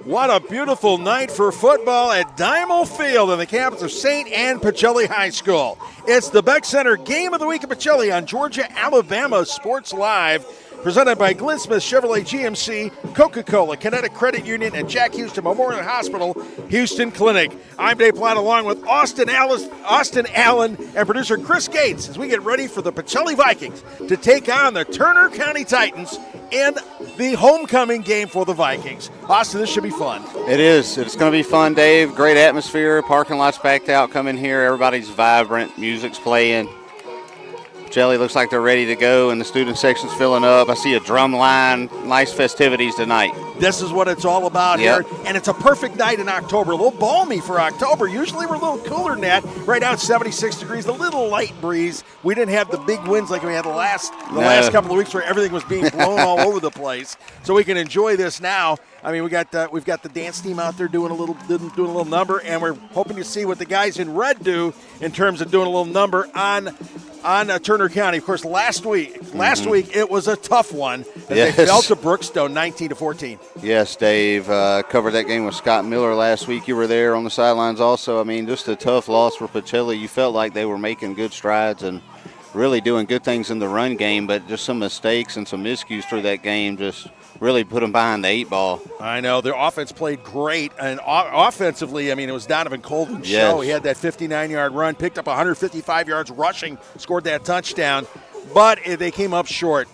What a beautiful night for football at Dymel Field on the campus of St. Anne Pacelli High School. It's the Beck Center Game of the Week at Pacelli on Georgia-Alabama Sports Live, presented by Glenn Smith Chevrolet GMC, Coca-Cola, Kinetic Credit Union, and Jack Houston Memorial Hospital, Houston Clinic. I'm Dave Platt along with Austin Allen, and producer Chris Gates as we get ready for the Pacelli Vikings to take on the Turner County Titans in the homecoming game for the Vikings. Austin, this should be fun. It is. It's going to be fun, Dave. Great atmosphere. Parking lot's packed out. Come in here. Everybody's vibrant. Music's playing. Pacelli looks like they're ready to go, and the student section's filling up. I see a drum line. Nice festivities tonight. This is what it's all about here, and it's a perfect night in October. A little balmy for October. Usually we're a little cooler than that. Right now it's 76 degrees, a little light breeze. We didn't have the big winds like we had the last couple of weeks where everything was being blown all over the place. So we can enjoy this now. I mean, we've got the dance team out there doing a little number, and we're hoping to see what the guys in red do in terms of doing a little number on Turner County. Of course, last week it was a tough one as they fell to Brookstone 19-14. Yes, Dave. Covered that game with Scott Miller last week. You were there on the sidelines also. I mean, just a tough loss for Pacelli. You felt like they were making good strides and really doing good things in the run game, but just some mistakes and some miscues through that game just really put them behind the 8 ball. I know. Their offense played great. And offensively, I mean, it was Donovan Colvin's show. He had that 59-yard run, picked up 155 yards rushing, scored that touchdown. But they came up short.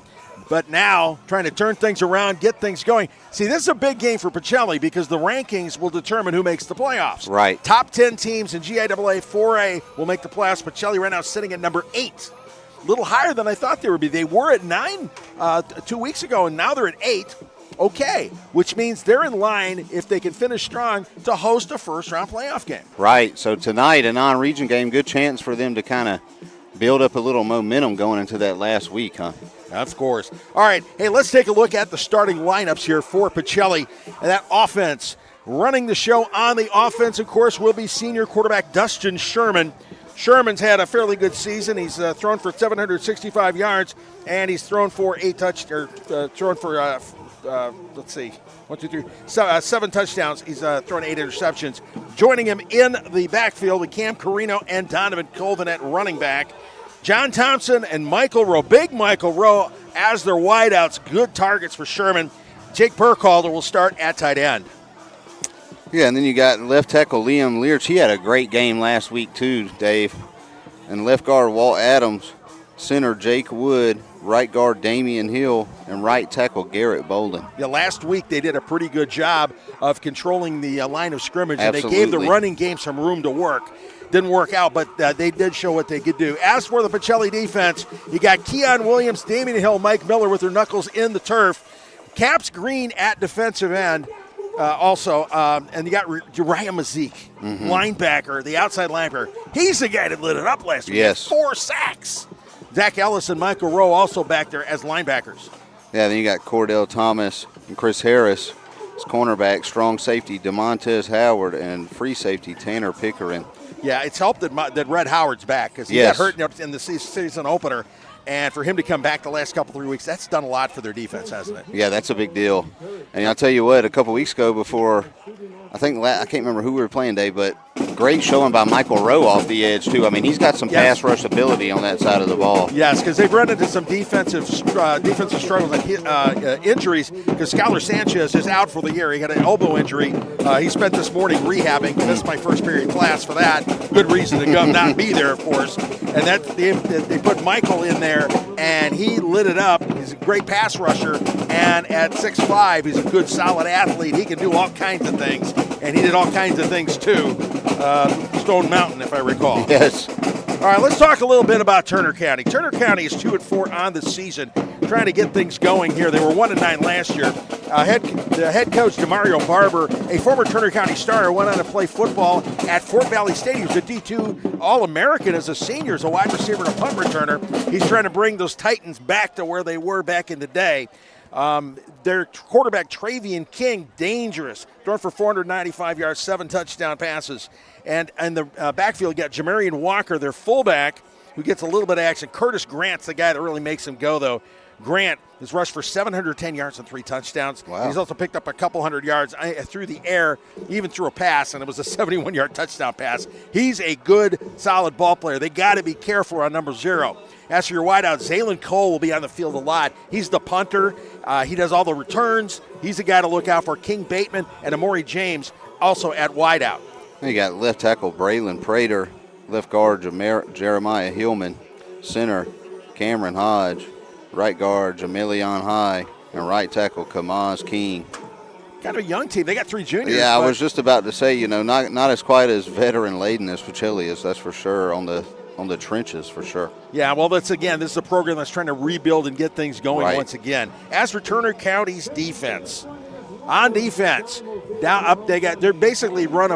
But now, trying to turn things around, get things going. See, this is a big game for Pacelli because the rankings will determine who makes the playoffs. Right. Top 10 teams in GIAA 4A will make the playoffs. Pacelli right now is sitting at number 8. A little higher than I thought they would be. They were at 9 2 weeks ago, and now they're at 8. Okay, which means they're in line, if they can finish strong, to host a first-round playoff game. Right. So tonight, a non-region game, good chance for them to kind of build up a little momentum going into that last week, huh? Of course. All right, hey, let's take a look at the starting lineups here for Pacelli. And that offense, running the show on the offense, of course, will be senior quarterback Dustin Sherman. Sherman's had a fairly good season. He's thrown for 765 yards, and he's thrown for 7 touchdowns. He's thrown 8 interceptions. Joining him in the backfield with Cam Carino and Donovan Colvin at running back. John Thompson and Michael Rowe, big Michael Rowe, as their wideouts. Good targets for Sherman. Jake Burkhalter will start at tight end. Yeah, and then you got left tackle Liam Learch. He had a great game last week too, Dave. And left guard Walt Adams, center Jake Wood, right guard Damian Hill, and right tackle Garrett Bolden. Yeah, last week they did a pretty good job of controlling the line of scrimmage, Absolutely. And they gave the running game some room to work. Didn't work out, but they did show what they could do. As for the Pacelli defense, you got Keon Williams, Damian Hill, Mike Miller with their knuckles in the turf. Caps Green at defensive end. And you got Uriah Mazik, linebacker, the outside linebacker. He's the guy that lit it up last week. Yes. 4 sacks. Zach Ellis and Michael Rowe also back there as linebackers. Yeah, then you got Cordell Thomas and Chris Harris as cornerback, strong safety DeMontez Howard, and free safety Tanner Pickering. Yeah, it's helped that Red Howard's back because he got hurt in the season opener. And for him to come back the last 3 weeks, that's done a lot for their defense, hasn't it? Yeah, that's a big deal. And I'll tell you what, a couple weeks ago before, I can't remember who we were playing, Dave, but great showing by Michael Rowe off the edge, too. I mean, he's got some pass rush ability on that side of the ball. Yes, because they've run into some defensive struggles and injuries because Skylar Sanchez is out for the year. He got an elbow injury. He spent this morning rehabbing. Missed my first period class for that. Good reason to go not be there, of course. And that they put Michael in there, and he lit it up. He's a great pass rusher, and at 6'5", he's a good, solid athlete. He can do all kinds of things, and he did all kinds of things too. Stone Mountain, if I recall. Yes. All right, let's talk a little bit about Turner County. Turner County is 2-4 on the season, trying to get things going here. They were 1-9 last year. The head coach, DeMario Barber, a former Turner County star, went on to play football at Fort Valley State. He was a D2 All-American as a senior, as a wide receiver and a punt returner. He's trying to bring those Titans back to where they were back in the day. Their quarterback, Travian King, dangerous. Thrown for 495 yards, 7 touchdown passes. And the backfield got Jamarian Walker, their fullback, who gets a little bit of action. Curtis Grant's the guy that really makes him go, though. Grant has rushed for 710 yards and 3 touchdowns. Wow. He's also picked up a couple hundred yards through the air, even through a pass, and it was a 71-yard touchdown pass. He's a good, solid ball player. They got to be careful on number 0. As for your wideout, Zaylen Cole will be on the field a lot. He's the punter. He does all the returns. He's the guy to look out for. King Bateman and Amori James also at wideout. You got left tackle Braylon Prater, left guard Jeremiah Hillman, center Cameron Hodge, right guard Jamilion High, and right tackle Kamaz King. Kind of a young team. They got 3 juniors. Yeah, I was just about to say, not as quite as veteran laden as Pacelli is, that's for sure, on the trenches for sure. Yeah, well, this is a program that's trying to rebuild and get things going once again. As for Turner County's defense, on defense, they're basically run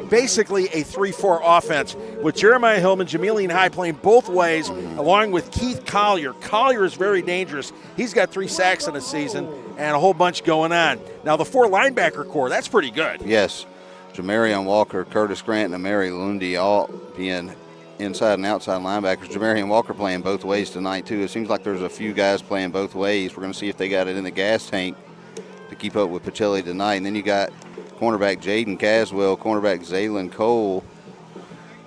basically a 3-4 offense with Jeremiah Hillman, Jamilian High playing both ways, along with Keith Collier. Collier is very dangerous. He's got 3 sacks in a season and a whole bunch going on. Now the 4 linebacker core, that's pretty good. Yes, Jamarion Walker, Curtis Grant, and Mary Lundy all being inside and outside linebackers. Jamarion Walker playing both ways tonight too. It seems like there's a few guys playing both ways. We're going to see if they got it in the gas tank to keep up with Pacelli tonight. And then you got cornerback Jaden Caswell, cornerback Zaylen Cole,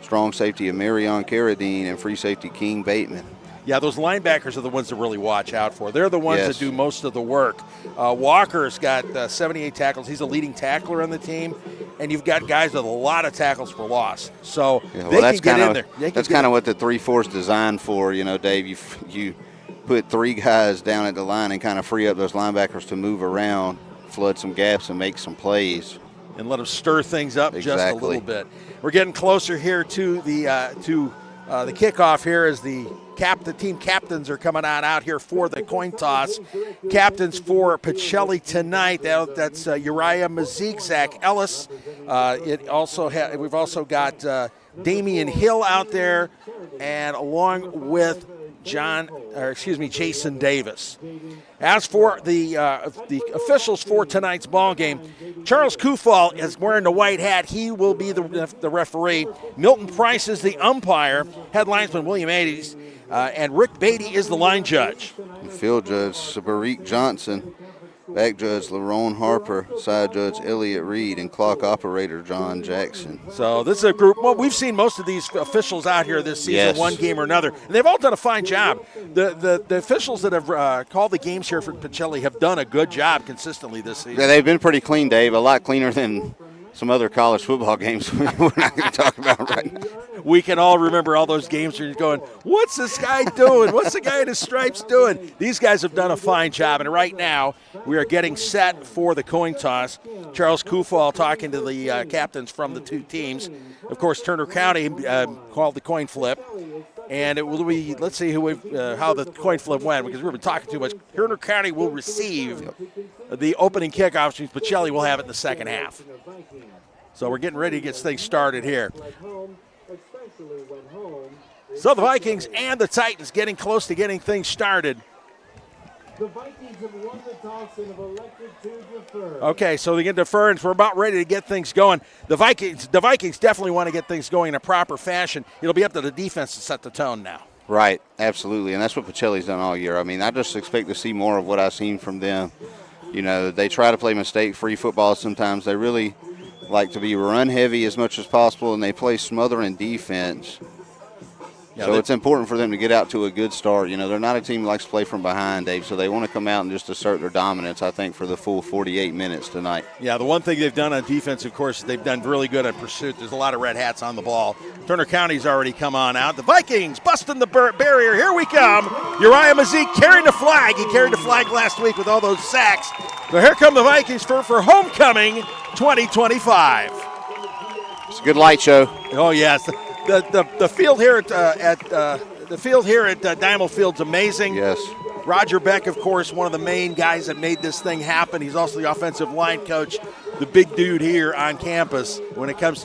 strong safety of Marion Carradine, and free safety King Bateman. Yeah, those linebackers are the ones to really watch out for. They're the ones that do most of the work. Walker's got 78 tackles. He's a leading tackler on the team. And you've got guys with a lot of tackles for loss. So they can get in there. That's kind of what the 3-4 is designed for, Dave. You put 3 guys down at the line and kind of free up those linebackers to move around, flood some gaps, and make some plays. And let them stir things up just a little bit. We're getting closer here to the kickoff here as the team captains are coming on out here for the coin toss. Captains for Pacelli tonight, that's Uriah Mazik, Zach Ellis. We've also got Damian Hill out there, and along with Jason Davis. As for the officials for tonight's ball game, Charles Kufal is wearing the white hat. He will be the referee. Milton Price is the umpire. Head linesman William Ades, and Rick Beatty is the line judge. Field judge Sabarik Johnson, back judge LaRone Harper, side judge Elliott Reed, and clock operator John Jackson. So this is a group. Well, we've seen most of these officials out here this season, one game or another, and they've all done a fine job. The officials that have called the games here for Pacelli have done a good job consistently this season. Yeah, they've been pretty clean, Dave. A lot cleaner than some other college football games we're not going to talk about right now. We can all remember all those games where you're going, what's this guy doing? What's the guy in his stripes doing? These guys have done a fine job, and right now we are getting set for the coin toss. Charles Kufal talking to the captains from the 2 teams. Of course, Turner County called the coin flip, and it will be, let's see how the coin flip went, because we've been talking too much. Turner County will receive the opening kickoff, since Pacelli will have it in the second half. So we're getting ready to get things started here. So the Vikings and the Titans getting close to getting things started. The Vikings have won the toss and have elected to defer. Okay, so they get deference. We're about ready to get things going. The Vikings definitely want to get things going in a proper fashion. It'll be up to the defense to set the tone now. Right, absolutely, and that's what Pacelli's done all year. I mean, I just expect to see more of what I've seen from them. They try to play mistake-free football sometimes. They really like to be run-heavy as much as possible, and they play smothering defense. Yeah, so it's important for them to get out to a good start. They're not a team that likes to play from behind, Dave, so they want to come out and just assert their dominance, I think, for the full 48 minutes tonight. Yeah, the one thing they've done on defense, of course, they've done really good on pursuit. There's a lot of red hats on the ball. Turner County's already come on out. The Vikings busting the barrier. Here we come. Uriah Mazik carrying the flag. He carried the flag last week with all those sacks. So here come the Vikings for homecoming 2025. It's a good light show. Oh, yes. The field here at Dymel Field's amazing. Yes. Roger Beck, of course, one of the main guys that made this thing happen. He's also the offensive line coach, the big dude here on campus when it comes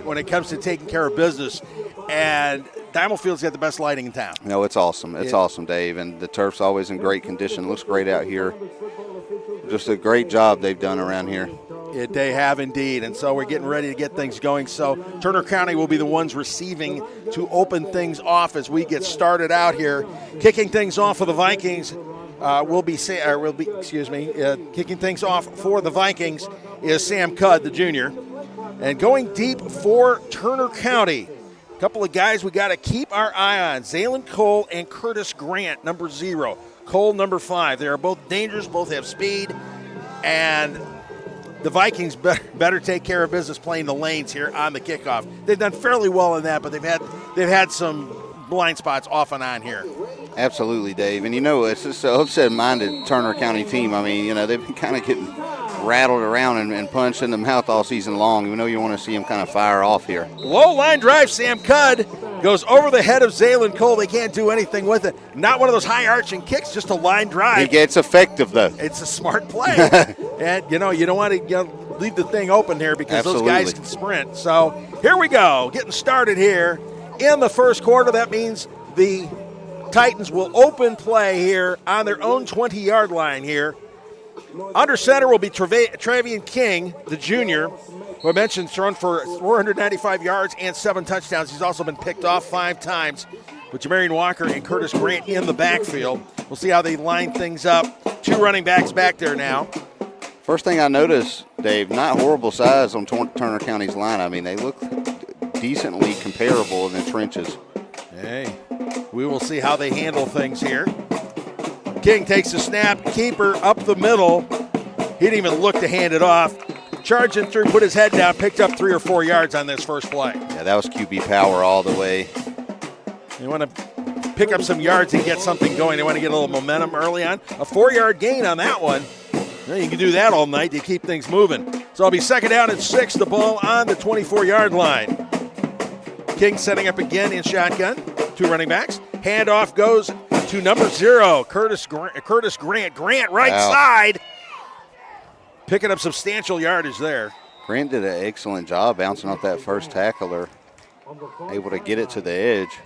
to taking care of business. And Dymel Field's got the best lighting in town. No, it's awesome. It's awesome, Dave. And the turf's always in great condition. It looks great out here. Just a great job they've done around here. They have indeed, and so we're getting ready to get things going. So Turner County will be the ones receiving to open things off as we get started out here. Kicking things off for the Vikings, kicking things off for the Vikings is Sam Cudd, the junior. And going deep for Turner County, a couple of guys we got to keep our eye on, Zaylen Cole and Curtis Grant, number 0. Cole, number 5. They are both dangerous, both have speed, and the Vikings better take care of business playing the lanes here on the kickoff. They've done fairly well in that, but they've had some blind spots off and on here. Absolutely, Dave. And, it's just an upset-minded Turner County team. I mean, they've been kind of getting rattled around and punched in the mouth all season long. You want to see them kind of fire off here. Low line drive, Sam Cudd goes over the head of Zaylen Cole. They can't do anything with it. Not one of those high arching kicks, just a line drive. It's effective, though. It's a smart play. And, you don't want to leave the thing open here because those guys can sprint. So here we go, getting started here in the first quarter. That means the Titans will open play here on their own 20-yard line here. Under center will be Travian King, the junior, who I mentioned thrown for 495 yards and 7 touchdowns. He's also been picked off 5 times with Jamarian Walker and Curtis Grant in the backfield. We'll see how they line things up. 2 running backs back there now. First thing I noticed, Dave, not horrible size on Turner County's line. I mean, they look decently comparable in the trenches. Hey, we will see how they handle things here. King takes a snap, keeper up the middle. He didn't even look to hand it off. Charging through, put his head down, picked up 3 or 4 yards on this first play. Yeah, that was QB power all the way. They want to pick up some yards and get something going. They want to get a little momentum early on. A 4-yard gain on that one. Well, you can do that all night to keep things moving. So it'll be 2nd down and 6, the ball on the 24-yard line. King setting up again in shotgun. 2 running backs. Handoff goes to number 0, Curtis Grant. Grant right side. Picking up substantial yardage there. Grant did an excellent job bouncing off that first tackler. Able to get it to the edge.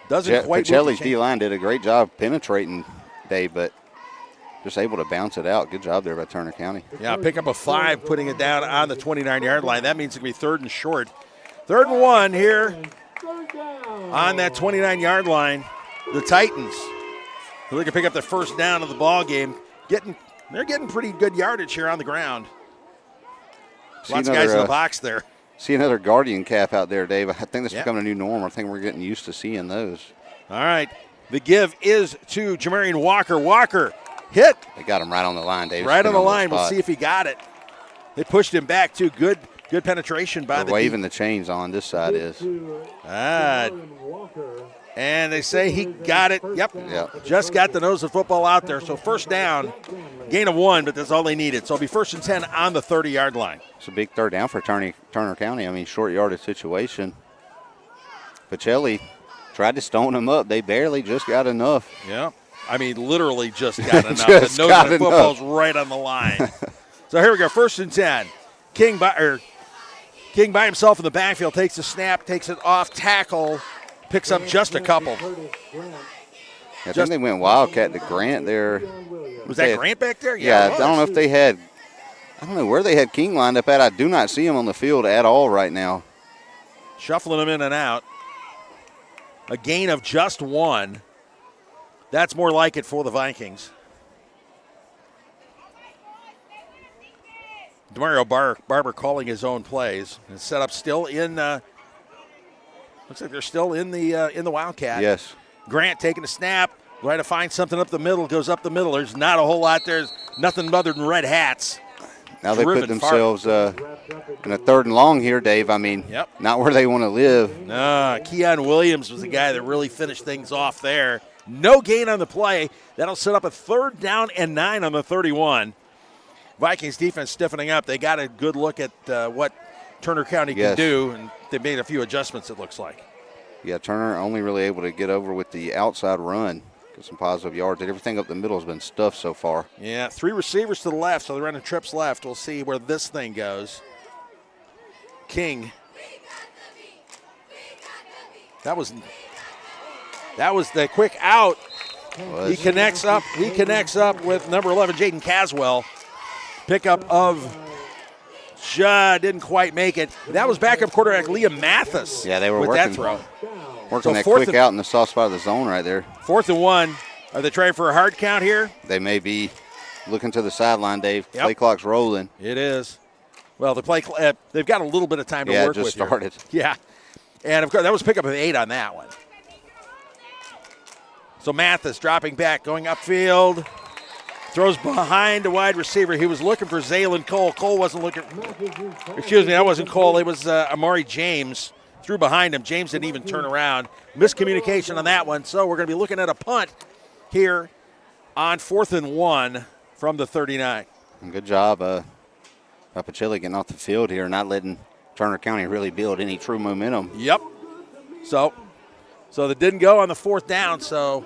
Pacelli's D-line did a great job penetrating, Dave, but just able to bounce it out. Good job there by Turner County. Yeah, pick up a 5, putting it down on the 29-yard line. That means it's going to be 3rd and short. 3rd and 1 here on that 29-yard line. The Titans, who they can pick up their first down of the ball game, they're getting pretty good yardage here on the ground. Lots of guys in the box there. See another Guardian cap out there, Dave. I think that's becoming a new norm. I think we're getting used to seeing those. All right. The give is to Jamarian Walker. Walker hit. They got him right on the line, Dave. Right on the line. We'll see if he got it. They pushed him back, too. Good penetration by the waving the chains on this side is. And they say he got it. Yep. Just got the nose of football out there. So first down, gain of 1, but that's all they needed. So it'll be 1st and 10 on the 30-yard line. It's a big 3rd down for Turner County. I mean, short yardage situation. Pacelli tried to stone him up. They barely just got enough. Yeah. I mean, literally just got enough. The nose of the football's right on the line. So here we go, 1st and 10. King by himself in the backfield, takes a snap, takes it off tackle, picks up just a couple. I think they went Wildcat to Grant there. Was that Grant back there? Yeah, I don't know if they had – I don't know where they had King lined up at. I do not see him on the field at all right now. Shuffling him in and out. A gain of just 1. That's more like it for the Vikings. Demario Barber calling his own plays. And set up still in looks like they're still in the Wildcat. Yes. Grant taking a snap, trying to find something up the middle, goes up the middle. There's not a whole lot. There's nothing other than red hats. Now they put themselves in a 3rd and long here, Dave. I mean, not where they want to live. No, Keon Williams was the guy that really finished things off there. No gain on the play. That'll set up a 3rd down and 9 on the 31. Vikings defense stiffening up. They got a good look at what Turner County can do, and they made a few adjustments, it looks like. Yeah, Turner only really able to get over with the outside run, get some positive yards. Everything up the middle has been stuffed so far. Yeah, 3 receivers to the left, so they're running trips left. We'll see where this thing goes. King. That was the quick out. He connects up with number 11, Jaden Caswell. Pickup of didn't quite make it. That was backup quarterback Liam Mathis. Yeah, they were with working that throw. Working that quick out in the soft spot of the zone right there. 4th and 1. Are they trying for a hard count here? They may be looking to the sideline, Dave. Yep. Play clock's rolling. It is. Well, they've got a little bit of time to work with. Yeah, it just started. Here. Yeah. And, of course, that was pickup of 8 on that one. So Mathis dropping back, going upfield. Throws behind the wide receiver. He was looking for Zaylen Cole. Cole wasn't looking. Excuse me, that wasn't Cole. It was Amari James. Threw behind him. James didn't even turn around. Miscommunication on that one. So we're going to be looking at a punt here on 4th and 1 from the 39. Good job, Pacelli getting off the field here, not letting Turner County really build any true momentum. Yep. So that didn't go on the 4th down. So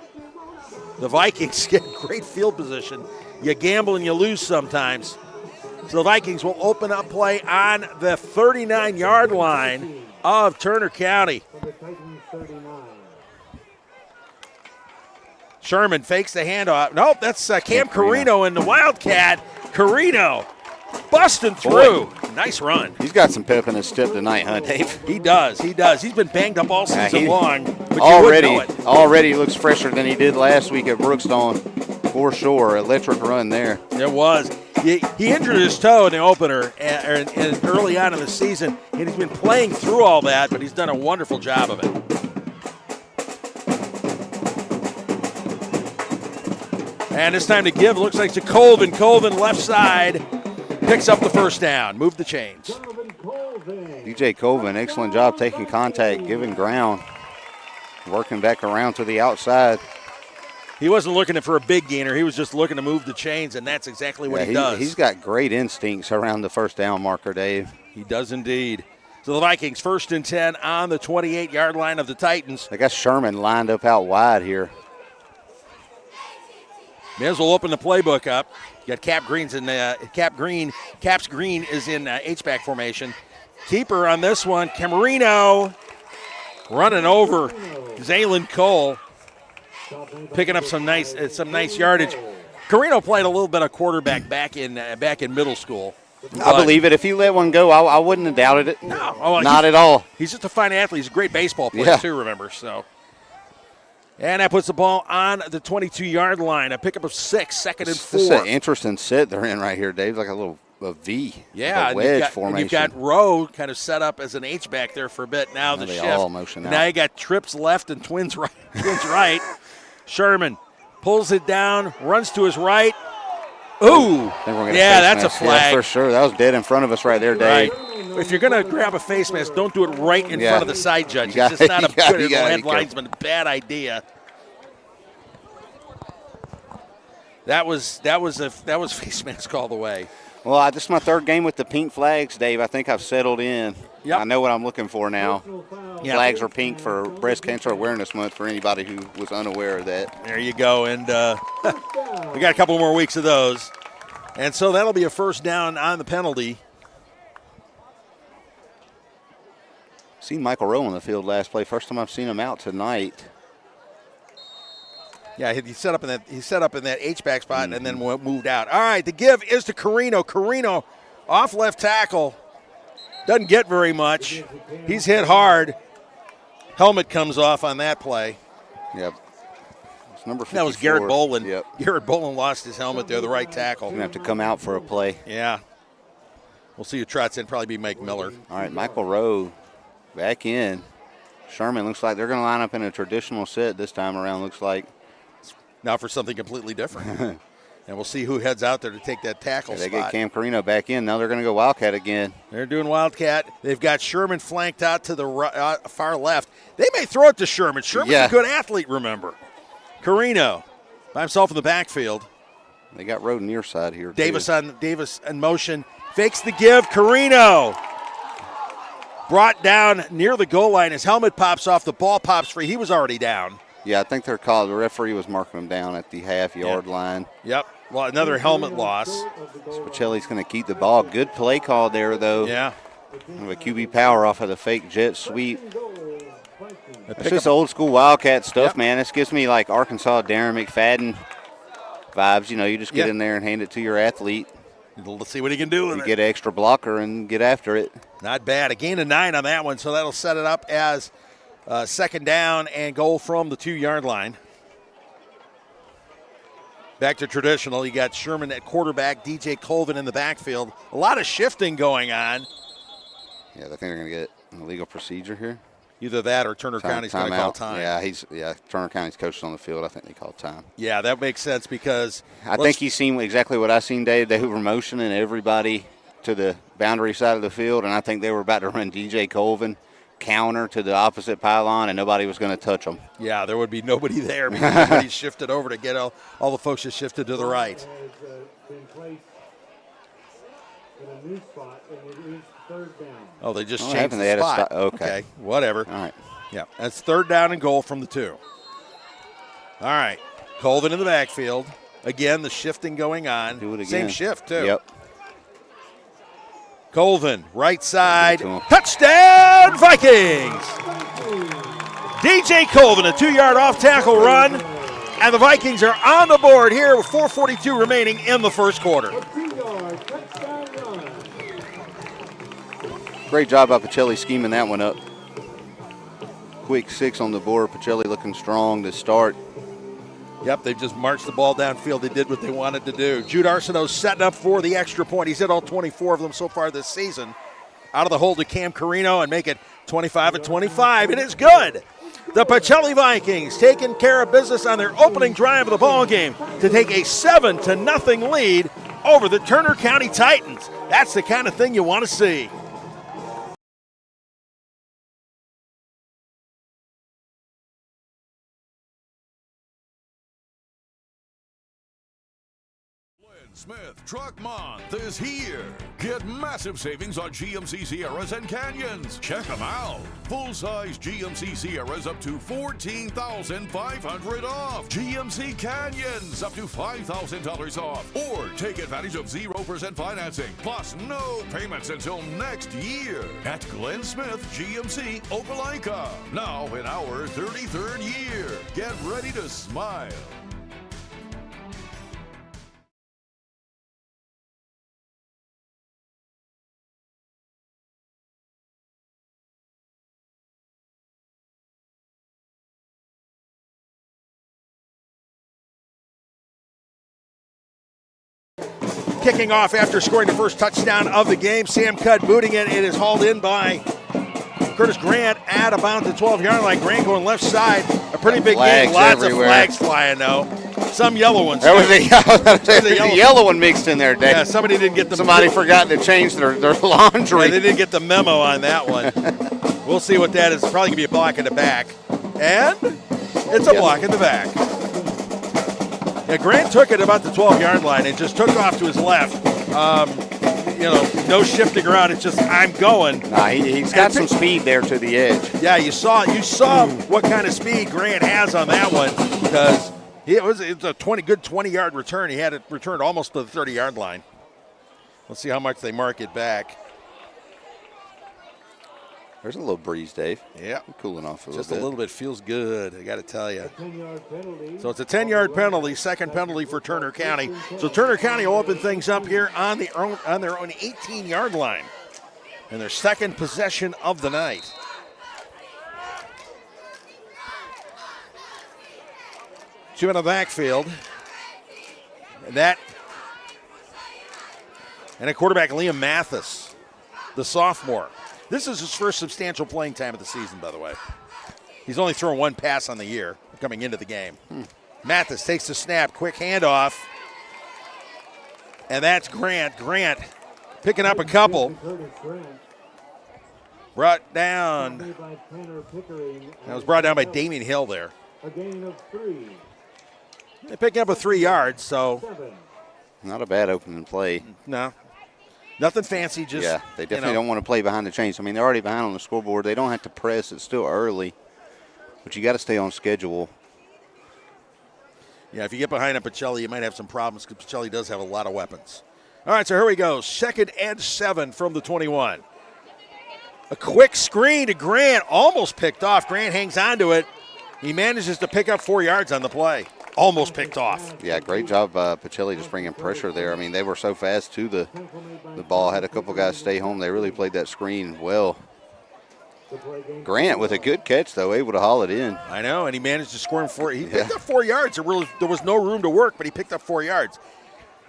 the Vikings get great field position. You gamble and you lose sometimes. So the Vikings will open up play on the 39-yard line of Turner County. Sherman fakes the handoff. Nope, that's Cam Carino and the Wildcat. Carino busting through. Boy, nice run. He's got some pep in his step tonight, huh, Dave? He does. He's been banged up all season long. But already looks fresher than he did last week at Brookstone, for sure. Electric run there. It was. He injured his toe in the opener and early on in the season, and he's been playing through all that, but he's done a wonderful job of it. And it's time to give. Looks like to Colvin. Colvin left side picks up the first down. Move the chains. DJ Colvin, excellent job taking contact, giving ground, working back around to the outside. He wasn't looking for a big gainer. He was just looking to move the chains, and that's exactly what he does. He's got great instincts around the first down marker, Dave. He does indeed. So the Vikings 1st and 10 on the 28-yard line of the Titans. I got Sherman lined up out wide here. May as well open the playbook up. You got Caps Green is in H-back formation. Keeper on this one, Camarino running over Zaylen Cole, picking up some nice yardage. Carino played a little bit of quarterback back in middle school. I believe it. If he let one go, I wouldn't have doubted it. No, not at all. He's just a fine athlete. He's a great baseball player too. Remember so. And that puts the ball on the 22-yard line. A pickup of 6, 2nd and 4. This is an interesting set they're in right here, Dave. Like a V. Yeah, a wedge formation. You've got Rowe kind of set up as an H-back there for a bit. Now the shift. All motion out. Now you got trips left and twins right. Sherman pulls it down, runs to his right. Ooh, yeah, that's a flag. Yeah, for sure. That was dead in front of us right there, Dave. Right. If you're going to grab a face mask, don't do it right in front of the side judge. It's just not a good head linesman. Bad idea. That was face mask all the way. Well, this is my 3rd game with the pink flags, Dave. I think I've settled in. Yep. I know what I'm looking for now. Yep. Flags are pink for Breast Cancer Awareness Month for anybody who was unaware of that. There you go. And we got a couple more weeks of those. And so that'll be a first down on the penalty. Seen Michael Rowe on the field last play. First time I've seen him out tonight. Yeah, he set up in that H-back spot and then moved out. All right, the give is to Carino. Carino off left tackle. Doesn't get very much. He's hit hard. Helmet comes off on that play. Yep. It's number 54. That was Garrett Bolin. Yep. Garrett Bolin lost his helmet there, the right tackle. Going to have to come out for a play. Yeah. We'll see who trots in. Probably be Mike Miller. All right, Michael Rowe back in. Sherman looks like they're going to line up in a traditional set this time around, looks like. Now for something completely different. And we'll see who heads out there to take that tackle They spot. get Cam Carino back in. Now they're going to go Wildcat again. They're doing Wildcat. They've got Sherman flanked out to the far left. They may throw it to Sherman. Sherman's a good athlete, remember. Carino by himself in the backfield. They got Rowe near side here, Davis in motion. Fakes the give. Carino brought down near the goal line. His helmet pops off. The ball pops free. He was already down. Yeah, I think they're called. The referee was marking him down at the half-yard line. Yep. Well, another helmet loss. Pacelli's going to keep the ball. Good play call there, though. Yeah. Of a QB power off of the fake jet sweep. It's just old-school Wildcat stuff, man. This gives me like Arkansas Darren McFadden vibes. You know, you just get in there and hand it to your athlete. Let's see what he can do with it. You get an extra blocker and get after it. Not bad. A gain of 9 on that one, so that'll set it up as 2nd down and goal from the 2-yard line. Back to traditional. You got Sherman at quarterback, DJ Colvin in the backfield. A lot of shifting going on. Yeah, I think they're going to get an illegal procedure here. Either that or Turner County's going to call time. Yeah, Turner County's coached on the field. I think they called time. Yeah, that makes sense because I think he's seen exactly what I seen, Dave. They were motioning everybody to the boundary side of the field, and I think they were about to run DJ Colvin counter to the opposite pylon, and nobody was going to touch them. Yeah, there would be nobody there because everybody shifted over to get all the folks that shifted to the right. Has been placed in a new spot, and it is third down. Oh, they just changed the spot. Okay, whatever. All right. Yeah, that's third down and goal from the 2. All right, Colvin in the backfield. Again, the shifting going on. Do it again. Same shift, too. Yep. Colvin, right side, touchdown Vikings! DJ Colvin, a 2-yard off-tackle run, and the Vikings are on the board here with 4:42 remaining in the first quarter. A 2-yard touchdown run. Great job by Pacelli scheming that one up. Quick 6 on the board. Pacelli looking strong to start. Yep, they've just marched the ball downfield. They did what they wanted to do. Jude Arsenault setting up for the extra point. He's hit all 24 of them so far this season. Out of the hole to Cam Carino and make it 25-25. It is good. The Pacelli Vikings taking care of business on their opening drive of the ball game to take a 7-0 lead over the Turner County Titans. That's the kind of thing you want to see. Smith Truck Month is here. Get massive savings on GMC Sierras and Canyons. Check them out. Full-size GMC Sierras up to $14,500 off. GMC Canyons up to $5,000 off. Or take advantage of 0% financing plus no payments until next year at Glenn Smith GMC Opelika. Now in our 33rd year. Get ready to smile. Kicking off after scoring the first touchdown of the game. Sam Cudd booting it. It is hauled in by Curtis Grant at about the 12-yard line. Grant going left side. A pretty big game. Lots everywhere. of flags flying, though. Some yellow ones. There was a yellow one mixed in there, Dave. Yeah, somebody didn't get the Somebody forgot to change their laundry. Yeah, they didn't get the memo on that one. We'll see what that is. It's probably going to be a block in the back. And it's a block in the back. Yeah, Grant took it about the 12-yard line and just took off to his left. No shifting around. It's just, I'm going. Nah, he's got some speed there to the edge. Yeah, you saw what kind of speed Grant has on that one because it was a good 20-yard return. He had it returned almost to the 30-yard line. Let's see how much they mark it back. There's a little breeze, Dave. Yeah. Cooling off a little bit. Just a little bit. Feels good, I got to tell you. 10-yard penalty. So it's a 10-yard penalty, second penalty for Turner County. So Turner County will open things up here on their own 18-yard line. And their second possession of the night. Two in the backfield. And a quarterback, Liam Mathis, the sophomore. This is his first substantial playing time of the season, by the way. He's only thrown one pass on the year coming into the game. Mathis takes the snap, quick handoff. And that's Grant. Grant picking up a couple. Brought down. That was brought down by Damian Hill there. A gain of 3. They're picking up a 3 yards, so. 7. Not a bad opening play. No. Nothing fancy, just. Yeah, they definitely don't want to play behind the chains. I mean, they're already behind on the scoreboard. They don't have to press. It's still early. But you got to stay on schedule. Yeah, if you get behind on Pacelli, you might have some problems because Pacelli does have a lot of weapons. All right, so here we go. 2nd and 7 from the 21. A quick screen to Grant, almost picked off. Grant hangs on to it. He manages to pick up 4 yards on the play. Almost picked off. Yeah, great job Pacelli just bringing pressure there. I mean, they were so fast to the ball. Had a couple guys stay home. They really played that screen well. Grant with a good catch, though, able to haul it in. I know, and he managed to score him 4. He picked up 4 yards. There was no room to work, but he picked up 4 yards.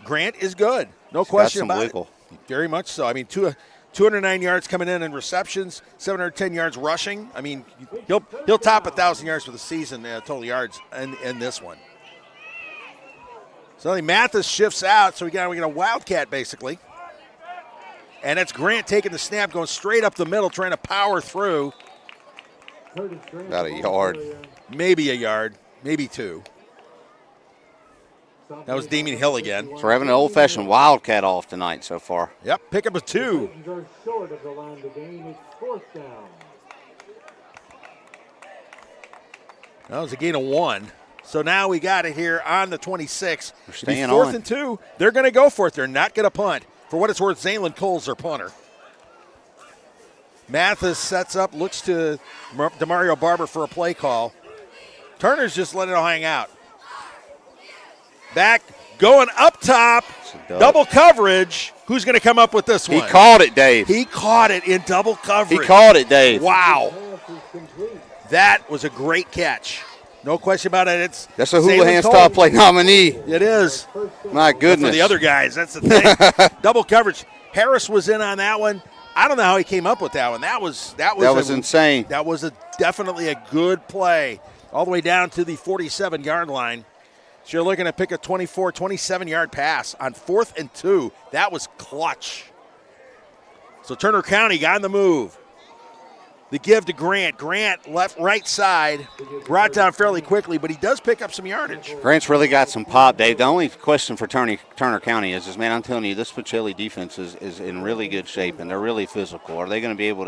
Grant is good. No question about wiggle. It. Very much so. I mean, 209 yards coming in receptions, 710 yards rushing. I mean, he'll top 1,000 yards for the season, total yards in this one. So Mathis shifts out, so we got a wildcat basically. And it's Grant taking the snap, going straight up the middle, trying to power through. About a yard. Maybe a yard, maybe 2. That was Damian Hill again. So we're having an old-fashioned wildcat off tonight so far. Yep, pick up a 2. That was a gain of 1. So now we got it here on the 26. We're staying 4th on. and 2. They're going to go for it. They're not going to punt. For what it's worth, Zaylen Cole's their punter. Mathis sets up, looks to DeMario Barber for a play call. Turner's just letting it all hang out. Back, going up top, double coverage. Who's going to come up with this one? He caught it, Dave. He caught it in double coverage. He caught it, Dave. Wow. That was a great catch. No question about it. That's a Houlihan style play nominee. It is. My goodness. For the other guys, that's the thing. Double coverage. Harris was in on that one. I don't know how he came up with that one. That was insane. That was definitely a good play, all the way down to the 47-yard line. So you're looking to pick a 24, 27-yard pass on 4th and 2. That was clutch. So Turner County got on the move. The give to Grant. Grant right side, brought down fairly quickly, but he does pick up some yardage. Grant's really got some pop, Dave. The only question for Turner County is, man, I'm telling you, this Pacelli defense is in really good shape, and they're really physical. Are they going to be able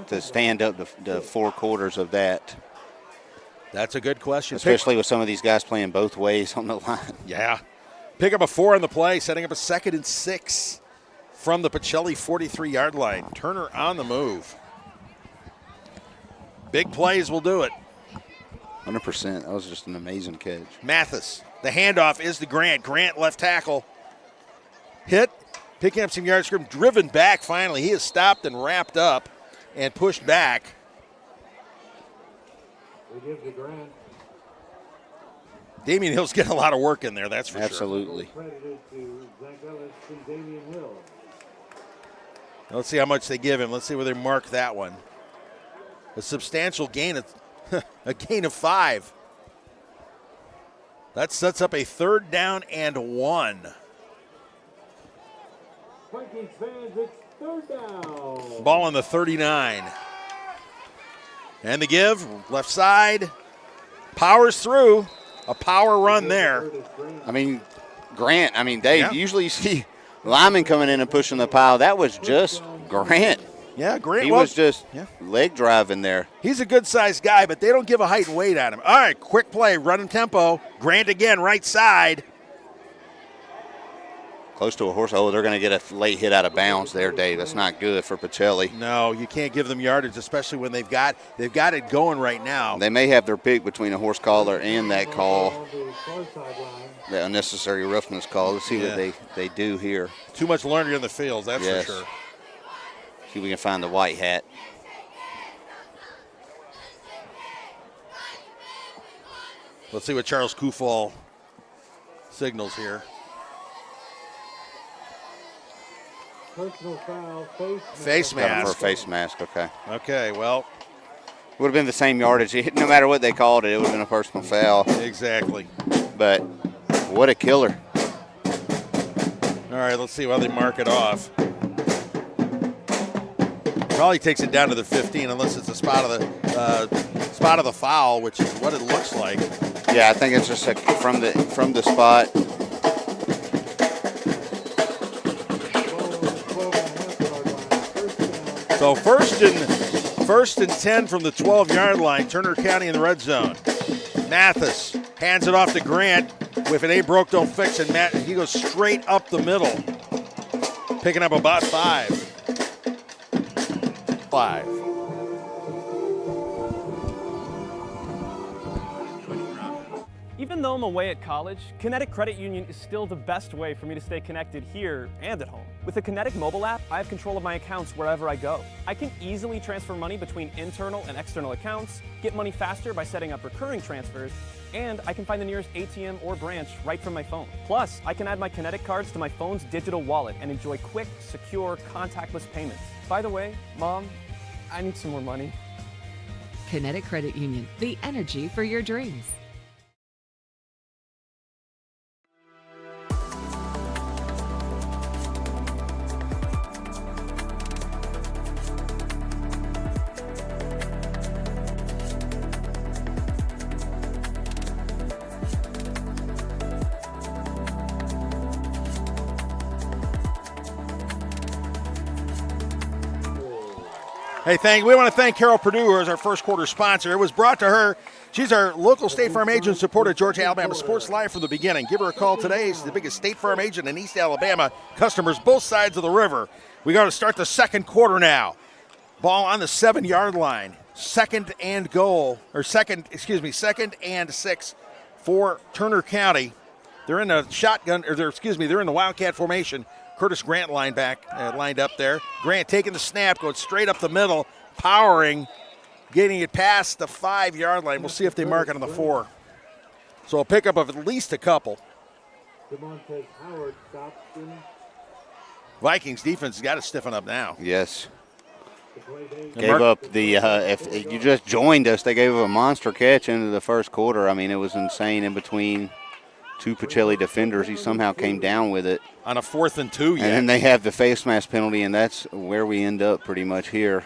to stand up the 4 quarters of that? That's a good question. Especially with some of these guys playing both ways on the line. Yeah. Pick up a 4 on the play, setting up a 2nd and 6 from the Pacelli 43-yard line. Turner on the move. Big plays will do it. 100%. That was just an amazing catch. Mathis. The handoff is to Grant. Grant left tackle. Hit. Picking up some yards. Driven back finally. He is stopped and wrapped up and pushed back. Damian Hill's getting a lot of work in there, that's for Absolutely. sure. Let's see how much they give him. Let's see where they mark that one. A substantial gain of a gain of 5. That sets up a 3rd down and 1. Ball on the 39. And the give, left side, powers through. A power run there. I mean, Grant, Dave, usually you see linemen coming in and pushing the pile. That was just Grant. Yeah, Grant. He was just leg driving there. He's a good-sized guy, but they don't give a height and weight on him. All right, quick play, running tempo. Grant again, right side. Close to a horse. Oh, they're going to get a late hit out of bounds there, Dave. That's not good for Pacelli. No, you can't give them yardage, especially when they've got it going right now. They may have their pick between a horse collar and that call, the unnecessary roughness call. Let's see what they do here. Too much learning in the fields, that's for sure. See if we can find the white hat. Let's see what Charles Kufal signals here. Personal foul, face mask. For a face mask, okay. Okay, well. Would have been the same yardage. No matter what they called it, it would have been a personal foul. Exactly. But what a killer. All right, let's see how they mark it off. Probably takes it down to the 15 unless it's a spot of the foul, which is what it looks like. Yeah, I think it's just from the spot. So first and 10 from the 12-yard line. Turner County in the red zone. Mathis hands it off to Grant. If it ain't broke, don't fix it. He goes straight up the middle, picking up about 5. If Even though I'm away at college, Kinetic Credit Union is still the best way for me to stay connected here and at home. With the Kinetic mobile app, I have control of my accounts wherever I go. I can easily transfer money between internal and external accounts, get money faster by setting up recurring transfers, and I can find the nearest ATM or branch right from my phone. Plus, I can add my Kinetic cards to my phone's digital wallet and enjoy quick, secure, contactless payments. By the way, Mom, I need some more money. Kinetic Credit Union, the energy for your dreams. Hey, we want to thank Carol Purdue as our first quarter sponsor. It was brought to her. She's our local State Farm agent, supported Georgia Alabama Sports Live from the beginning. Give her a call today. She's the biggest State Farm agent in East Alabama. Customers both sides of the river. We got to start the second quarter now. Ball on the 7-yard line. Second and 6 for Turner County. They're in a shotgun, they're in the Wildcat formation. Curtis Grant lined up there. Grant taking the snap, going straight up the middle, powering, getting it past the 5-yard line. We'll see if they mark it on the 4. So a pickup of at least a couple. Howard stops him. Vikings defense has got to stiffen up now. Yes. Gave up if you just joined us, they gave up a monster catch into the first quarter. I mean, it was insane in between two Pacelli defenders. He somehow came down with it. On a 4th and 2, yeah. And then they have the face mask penalty, and that's where we end up pretty much here.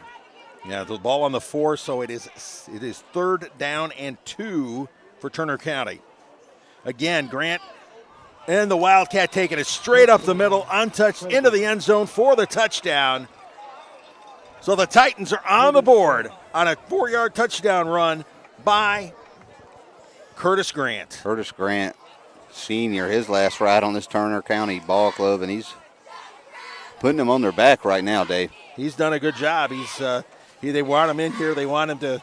Yeah, the ball on the 4, so it is 3rd down and 2 for Turner County. Again, Grant and the Wildcat taking it straight up the middle, untouched, into the end zone for the touchdown. So the Titans are on the board on a 4-yard touchdown run by Curtis Grant. Curtis Grant, senior, his last ride on this Turner County ball club, and he's putting them on their back right now, Dave. He's done a good job. They want him in here. They want him to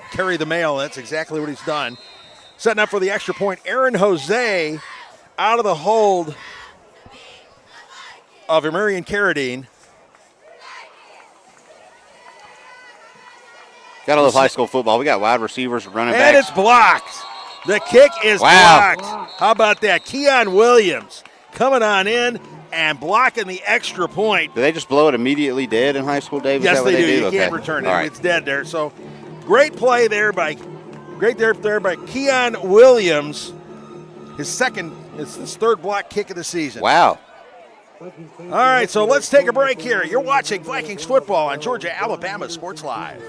carry the mail. That's exactly what he's done. Setting up for the extra point, Aaron Jose out of the hold of Emerian Carradine. Gotta love high school football. We got wide receivers, running backs. And it's blocked. The kick is blocked. How about that? Keon Williams coming on in and blocking the extra point. Do they just blow it immediately dead in high school, Dave? Yes, they do. You Okay. can't return it. All right. It's dead there. So great play there by Keon Williams. It's his 3rd block kick of the season. Wow. All right, so let's take a break here. You're watching Vikings football on Georgia Alabama Sports Live.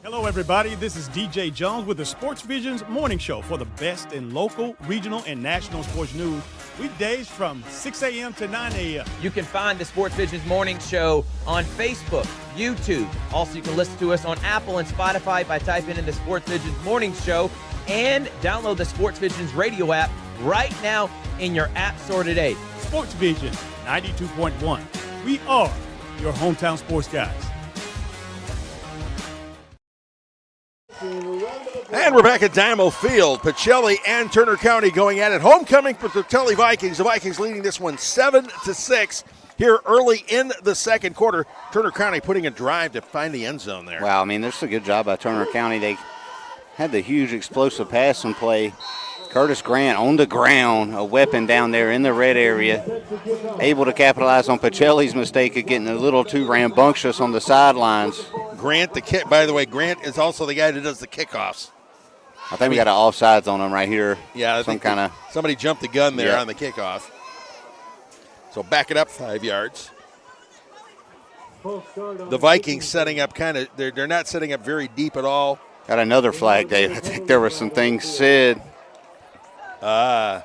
Hello, everybody. This is DJ Jones with the Sports Visions Morning Show for the best in local, regional, and national sports news. Weekdays from 6 a.m. to 9 a.m. You can find the Sports Visions Morning Show on Facebook, YouTube. Also, you can listen to us on Apple and Spotify by typing in the Sports Visions Morning Show, and download the Sports Visions radio app right now in your app store today. Sports Vision 92.1. We are your hometown sports guys. And we're back at Dynamo Field. Pacelli and Turner County going at it. Homecoming for the Pacelli Vikings. The Vikings leading this one 7-6 here early in the second quarter. Turner County putting a drive to find the end zone there. Wow, I mean, this is a good job by Turner County. They had the huge explosive passing play. Curtis Grant on the ground, a weapon down there in the red area, able to capitalize on Pacelli's mistake of getting a little too rambunctious on the sidelines. Grant, the kick. By the way, Grant is also the guy that does the kickoffs. I think we got an offsides on him right here. Yeah, somebody jumped the gun there on the kickoff. So back it up 5 yards. The Vikings setting up they're not setting up very deep at all. Got another flag, Dave. I think there were some things said. Uh-oh.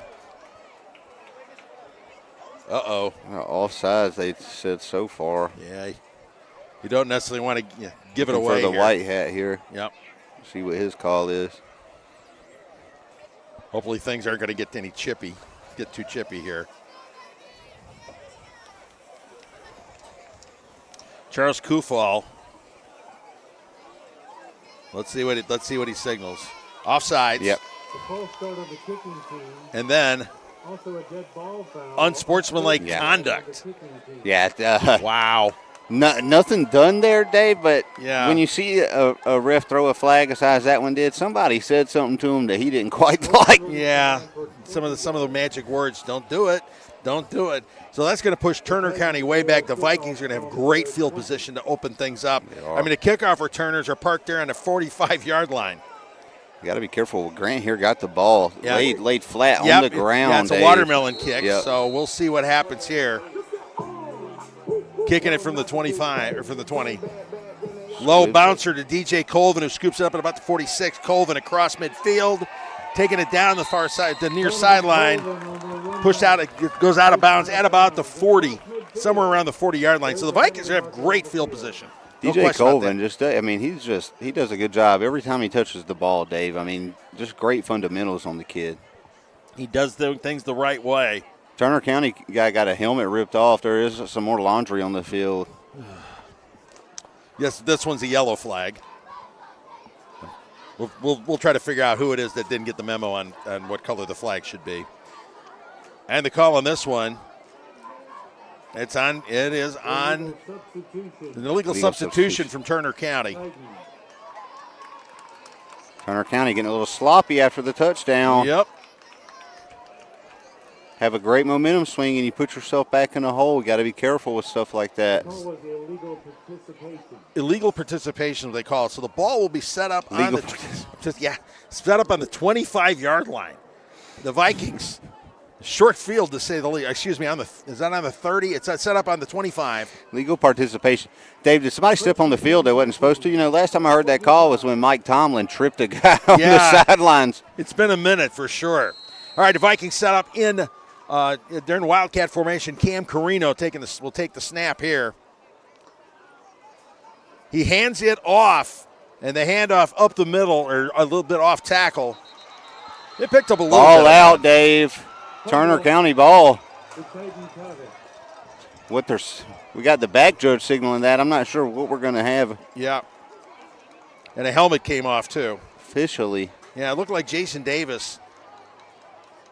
Offsides, they said so far. Yeah, you don't necessarily want to give it away for the here. white hat here. Yep. See what his call is. Hopefully things aren't going to get too chippy here. Charles Kufal. Let's see what he signals. Offsides. Yep. The false start of the kicking team. And then Also a dead ball foul. unsportsmanlike conduct. Yeah. Wow. Nothing done there, Dave, but Yeah. when you see a ref throw a flag as high as that one did, somebody said something to him that he didn't quite like. Yeah. Some of the magic words, don't do it. Don't do it. So that's going to push Turner County way back. The Vikings are going to have great field position to open things up. I mean, the kickoff returners are parked there on the 45-yard line. You got to be careful. Grant here got the ball laid flat on the ground. Yeah, it's a Dave. watermelon kick, Yep. so we'll see what happens here. Kicking it from the 25, or from the 20. Low bouncer to DJ Colvin, who scoops it up at about the 46. Colvin across midfield, taking it down the far side, the near sideline. Pushed out, it goes out of bounds at about the 40, somewhere around the 40-yard line. So the Vikings have great field position. No DJ question about Colvin he does a good job every time he touches the ball, Dave. I mean, just great fundamentals on the kid. He does things the right way. Turner County guy got a helmet ripped off. There is some more laundry on the field. Yes, this one's a yellow flag. We'll try to figure out who it is that didn't get the memo on what color the flag should be. And the call on this one, it is on an illegal substitution from Turner County. Turner County getting a little sloppy after the touchdown. Yep. Have a great momentum swing and you put yourself back in the hole. You got to be careful with stuff like that. Illegal participation, they call it. So the ball will be set up on the 25-yard line. The Vikings, short field to say the least. Excuse me, is that on the 30? It's set up on the 25. Legal participation. Dave, did somebody step on the field they wasn't supposed to? You know, last time I heard that call was when Mike Tomlin tripped a guy on the sidelines. It's been a minute for sure. All right, the Vikings set up in they're in Wildcat formation. Cam Carino will take the snap here. He hands it off, and the handoff up the middle or a little bit off tackle. It picked up a little ball bit. Out, Dave. Turner County ball. We got the back judge signaling that. I'm not sure what we're going to have. Yeah. And a helmet came off, too. Officially. Yeah, it looked like Jason Davis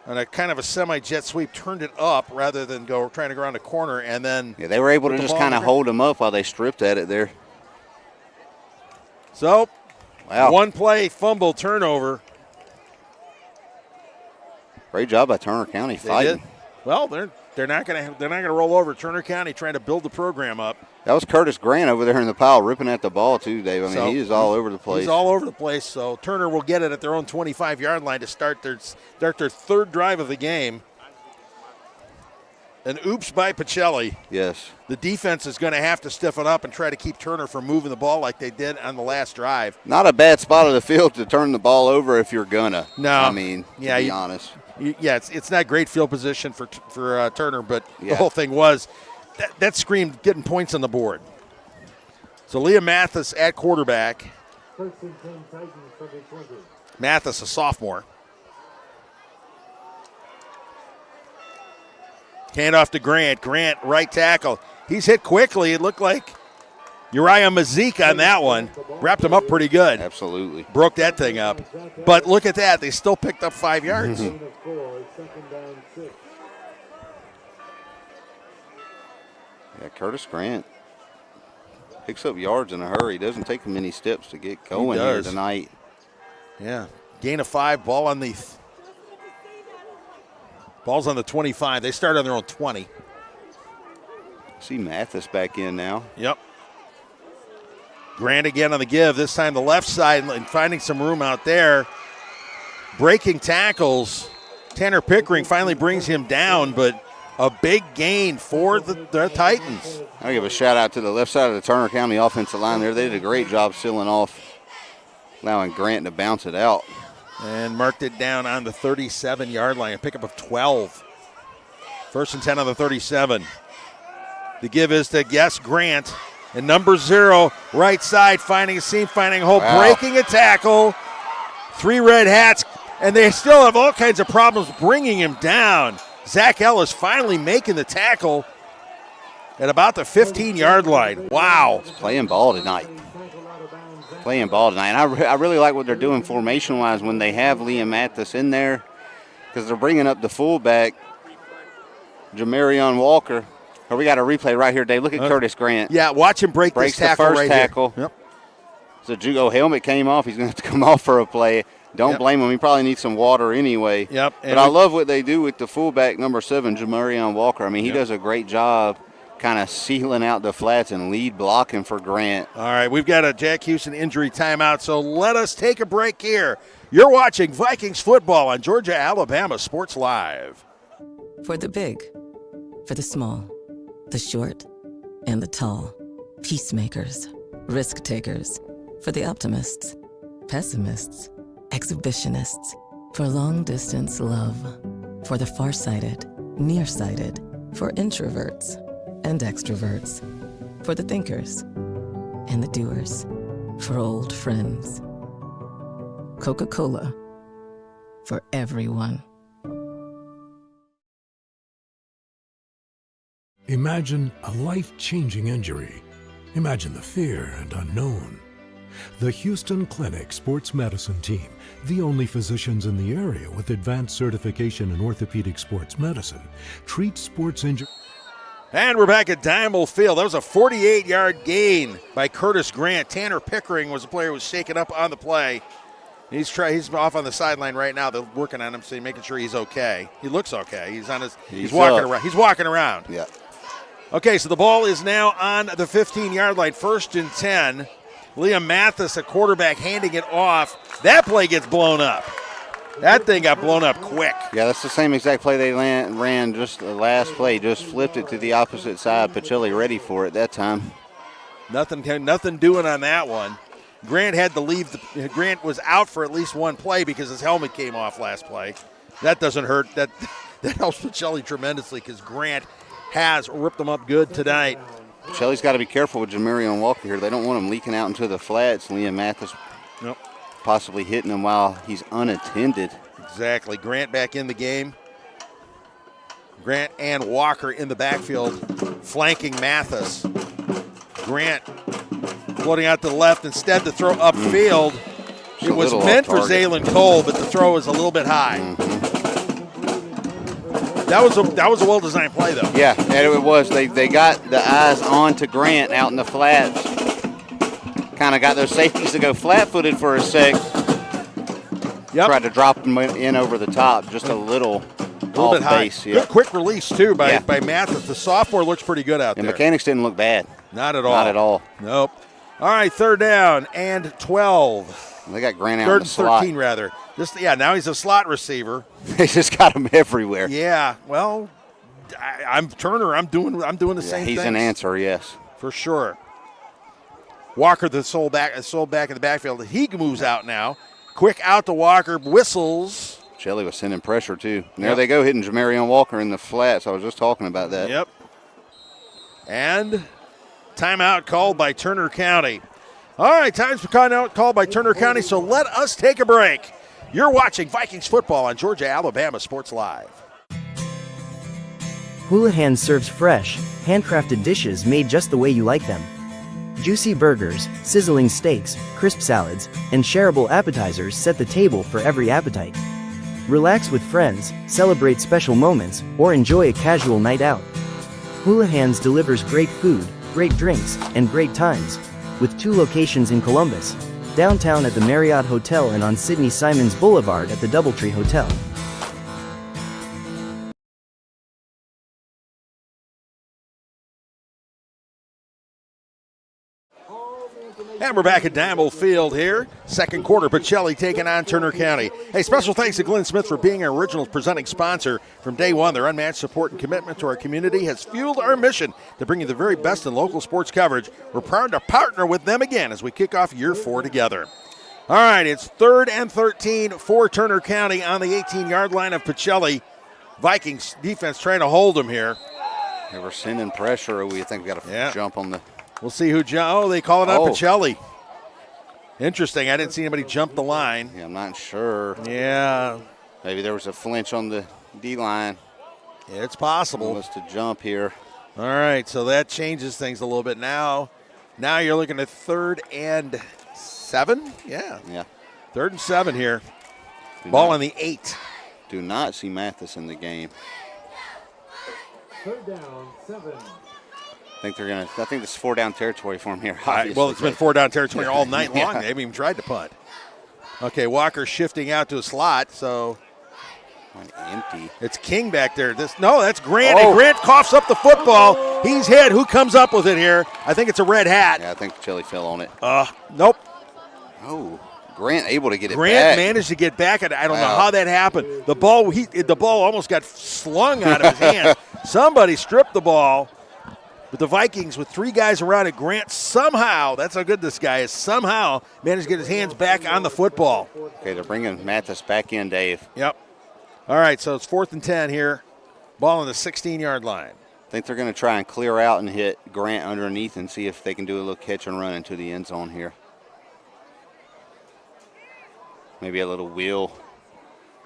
on a kind of a semi-jet sweep turned it up rather than trying to go around the corner, and then they were able to just kind of hold him up while they stripped at it there. So, one play, fumble, turnover. Great job by Turner County fighting. They did. Well, they're not going to roll over. Turner County trying to build the program up. That was Curtis Grant over there in the pile ripping at the ball too, Dave. I mean, he is all over the place. He's all over the place. So Turner will get it at their own 25-yard line to start their third drive of the game. An oops by Pacelli. Yes. The defense is going to have to stiffen up and try to keep Turner from moving the ball like they did on the last drive. Not a bad spot of the field to turn the ball over if you're gonna. No. I mean, to be honest. Yeah, it's not great field position for Turner, but the whole thing was that screamed getting points on the board. So Leah Mathis at quarterback. Mathis, a sophomore. Handoff to Grant. Grant, right tackle. He's hit quickly. It looked like Uriah Mazik on that one. Wrapped him up pretty good. Absolutely. Broke that thing up. But look at that. They still picked up 5 yards. Yeah, Curtis Grant picks up yards in a hurry. Doesn't take many steps to get going here tonight. Yeah. Gain of 5. Ball's on the 25. They start on their own 20. See Mathis back in now. Yep. Grant again on the give. This time the left side and finding some room out there. Breaking tackles. Tanner Pickering finally brings him down, but a big gain for the Titans. I'll give a shout out to the left side of the Turner County offensive line there. They did a great job sealing off, allowing Grant to bounce it out. And marked it down on the 37-yard line. A pickup of 12. 1st and 10 on the 37. The give is to Grant. And number 0, right side, finding a seam, finding a hole, breaking a tackle. 3 red hats, and they still have all kinds of problems bringing him down. Zach Ellis finally making the tackle at about the 15-yard line. Wow. He's playing ball tonight. playing ball tonight. And I really like what they're doing formation-wise when they have Liam Mathis in there, because they're bringing up the fullback, Jamarion Walker. Or we got a replay right here, Dave. Look at Curtis Grant. Yeah, watch him break Breaks this tackle the first right tackle. here. Yep. So Jugo helmet came off. He's going to have to come off for a play. Don't blame him. He probably needs some water anyway. Yep. But I love what they do with the fullback, number 7, Jamarion Walker. I mean, he does a great job kind of sealing out the flats and lead blocking for Grant. All right, we've got a Jack Houston injury timeout, so let us take a break here. You're watching Vikings football on Georgia Alabama Sports Live. For the big, for the small, the short, and the tall. Peacemakers, risk takers. For the optimists, pessimists, exhibitionists. For long distance love. For the farsighted, nearsighted. For introverts and extroverts. For the thinkers and the doers. For old friends. Coca-Cola. For everyone. Imagine a life-changing injury. Imagine the fear and unknown. The Houston Clinic Sports Medicine Team, the only physicians in the area with advanced certification in orthopedic sports medicine, treats sports injury. And we're back at Diamond Field. That was a 48-yard gain by Curtis Grant. Tanner Pickering was the player who was shaken up on the play. He's off on the sideline right now. They're working on him, so making sure he's okay. He looks okay. He's walking around. He's walking around. Yeah. Okay, so the ball is now on the 15-yard line, 1st and 10. Liam Mathis, a quarterback, handing it off. That play gets blown up. That thing got blown up quick. Yeah, that's the same exact play they ran just the last play. Just flipped it to the opposite side. Pacelli ready for it that time. Nothing doing on that one. Grant had to leave. Grant was out for at least one play because his helmet came off last play. That doesn't hurt. That helps Pacelli tremendously because Grant has ripped them up good tonight. Pacelli's got to be careful with Jamarion Walker here. They don't want him leaking out into the flats. Liam Mathis possibly hitting him while he's unattended. Exactly. Grant back in the game. Grant and Walker in the backfield flanking Mathis. Grant floating out to the left instead to throw upfield. It was meant for Zaylen Cole, but the throw was a little bit high. That was a well-designed play, though. Yeah, and it was. They got the eyes on to Grant out in the flats. Kind of got those safeties to go flat-footed for a sec. Yep. Tried to drop them in over the top, just a little bit high. Base, Good quick release, too, by Mathis. The sophomore looks pretty good out there. The mechanics didn't look bad. Not at all. Not at all. Nope. All right, 3rd down and 12. They got Grant out in the slot. 13, rather. Now he's a slot receiver. They just got him everywhere. Yeah, well, I'm Turner. I'm doing the same thing. He's an answer, yes. For sure. Walker, the sole back in the backfield. He moves out now. Quick out to Walker, whistles. Shelley was sending pressure, too. And there they go, hitting Jamarion Walker in the flats. I was just talking about that. Yep. And timeout called by Turner County. All right, time's for timeout called by Turner County, so let us take a break. You're watching Vikings football on Georgia Alabama Sports Live. Houlihan serves fresh, handcrafted dishes made just the way you like them. Juicy burgers, sizzling steaks, crisp salads, and shareable appetizers set the table for every appetite. Relax with friends, celebrate special moments, or enjoy a casual night out. Houlihan's delivers great food, great drinks, and great times, with 2 locations in Columbus, downtown at the Marriott Hotel and on Sidney Simons Boulevard at the Doubletree Hotel. And we're back at Diamond Field here. 2nd quarter, Pacelli taking on Turner County. Hey, special thanks to Glenn Smith for being our original presenting sponsor. From day one, their unmatched support and commitment to our community has fueled our mission to bring you the very best in local sports coverage. We're proud to partner with them again as we kick off year 4 together. All right, it's 3rd and 13 for Turner County on the 18-yard line of Pacelli. Vikings defense trying to hold them here. They were sending pressure. We think we got to jump on the... We'll see who they call it on Pacelli. Interesting. I didn't see anybody jump the line. Yeah, I'm not sure. Yeah. Maybe there was a flinch on the D-line. Yeah, it's possible. Almost to jump here. All right, so that changes things a little bit now. Now you're looking at 3rd and 7? Yeah. Yeah. 3rd and 7 here. Ball on the 8. Do not see Mathis in the game. 3rd down, 7. I think this is 4-down territory for him here. Well, it's been 4-down territory all night long. Yeah. They haven't even tried to punt. Okay, Walker shifting out to a slot, so empty. it's King back there. That's Grant. And Grant coughs up the football. He's hit. Who comes up with it here? I think it's a red hat. Yeah, I think Pacelli fell on it. Nope. Oh, Grant able to get it Grant back. managed to get back, and I don't know how that happened. The ball almost got slung out of his hand. Somebody stripped the ball. But the Vikings, with 3 guys around it, Grant somehow, that's how good this guy is, somehow managed to get his hands back on the football. Okay, they're bringing Mathis back in, Dave. Yep. All right, so it's 4th and 10 here. Ball on the 16-yard line. I think they're going to try and clear out and hit Grant underneath and see if they can do a little catch and run into the end zone here. Maybe a little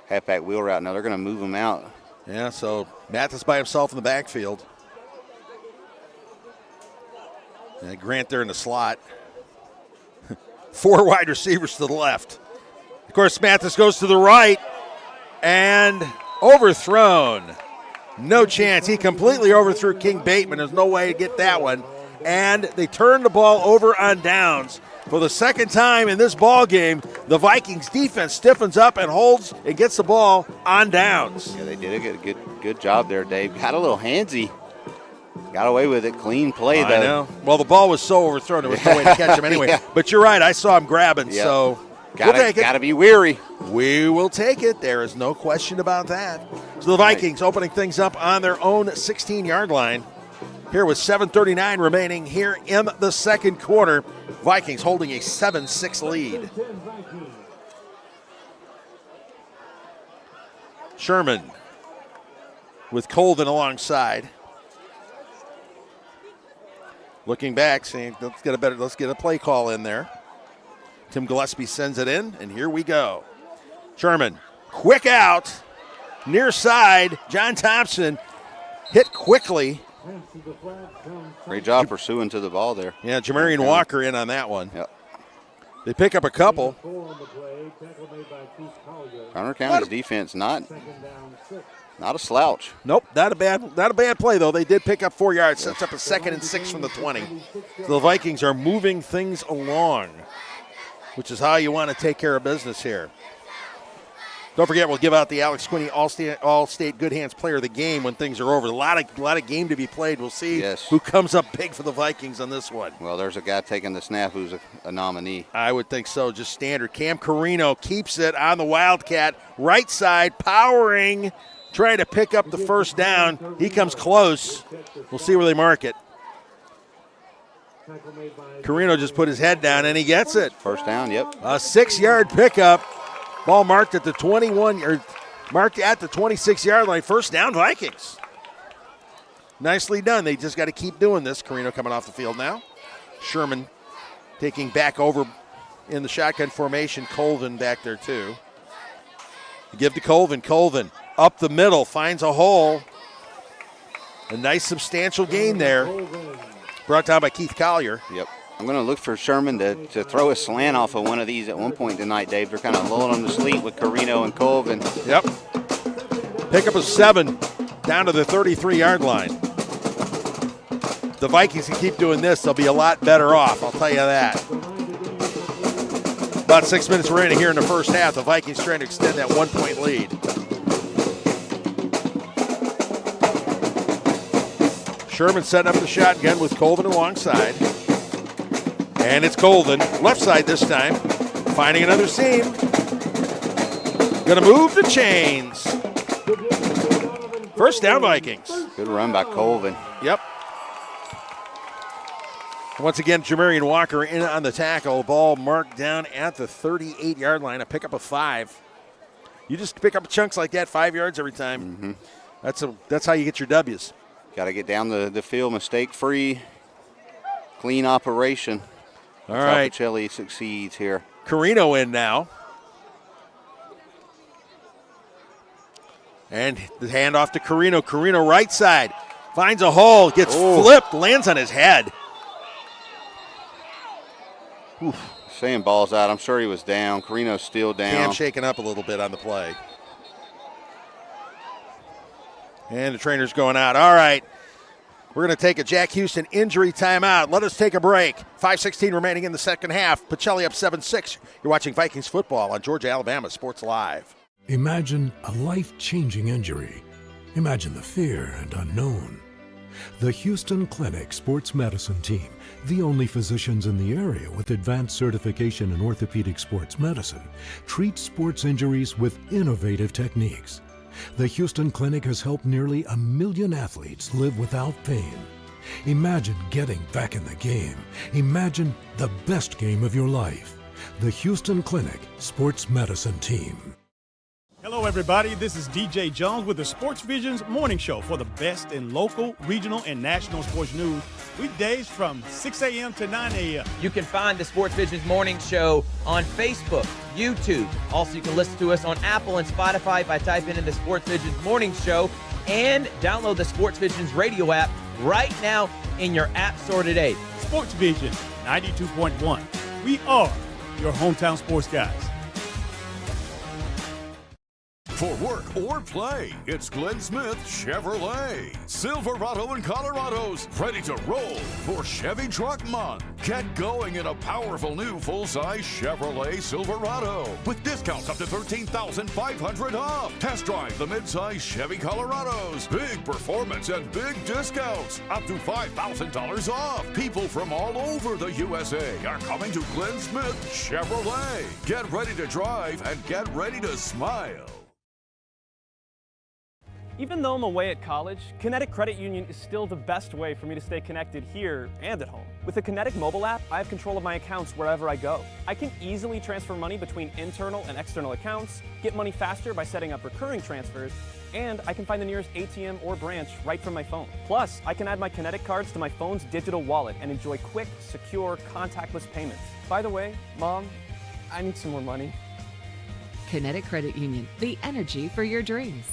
halfback wheel route. Now they're going to move him out. Yeah, so Mathis by himself in the backfield. And Grant there in the slot. 4 wide receivers to the left. Of course, Mathis goes to the right and overthrown. No chance. He completely overthrew King Bateman. There's no way to get that one. And they turned the ball over on downs. For the second time in this ball game, the Vikings defense stiffens up and holds and gets the ball on downs. Yeah, they did a good job there, Dave. Got a little handsy. Got away with it. Clean play, though. I know. Well, the ball was so overthrown, there was no way to catch him anyway. Yeah. But you're right. I saw him grabbing, so we'll take it. Got to be weary. We will take it. There is no question about that. So the Vikings opening things up on their own 16-yard line. Here with 7:39 remaining here in the second quarter. Vikings holding a 7-6 lead. Sherman with Colvin alongside. Looking back, saying, let's get a play call in there. Tim Gillespie sends it in, and here we go. Sherman, quick out, near side. John Thompson hit quickly. Great job pursuing to the ball there. Yeah, Jamarian Walker in on that one. Yep. They pick up a couple. Conner County's defense not a slouch. Nope, not a bad play though. They did pick up 4 yards, sets up a 2nd and 6 from the 20. So the Vikings are moving things along, which is how you want to take care of business here. Don't forget, we'll give out the Alex Quinney All-State Good Hands Player of the Game when things are over. A lot of game to be played. We'll see who comes up big for the Vikings on this one. Well, there's a guy taking the snap who's a nominee. I would think so, just standard. Cam Carino keeps it on the Wildcat. Right side, powering, trying to pick up the first down. He comes close. We'll see where they mark it. Carino just put his head down, and he gets it. First down, yep. A 6-yard pickup. Ball marked at the 21, or marked at the 26-yard line. First down, Vikings. Nicely done. They just got to keep doing this. Carino coming off the field now. Sherman taking back over in the shotgun formation. Colvin back there too. Give to Colvin. Colvin up the middle, finds a hole. A nice substantial gain there. Brought down by Keith Collier. Yep. I'm going to look for Sherman to throw a slant off of one of these at one point tonight, Dave. They're kind of lulling them to sleep with Carino and Colvin. Yep. Pick up a 7 down to the 33-yard line. The Vikings can keep doing this, they'll be a lot better off, I'll tell you that. About 6 minutes remaining here in the first half. The Vikings trying to extend that 1-point lead. Sherman setting up the shotgun with Colvin alongside. And it's Colvin, left side this time, finding another seam. Gonna move the chains. First down, Vikings. Good run by Colvin. Yep. Once again, Jamarian Walker in on the tackle. Ball marked down at the 38-yard line. A pickup of 5. You just pick up chunks like that, 5 yards every time. Mm-hmm. That's how you get your W's. Got to get down the field mistake-free, clean operation. All right. Pacelli succeeds here. Carino in now. And the handoff to Carino. Carino right side. Finds a hole. Gets flipped. Lands on his head. Saying ball's out. I'm sure he was down. Carino's still down. Cam shaking up a little bit on the play. And the trainer's going out. All right. We're going to take a Jack Houston injury timeout. Let us take a break. 5:16 remaining in the second half. Pacelli up 7-6. You're watching Vikings football on Georgia, Alabama Sports Live. Imagine a life-changing injury. Imagine the fear and unknown. The Houston Clinic Sports Medicine Team, the only physicians in the area with advanced certification in orthopedic sports medicine, treats sports injuries with innovative techniques. The Houston Clinic has helped nearly 1 million athletes live without pain. Imagine getting back in the game. Imagine the best game of your life. The Houston Clinic Sports Medicine Team. Hello, everybody. This is DJ Jones with the Sports Visions Morning Show for the best in local, regional, and national sports news. Weekdays from 6 a.m. to 9 a.m. You can find the Sports Visions Morning Show on Facebook, YouTube. Also, you can listen to us on Apple and Spotify by typing in the Sports Visions Morning Show, and download the Sports Visions radio app right now in your app store today. Sports Vision 92.1. We are your hometown sports guys. For work or play, it's Glenn Smith Chevrolet. Silverado and Colorado's ready to roll for Chevy Truck Month. Get going in a powerful new full-size Chevrolet Silverado with discounts up to $13,500 off. Test drive the mid-size Chevy Colorados. Big performance and big discounts up to $5,000 off. People from all over the USA are coming to Glenn Smith Chevrolet. Get ready to drive and get ready to smile. Even though I'm away at college, Kinetic Credit Union is still the best way for me to stay connected here and at home. With the Kinetic mobile app, I have control of my accounts wherever I go. I can easily transfer money between internal and external accounts, get money faster by setting up recurring transfers, and I can find the nearest ATM or branch right from my phone. Plus, I can add my Kinetic cards to my phone's digital wallet and enjoy quick, secure, contactless payments. By the way, Mom, I need some more money. Kinetic Credit Union, the energy for your dreams.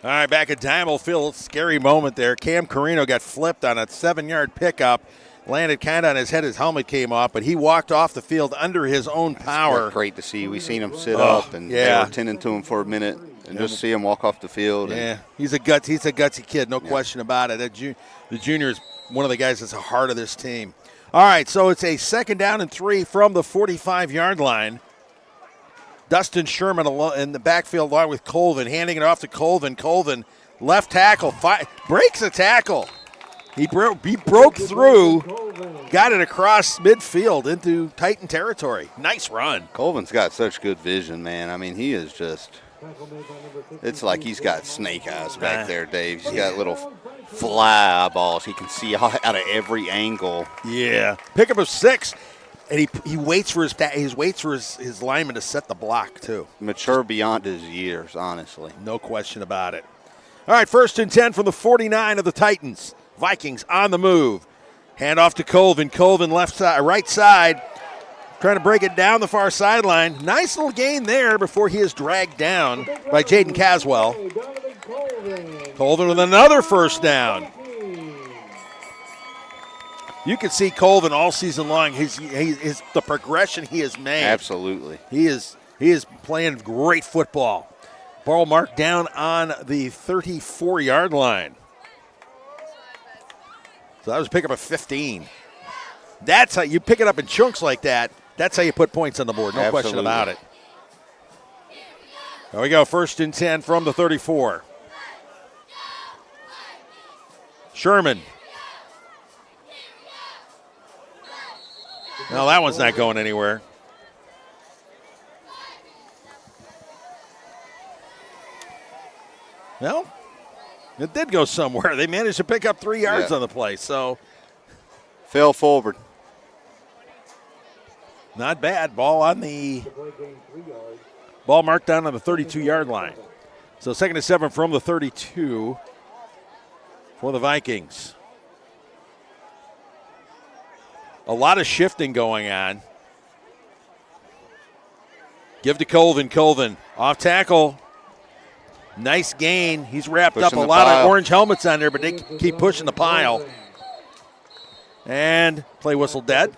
All right, back at Diamond Field, scary moment there. Cam Carino got flipped on a 7-yard pickup, landed kind of on his head. His helmet came off, but he walked off the field under his own power. That's great to see. We seen him sit up, and they were tending to him for a minute, and just see him walk off the field. Yeah, he's a gutsy kid, no question about it. The junior is one of the guys that's the heart of this team. All right, so it's a 2nd down and 3 from the 45-yard line. Dustin Sherman in the backfield along with Colvin, handing it off to Colvin. Colvin, left tackle, breaks a tackle. He broke through, got it across midfield into Titan territory. Nice run. Colvin's got such good vision, man. I mean, he is just – it's like he's got snake eyes back there, Dave. He's got little fly eyeballs. He can see out of every angle. Yeah. Pickup of 6. And he waits for his lineman to set the block, too. Mature beyond his years, honestly. No question about it. All right, 1st and 10 from the 49 of the Titans. Vikings on the move. Hand off to Colvin. Colvin right side, trying to break it down the far sideline. Nice little gain there before he is dragged down by Jaden Caswell. Colvin with another 1st down. You can see Colvin all season long. The progression he has made. Absolutely. He is playing great football. Ball marked down on the 34-yard line. So that was a pickup of 15. That's how you pick it up in chunks like that. That's how you put points on the board. No question about it. There we go. 1st and 10 from the 34. Sherman. No, that one's not going anywhere. Well, it did go somewhere. They managed to pick up 3 yards on the play, so. Fell forward. Not bad. Ball marked down on the 32-yard line. So 2nd and 7 from the 32 for the Vikings. A lot of shifting going on. Give to Colvin. Colvin off tackle. Nice gain. He's wrapped up a lot of orange helmets on there, but they keep pushing the pile. And play whistle dead.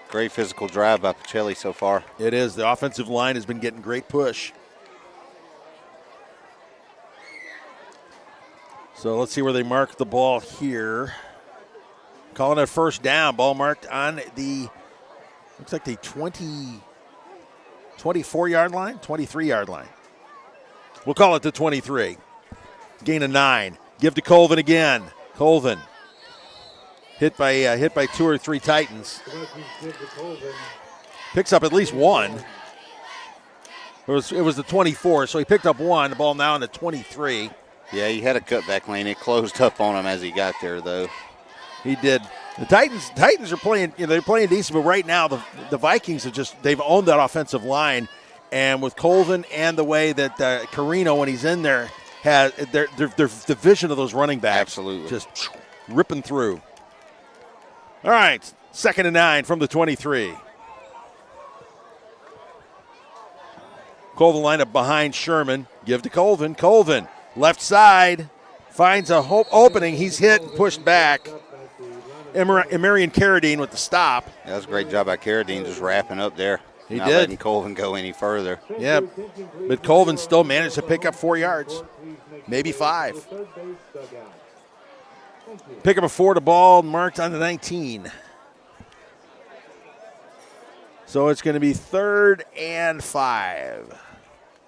Great physical drive by Pacelli so far. It is. The offensive line has been getting great push. So let's see where they mark the ball here. Calling it first down. Ball marked on the, looks like the 24-yard line, 23-yard line. We'll call it the 23. Gain of 9. Give to Colvin again. Colvin hit by 2 or 3 Titans. Picks up at least one. It was the 24, so he picked up one. The ball now in the 23. Yeah, he had a cutback lane. It closed up on him as he got there, though. He did. The Titans are playing. They're playing decent, but right now the Vikings they've owned that offensive line, and with Colvin and the way that Carino, when he's in there, has the vision of those running backs. Absolutely. Just ripping through. All right, 2nd and 9 from the 23. Colvin lineup behind Sherman. Give to Colvin. Colvin, left side, finds a opening. He's hit and pushed back. Marion Carradine with the stop. Yeah, that was a great job by Carradine just wrapping up there. He Not did. letting Colvin go any further. Yeah, but Colvin still managed to pick up 4 yards, maybe 5. Pick up a 4 to ball, marked on the 19. So it's going to be 3rd and 5.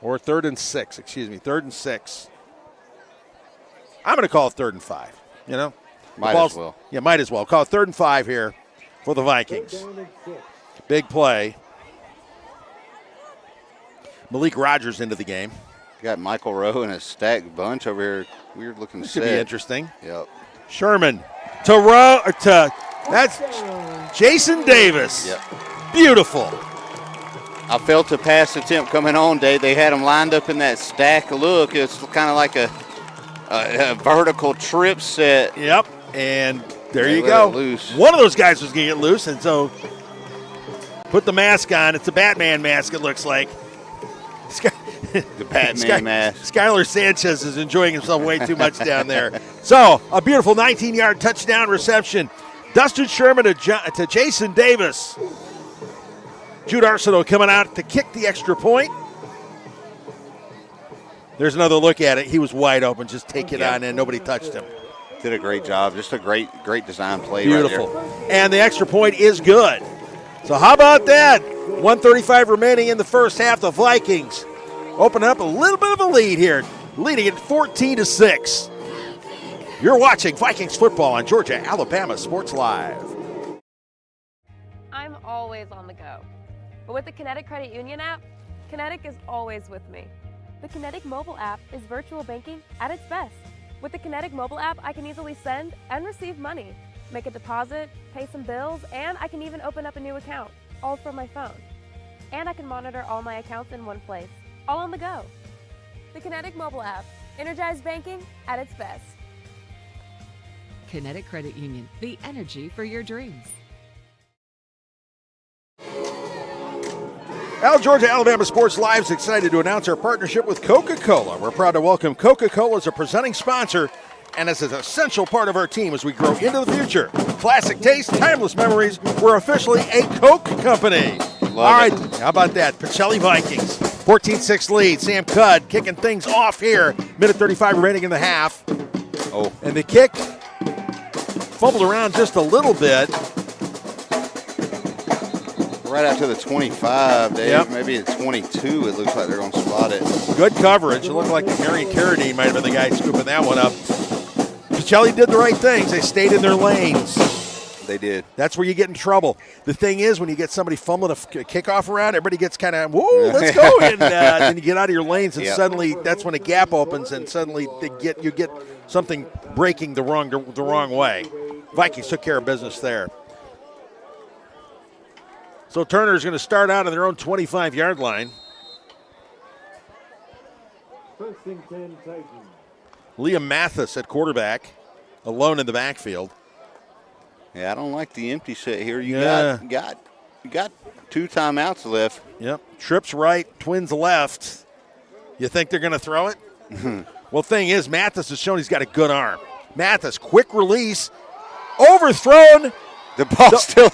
Or 3rd and 6, excuse me, 3rd and 6. I'm going to call it 3rd and 5, you know? Might as well. Yeah, might as well. Call it 3rd and 5 here for the Vikings. Big play. Malik Rogers into the game. Got Michael Rowe and a stacked bunch over here. Weird looking set. Should be interesting. Yep. Sherman to Rowe, that's Jason Davis. Yep. Beautiful. I felt a pass attempt coming on, Dave. They had him lined up in that stack look. It's kind of like a vertical trip set. Yep. And there They you let go. it loose. One of those guys was going to get loose, and so put the mask on. It's a Batman mask, it looks like. The Batman mask. Skylar Sanchez is enjoying himself way too much down there. So, a beautiful 19-yard touchdown reception. Dustin Sherman to Jason Davis. Jude Arsenault coming out to kick the extra point. There's another look at it. He was wide open. Just take it on in. Nobody touched him. Did a great job. Just a great design play. Beautiful. Right there. And the extra point is good. So how about that? 1:35 remaining in the first half. The Vikings open up a little bit of a lead here, leading it 14-6. You're watching Vikings football on Georgia Alabama Sports Live. I'm always on the go. But with the Kinetic Credit Union app, Kinetic is always with me. The Kinetic mobile app is virtual banking at its best. With the Kinetic mobile app, I can easily send and receive money, make a deposit, pay some bills, and I can even open up a new account, all from my phone. And I can monitor all my accounts in one place, all on the go. The Kinetic mobile app, energized banking at its best. Kinetic Credit Union, the energy for your dreams. Georgia Alabama Sports Live is excited to announce our partnership with Coca-Cola. We're proud to welcome Coca-Cola as a presenting sponsor and as an essential part of our team as we grow into the future. Classic taste, timeless memories. We're officially a Coke company. All right, how about that? Pacelli Vikings, 14-6 lead. Sam Cudd kicking things off here. Minute 35 remaining in the half. Oh. And the kick fumbled around just a little bit. Right out to the 25, Dave. Yep. Maybe at 22, it looks like they're going to spot it. Good coverage. It looked like Marion Carradine might have been the guy scooping that one up. Pacelli did the right things. They stayed in their lanes. They did. That's where you get in trouble. The thing is, when you get somebody fumbling a kickoff around, everybody gets kind of, whoa, let's go. And then you get out of your lanes, and suddenly that's when a gap opens, and suddenly you get something breaking the wrong way. Vikings took care of business there. So Turner's going to start out on their own 25-yard line. First and 10 Titans. Liam Mathis at quarterback, alone in the backfield. Yeah, I don't like the empty set here. You got 2 timeouts left. Yep. Trips right, Twins left. You think they're going to throw it? Well, thing is, Mathis has shown he's got a good arm. Mathis, quick release, overthrown. The ball still.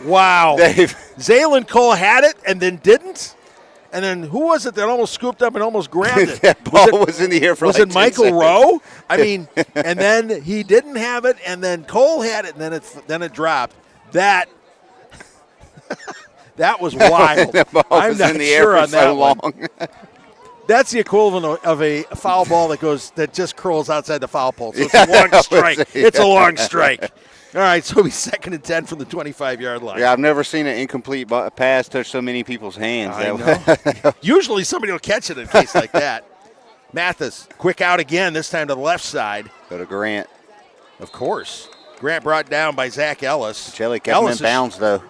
Wow. Dave. Zaylen Cole had it and then didn't. And then who was it that almost scooped up and almost grabbed it? That ball was in the air for Was like it 10 Michael seconds. Rowe? I mean, and then he didn't have it, and then Cole had it, and then it dropped. That was wild. The ball I'm was not in the sure air on for that so one. long. That's the equivalent of a foul ball that just curls outside the foul pole. So it's Yeah, a long that was strike. it. It's a long strike. All right, so it'll be 2nd and 10 from the 25-yard line. Yeah, I've never seen an incomplete pass touch so many people's hands. I know. Usually somebody will catch it in a case like that. Mathis, quick out again, this time to the left side. Go to Grant. Of course. Grant brought down by Zach Ellis. Pacelli kept him in bounds, though.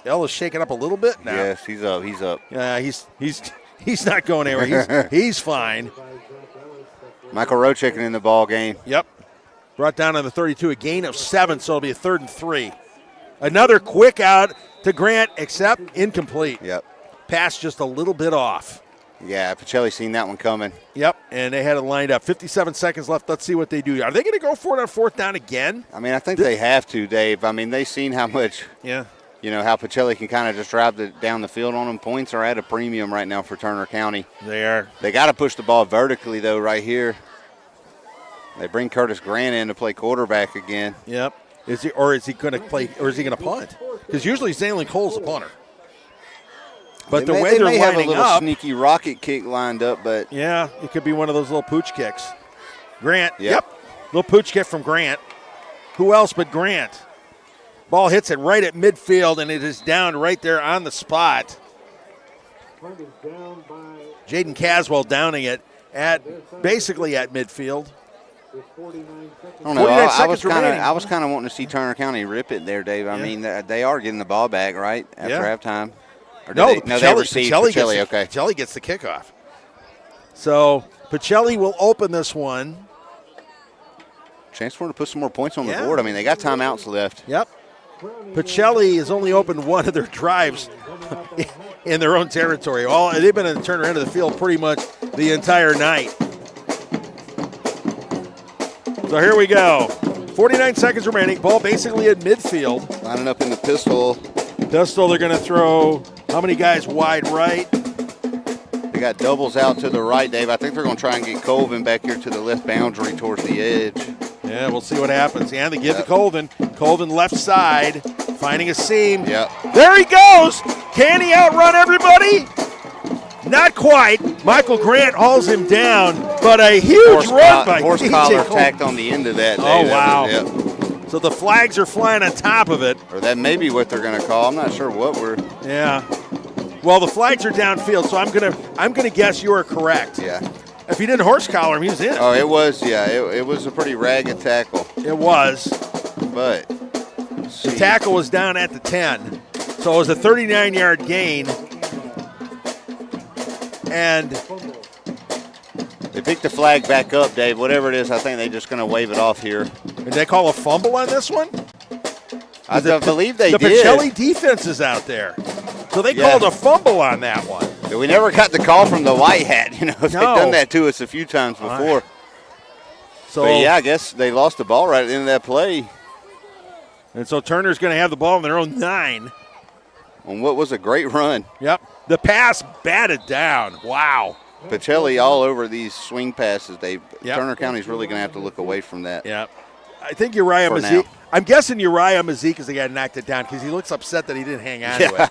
Ellis shaking up a little bit now. Yes, he's up. He's up. Yeah, he's not going anywhere. He's fine. Michael Rowe checking in the ball game. Yep. Brought down on the 32, a gain of 7, so it'll be a 3rd and 3. Another quick out to Grant, except incomplete. Yep. Pass just a little bit off. Yeah, Pacelli seen that one coming. Yep, and they had it lined up. 57 seconds left. Let's see what they do. Are they going to go for it on 4th down again? I mean, I think they have to, Dave. I mean, they've seen how much, Yeah. how Pacelli can kind of just drive down the field on them. Points are at a premium right now for Turner County. They are. They got to push the ball vertically, though, right here. They bring Curtis Grant in to play quarterback again. Yep. Is he going to punt? Because usually Zaylen Cole's a punter. But the way they they're may have a lining little up, sneaky rocket kick lined up, but yeah, it could be one of those little pooch kicks. Grant, Yep. little pooch kick from Grant. Who else but Grant? Ball hits it right at midfield, and it is down right there on the spot. Jaden Caswell downing it basically at midfield. I don't know. I was kind of wanting to see Turner County rip it there, Dave. I mean, they are getting the ball back right after halftime. Or No, they received Pacelli. Okay, Pacelli gets the kickoff. So Pacelli will open this one. Chance for them to put some more points on the board. I mean, they got timeouts left. Yep. Pacelli has only opened one of their drives in their own territory. They've been in the Turner end of the field pretty much the entire night. So here we go. 49 seconds remaining. Ball basically at midfield. Lining up in the pistol. They're going to throw how many guys wide right? They got doubles out to the right, Dave. I think they're going to try and get Colvin back here to the left boundary towards the edge. Yeah, we'll see what happens. Yeah, they give to Colvin. Colvin left side, finding a seam. Yep. There he goes. Can he outrun everybody? Not quite. Michael Grant hauls him down, but a huge run by horse DJ collar Colvin. tacked on the end of that. Oh, Dave. wow. That was, So the flags are flying on top of it. Or that may be what they're going to call. I'm not sure what we're. Yeah. Well, the flags are downfield, so I'm gonna guess you are correct. Yeah. If he didn't horse collar him, he was in. Oh, it was. Yeah, it was a pretty ragged tackle. It was. But the tackle was down at the 10, so it was a 39-yard gain. And they picked the flag back up, Dave. Whatever it is, I think they're just going to wave it off here. Did they call a fumble on this one? I believe they did. did. The Pacelli defense is out there. So they called a fumble on that one. We never got the call from the white hat. They've done that to us a few times before. Right. So but yeah, I guess they lost the ball right at the end of that play. And so Turner's going to have the ball on their own 9. On what was a great run. Yep. The pass batted down. Wow. Pacelli all over these swing passes. Turner County's really going to have to look away from that. Yep. I think Uriah Mazik. I'm guessing Uriah Mazik is the guy who knocked it down because he looks upset that he didn't hang on to it.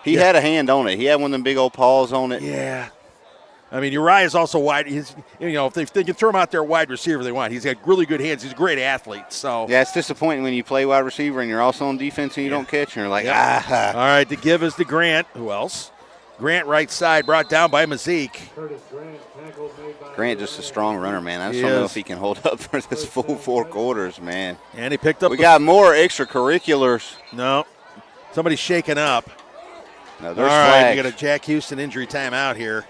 He had a hand on it. He had one of them big old paws on it. Yeah. I mean, Uriah is also wide. He's, if they can throw him out there wide receiver they want. He's got really good hands. He's a great athlete. So yeah, it's disappointing when you play wide receiver and you're also on defense and you don't catch and you're like, All right, the give is to Grant. Who else? Grant right side brought down by Mazik. Grant just a strong runner, man. I just don't know if he can hold up for this full 4 quarters, man. And he picked up. We got more extracurriculars. No. Somebody's shaking up. No, there's flags. flags. We got a Jack Houston injury timeout here.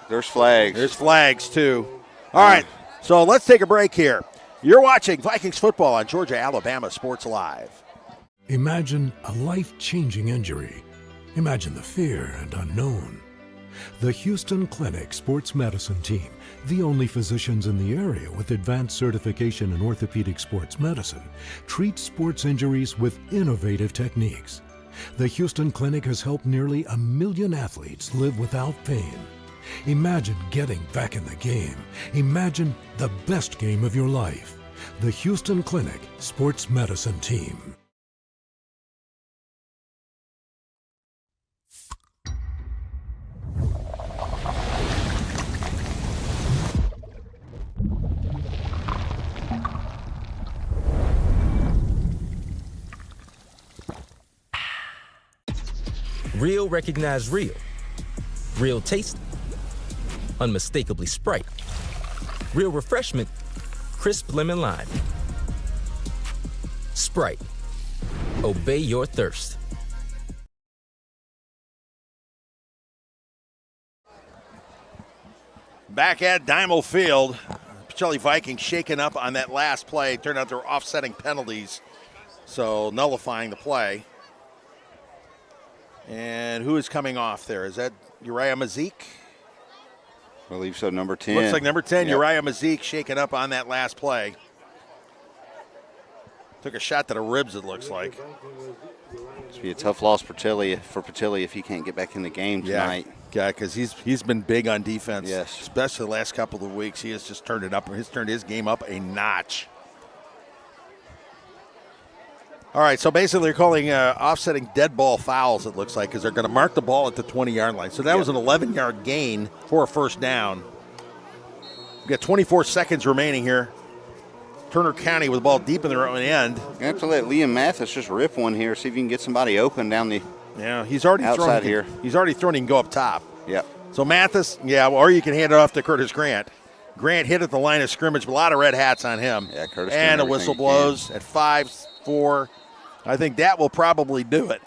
There's flags. There's flags, too. All right, so let's take a break here. You're watching Vikings football on Georgia-Alabama Sports Live. Imagine a life-changing injury. Imagine the fear and unknown. The Houston Clinic Sports Medicine Team, the only physicians in the area with advanced certification in orthopedic sports medicine, treats sports injuries with innovative techniques. The Houston Clinic has helped nearly 1 million athletes live without pain. Imagine getting back in the game. Imagine the best game of your life. The Houston Clinic Sports Medicine Team. Real recognize real. Real taste, unmistakably Sprite. Real refreshment, crisp lemon lime. Sprite, obey your thirst. Back at Diamond Field, Pacelli Vikings shaken up on that last play. Turned out they were offsetting penalties, so nullifying the play. And who is coming off there? Is that Uriah Mazik? I believe so, number 10. Looks like number 10, Yep. Uriah Mazik, shaken up on that last play. Took a shot to the ribs, it looks like. It's be a tough loss for Pacelli if he can't get back in the game tonight. Yeah, because he's been big on defense. Yes. Especially the last couple of weeks. He has just turned it up. He's turned his game up a notch. All right, so basically they're calling offsetting dead ball fouls, it looks like, because they're going to mark the ball at the 20-yard line. So that was an 11-yard gain for a first down. We've got 24 seconds remaining here. Turner County with the ball deep in their own end. You have to let Liam Mathis just rip one here, see if you can get somebody open down the he's already outside thrown here. He's already thrown. He can go up top. Yep. So Mathis, or you can hand it off to Curtis Grant. Grant hit at the line of scrimmage, but a lot of red hats on him. Yeah, Curtis. And a whistle blows at 5-4. I think that will probably do it.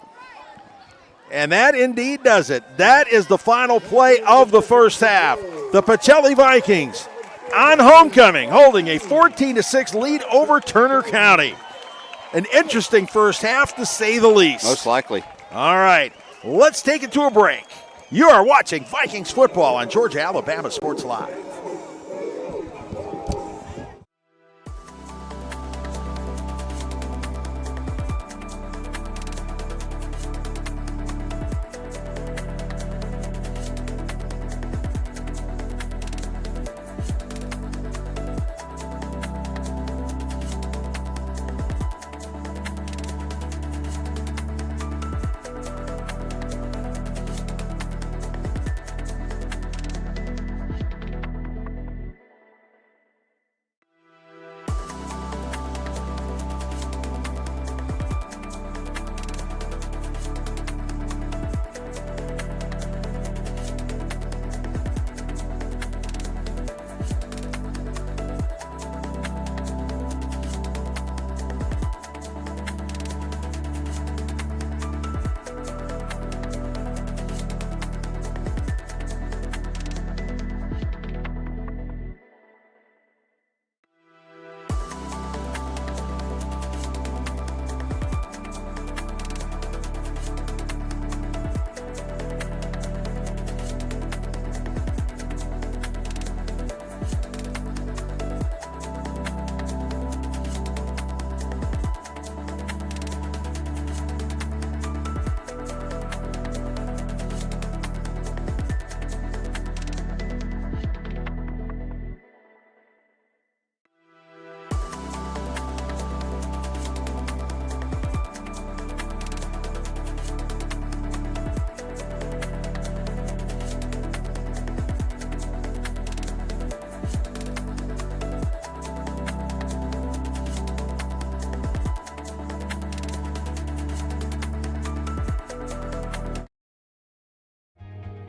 And that indeed does it. That is the final play of the first half. The Pacelli Vikings on homecoming, holding a 14-6 lead over Turner County. An interesting first half, to say the least. Most likely. All right, let's take it to a break. You are watching Vikings football on Georgia Alabama Sports Live.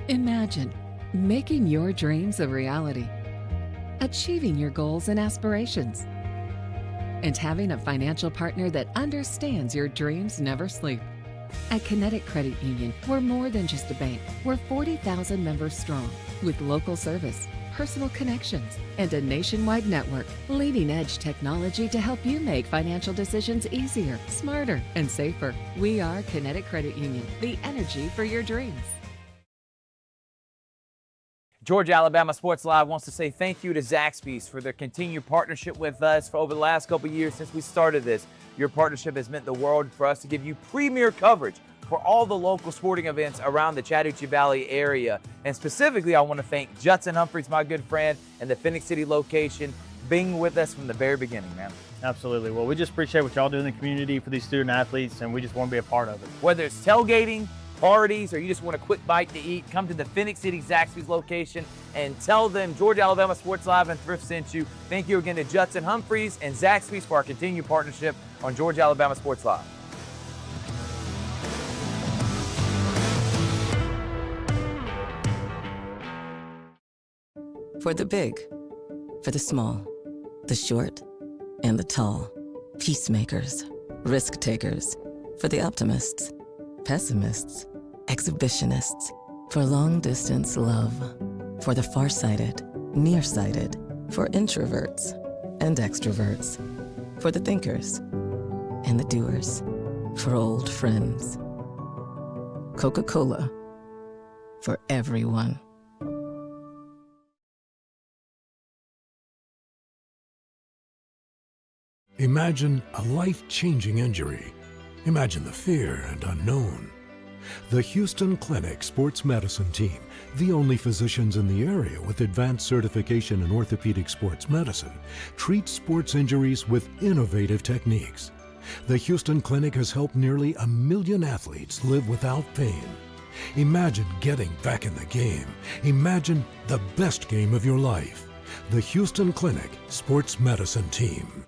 Imagine making your dreams a reality, achieving your goals and aspirations, and having a financial partner that understands your dreams never sleep. At Kinetic Credit Union, we're more than just a bank. We're 40,000 members strong, with local service, personal connections, and a nationwide network. Leading-edge technology to help you make financial decisions easier, smarter, and safer. We are Kinetic Credit Union, the energy for your dreams. Georgia Alabama Sports Live wants to say thank you to Zaxby's for their continued partnership with us for over the last couple of years since we started this. Your partnership has meant the world for us to give you premier coverage for all the local sporting events around the Chattahoochee Valley area. And specifically, I want to thank Judson Humphreys, my good friend, and the Phoenix City location, being with us from the very beginning, man. Absolutely. Well, we just appreciate what y'all do in the community for these student athletes, and we just want to be a part of it. Whether it's tailgating, parties, or you just want a quick bite to eat, come to the Phoenix City Zaxby's location and tell them Georgia Alabama Sports Live and Thrift sent you. Thank you again to Judson Humphreys and Zaxby's for our continued partnership on Georgia Alabama Sports Live. For the big, for the small, the short, and the tall. Peacemakers, risk takers. For the optimists, pessimists, exhibitionists. For long distance love. For the farsighted, nearsighted. For introverts and extroverts. For the thinkers and the doers. For old friends. Coca-Cola. For everyone. Imagine a life-changing injury. Imagine the fear and unknown. The Houston Clinic Sports Medicine Team, the only physicians in the area with advanced certification in orthopedic sports medicine, treats sports injuries with innovative techniques. The Houston Clinic has helped nearly 1 million athletes live without pain. Imagine getting back in the game. Imagine the best game of your life. The Houston Clinic Sports Medicine Team.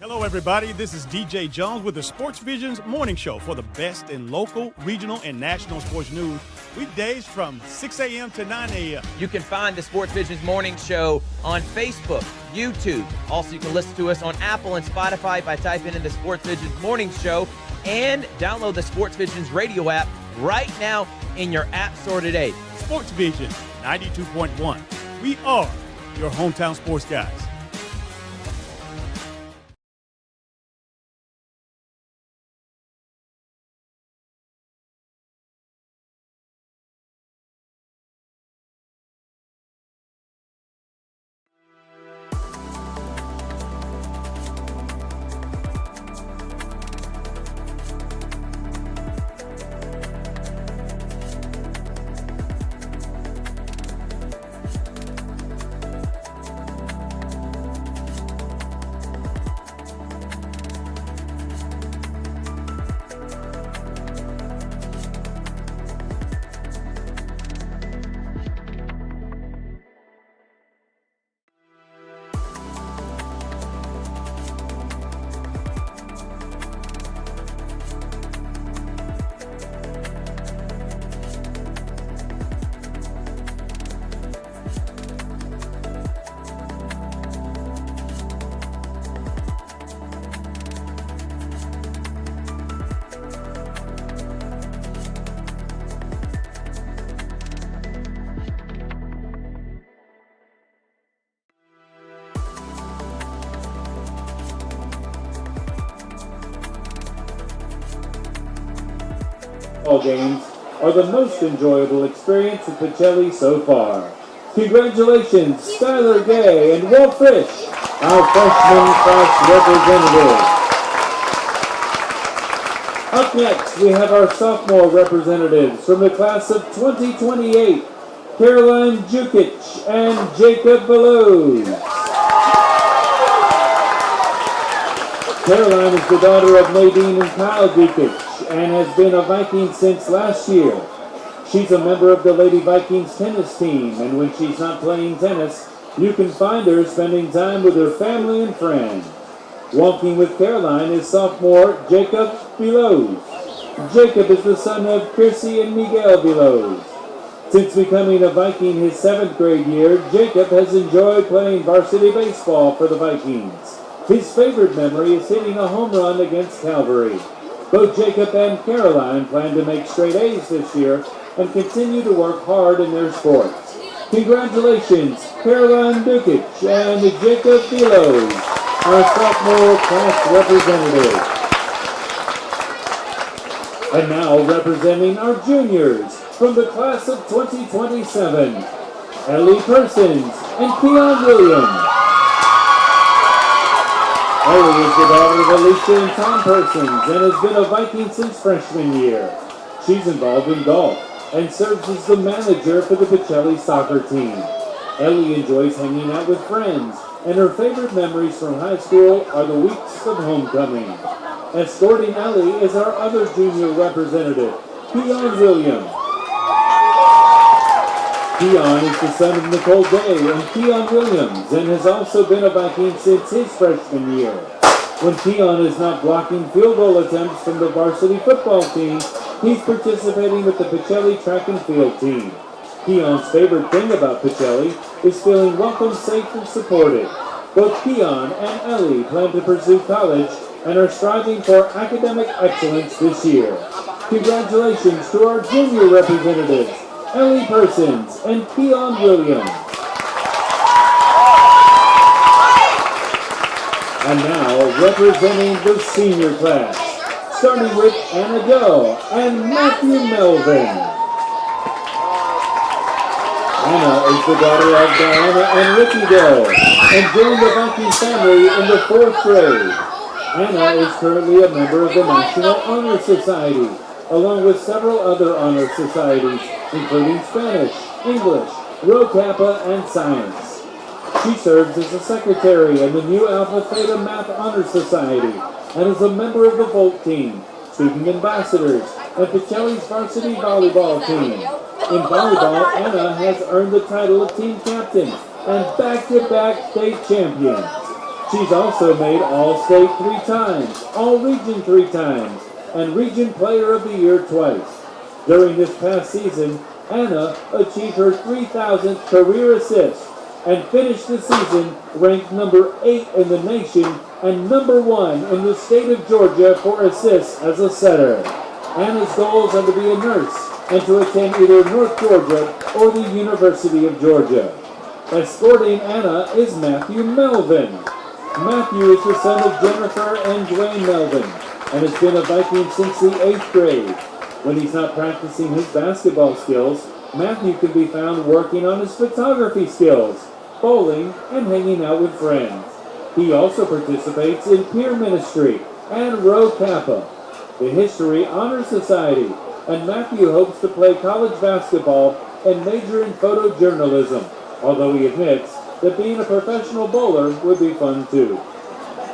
Hello, everybody. This is DJ Jones with the Sports Visions Morning Show for the best in local, regional, and national sports news. Weekdays from 6 a.m. to 9 a.m. You can find the Sports Visions Morning Show on Facebook, YouTube. Also, you can listen to us on Apple and Spotify by typing in the Sports Visions Morning Show and download the Sports Visions radio app right now in your app store today. Sports Vision 92.1. We are your hometown sports guys. Football games are the most enjoyable experience at Pacelli so far. Congratulations, Skylar Gay and Will Frisch, our freshman class representatives. Up next, we have our sophomore representatives from the class of 2028, Caroline Jukic and Jacob Belows. Caroline is the daughter of Nadine and Kyle Jukic and has been a Viking since last year. She's a member of the Lady Vikings tennis team, and when she's not playing tennis, you can find her spending time with her family and friends. Walking with Caroline is sophomore Jacob Belows. Jacob is the son of Chrissy and Miguel Belows. Since becoming a Viking his 7th grade year, Jacob has enjoyed playing varsity baseball for the Vikings. His favorite memory is hitting a home run against Calvary. Both Jacob and Caroline plan to make straight A's this year and continue to work hard in their sports. Congratulations, Caroline Dukic and Jacob Belows, our sophomore class representative. And now representing our juniors from the class of 2027, Ellie Persons, and Keon Williams. Ellie is the daughter of Alicia and Tom Persons and has been a Viking since freshman year. She's involved in golf and serves as the manager for the Pacelli soccer team. Ellie enjoys hanging out with friends, and her favorite memories from high school are the weeks of homecoming. Escorting Ellie is our other junior representative, Keon Williams. Keon is the son of Nicole Day and Keon Williams and has also been a Viking since his freshman year. When Keon is not blocking field goal attempts from the varsity football team, he's participating with the Pacelli track and field team. Keon's favorite thing about Pacelli is feeling welcome, safe, and supported. Both Keon and Ellie plan to pursue college and are striving for academic excellence this year. Congratulations to our junior representatives, Ellie Persons and Keon Williams. And now, representing the senior class, starting with Anna Doe and Matthew Melvin. Anna is the daughter of Diana and Ricky Doe and joined the Viking family in the 4th grade. Anna is currently a member of the National Honor Society, along with several other honor societies, including Spanish, English, Rho Kappa, and Science. She serves as a secretary in the New Alpha Theta Math Honor Society and is a member of the Volt team, student ambassadors, and Pacelli's varsity volleyball team. In volleyball, Anna has earned the title of team captain and back-to-back state champion. She's also made All-State 3 times, All-Region 3 times, and Region Player of the Year twice. During this past season, Anna achieved her 3,000th career assist and finished the season ranked number 8 in the nation and number 1 in the state of Georgia for assists as a setter. Anna's goals are to be a nurse and to attend either North Georgia or the University of Georgia. Escorting Anna is Matthew Melvin. Matthew is the son of Jennifer and Dwayne Melvin and has been a Viking since the 8th grade. When he's not practicing his basketball skills, Matthew can be found working on his photography skills, bowling, and hanging out with friends. He also participates in peer ministry and Rho Kappa, the History Honor Society, and Matthew hopes to play college basketball and major in photojournalism, although he admits that being a professional bowler would be fun too.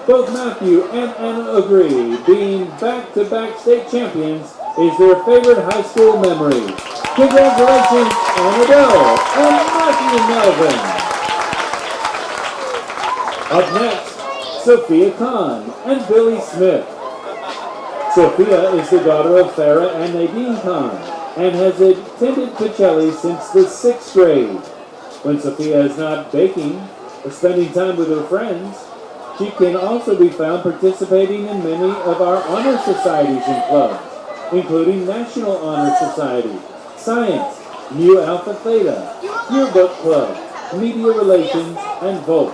Both Matthew and Anna agree being back-to-back state champions is their favorite high school memory. Congratulations, Anna Doe and Matthew Melvin. Up next, Sophia Kahn and Billy Smith. Sophia is the daughter of Farah and Nadine Kahn and has attended Pacelli since the 6th grade. When Sophia is not baking or spending time with her friends, she can also be found participating in many of our honor societies and clubs, including National Honor Society, Science, Mu Alpha Theta, Yearbook Club, Media Relations, and Volt.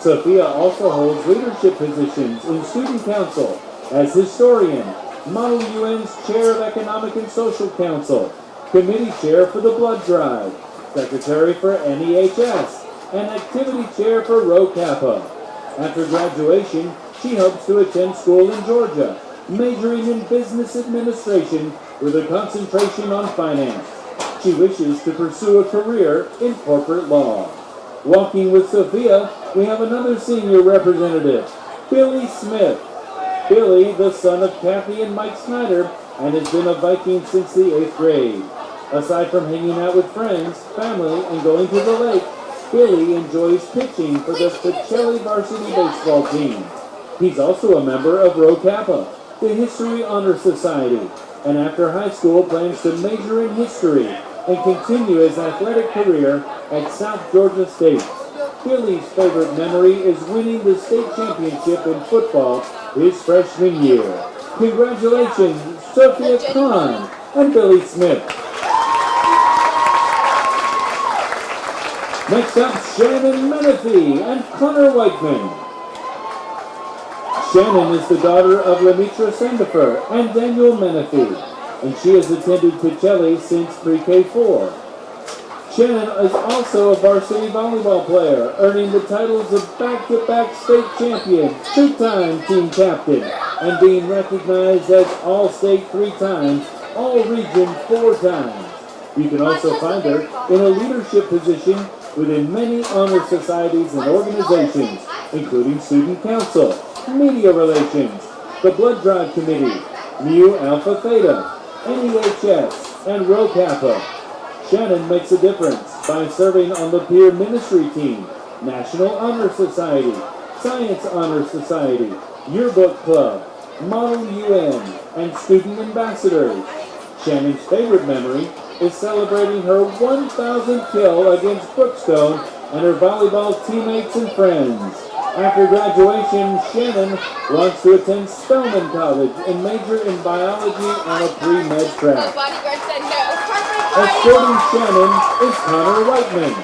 Sophia also holds leadership positions in Student Council as historian, Model UN's Chair of Economic and Social Council, Committee Chair for the Blood Drive, Secretary for NEHS, and Activity Chair for Rho Kappa. After graduation, she hopes to attend school in Georgia, majoring in business administration with a concentration on finance. She wishes to pursue a career in corporate law. Walking with Sophia, we have another senior representative, Billy Smith. Billy, the son of Kathy and Mike Snyder, and has been a Viking since the 8th grade. Aside from hanging out with friends, family, and going to the lake, Billy enjoys pitching for the Pacelli varsity baseball team. He's also a member of Rho Kappa, the History Honor Society, and after high school plans to major in history and continue his athletic career at South Georgia State. Billy's favorite memory is winning the state championship in football his freshman year. Congratulations, Sophia Kahn and Billy Smith. Next up, Shannon Menifee and Connor Whiteman. Shannon is the daughter of Lemitra Sandifer and Daniel Menifee, and she has attended Pacelli since pre-K4. Shannon is also a varsity volleyball player, earning the titles of back-to-back state champion, two-time team captain, and being recognized as All-State 3 times, All-Region 4 times. You can also find her in a leadership position within many honor societies and organizations, including Student Council, Media Relations, the Blood Drive Committee, Mu Alpha Theta, NEHS, and Rho Kappa. Shannon makes a difference by serving on the Peer Ministry Team, National Honor Society, Science Honor Society, Yearbook Club, Model UN, and Student Ambassadors. Shannon's favorite memory is celebrating her 1,000th kill against Brookstone and her volleyball teammates and friends. After graduation, Shannon wants to attend Spelman College and major in biology on a pre-med track. Escorting Shannon is Connor Whiteman.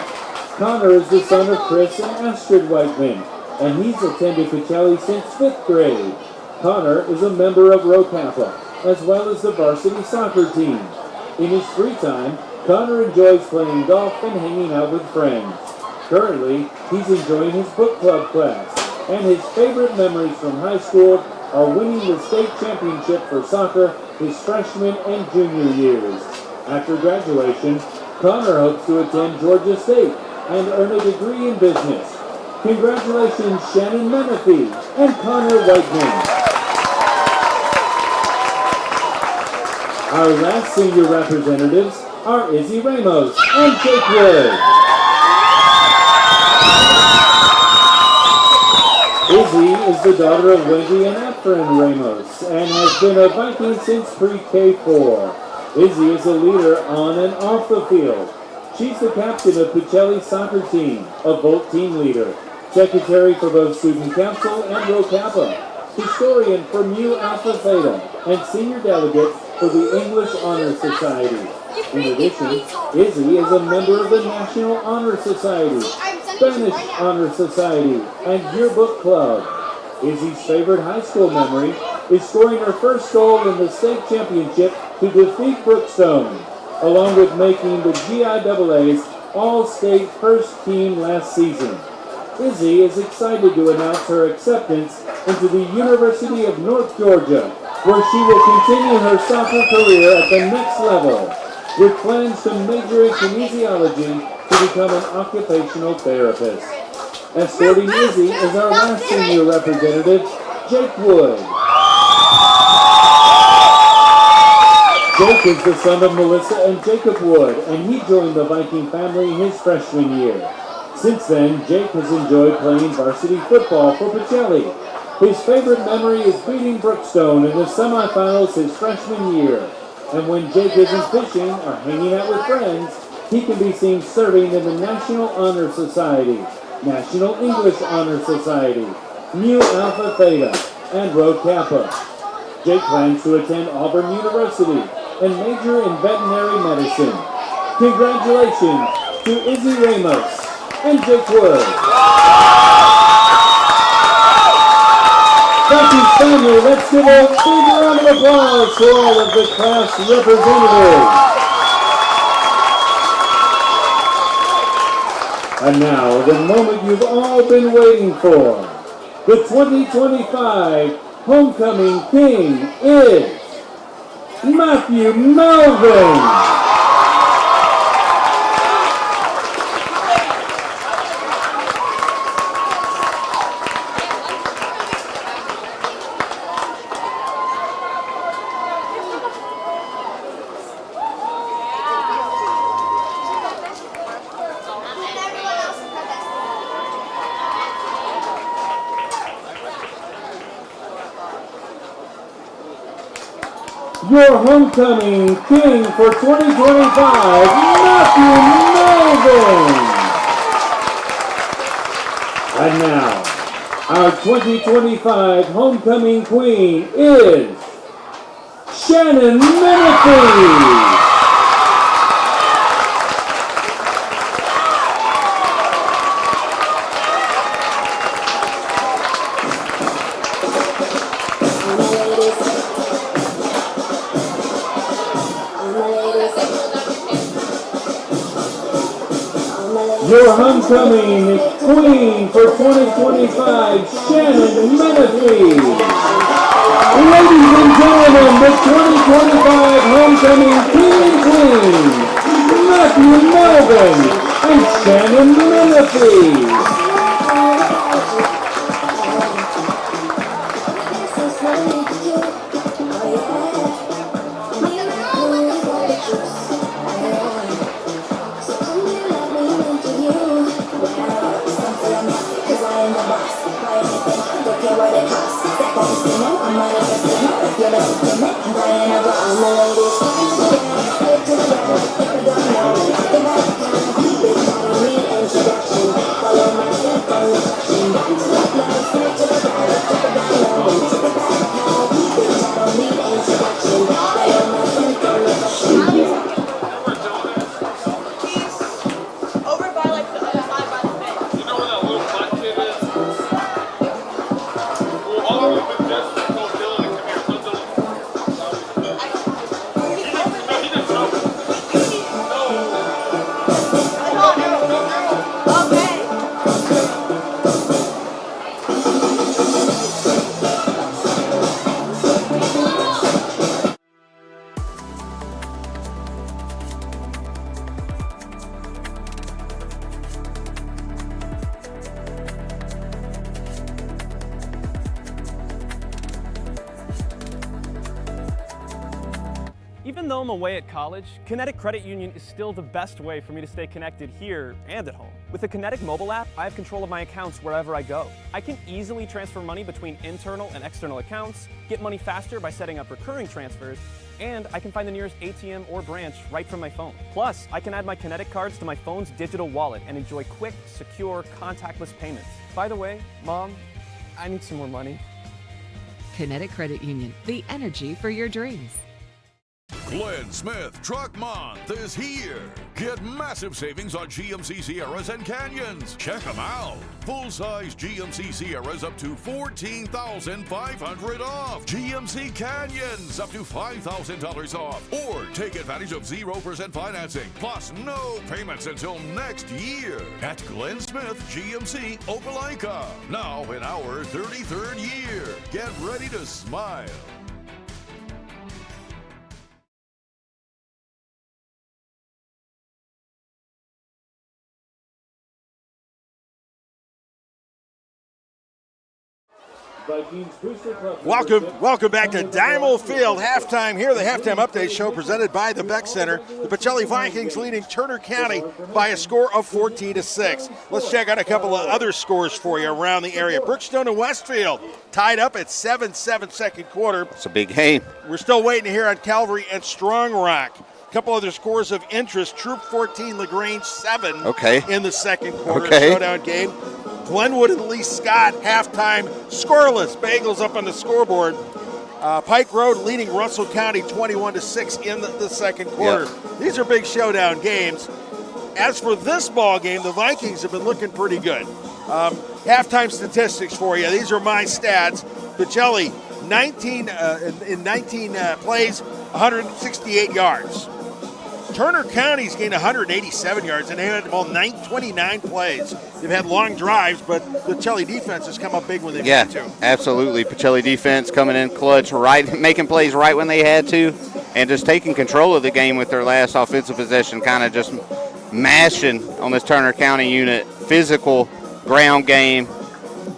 Connor is the son of Chris and Astrid Whiteman, and he's attended Pacelli since 5th grade. Connor is a member of Rho Kappa, as well as the varsity soccer team. In his free time, Connor enjoys playing golf and hanging out with friends. Currently, he's enjoying his book club class, and his favorite memories from high school are winning the state championship for soccer his freshman and junior years. After graduation, Connor hopes to attend Georgia State and earn a degree in business. Congratulations, Shannon Menifee and Connor Whiteman. Our last senior representatives are Izzy Ramos and Jake Wood. Izzy is the daughter of Wendy and Efren Ramos and has been a Viking since pre-K4. Izzy is a leader on and off the field. She's the captain of Pacelli's soccer team, a Volt team leader, secretary for both Student Council and Rho Kappa, historian for Mu Alpha Theta, and senior delegate for the English Honor Society. In addition, Izzy is a member of the National Honor Society, Spanish Honor Society, and Yearbook Club. Izzy's favorite high school memory is scoring her first goal in the state championship to defeat Brookstone, along with making the GIAA's All-State first team last season. Izzy is excited to announce her acceptance into the University of North Georgia, where she will continue her soccer career at the next level, with plans to major in kinesiology to become an occupational therapist. Escorting Izzy is our last senior representative, Jake Wood. Jake is the son of Melissa and Jacob Wood, and he joined the Viking family his freshman year. Since then, Jake has enjoyed playing varsity football for Pacelli. His favorite memory is beating Brookstone in the semifinals his freshman year. And when Jake isn't fishing or hanging out with friends, he can be seen serving in the National Honor Society, National English Honor Society, Mu Alpha Theta, and Rho Kappa. Jake plans to attend Auburn University and major in veterinary medicine. Congratulations to Izzy Ramos and Jake Wood. Thank you, family. Let's give a big round of applause for all of the class representatives. And now, the moment you've all been waiting for. The 2025 Homecoming King is Matthew Melvin. Your homecoming king for 2025, Matthew Melvin. And now, our 2025 homecoming queen is Shannon Menifee. your homecoming queen for 2025, Shannon Menifee. Ladies and gentlemen, the 2025 homecoming king and queen, Matthew Melvin and Shannon Menifee. Even though I'm away at college, Kinetic Credit Union is still the best way for me to stay connected here and at home. With the Kinetic mobile app, I have control of my accounts wherever I go. I can easily transfer money between internal and external accounts, get money faster by setting up recurring transfers, and I can find the nearest ATM or branch right from my phone. Plus, I can add my Kinetic cards to my phone's digital wallet and enjoy quick, secure, contactless payments. By the way, Mom, I need some more money. Kinetic Credit Union, the energy for your dreams. Glenn Smith Truck Month is here. Get massive savings on GMC Sierras and Canyons. Check them out. Full-size GMC Sierras up to $14,500 off. GMC Canyons up to $5,000 off. Or take advantage of 0% financing, plus no payments until next year. At Glenn Smith GMC Opelika. Now in our 33rd year. Get ready to smile. Welcome back to Diamond Field. Halftime here, the Halftime Update Show presented by the Beck Center. The Pacelli Vikings leading Turner County by a score of 14-6. Let's check out a couple of other scores for you around the area. Brookstone and Westfield tied up at 7-7 second quarter. It's a big game. We're still waiting to hear on Calvary and Strong Rock. A couple other scores of interest. Troop 14, LaGrange 7 in the second quarter showdown game. Glenwood and Lee Scott, halftime scoreless. Bagels up on the scoreboard. Pike Road leading Russell County 21-6 in the second quarter. Yep. These are big showdown games. As for this ball game, the Vikings have been looking pretty good. Halftime statistics for you. These are my stats. Pacelli, 19 plays, 168 yards. Turner County's gained 187 yards, and they had all 29 plays. They've had long drives, but the Pacelli defense has come up big when they've had to. Absolutely. Pacelli defense coming in clutch, making plays right when they had to, and just taking control of the game with their last offensive possession, kind of just mashing on this Turner County unit. Physical ground game.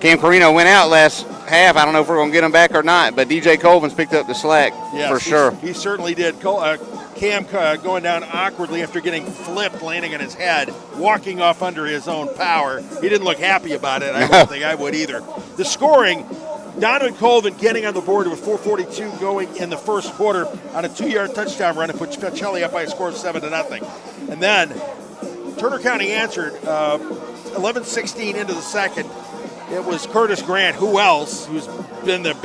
Cam Carino went out last half. I don't know if we're going to get him back or not, but DJ Colvin's picked up the slack for sure. He certainly did. Cam going down awkwardly after getting flipped, landing on his head, walking off under his own power. He didn't look happy about it. I don't think I would either. The scoring, Donovan Colvin getting on the board with 4:42 going in the first quarter on a 2-yard touchdown run to put Pacelli up by a score of 7-0. And then Turner County answered 11-16 into the second. It was Curtis Grant, who else, who's been the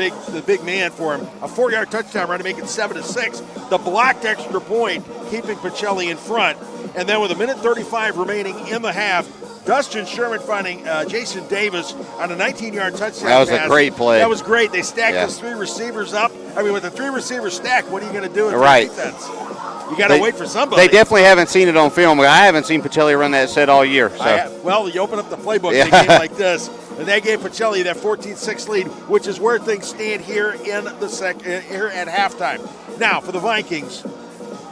big man for him, a 4-yard touchdown run to make it 7-6. The blocked extra point, keeping Pacelli in front. And then with 1:35 remaining in the half, Dustin Sherman finding Jason Davis on a 19-yard touchdown pass. That was a great play. That was great. They stacked those three receivers up. I mean, with the three receivers stacked, what are you going to do with your defense? You got to wait for somebody. They definitely haven't seen it on film. I haven't seen Pacelli run that set all year. So. Well, you open up the playbook in a game like this, and they gave Pacelli that 14-6 lead, which is where things stand here in the here at halftime. Now, for the Vikings,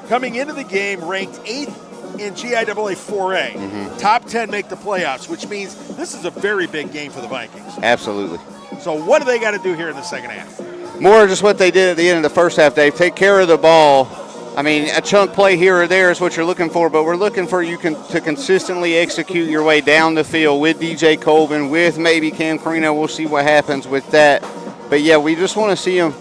coming into the game ranked 8th in GIAA 4A. Mm-hmm. Top 10 make the playoffs, which means this is a very big game for the Vikings. Absolutely. So what do they got to do here in the second half? More just what they did at the end of the first half, Dave. Take care of the ball. I mean, a chunk play here or there is what you're looking for, but we're looking for you to consistently execute your way down the field with DJ Colvin, with maybe Cam Carino. We'll see what happens with that. But, yeah, we just want to see them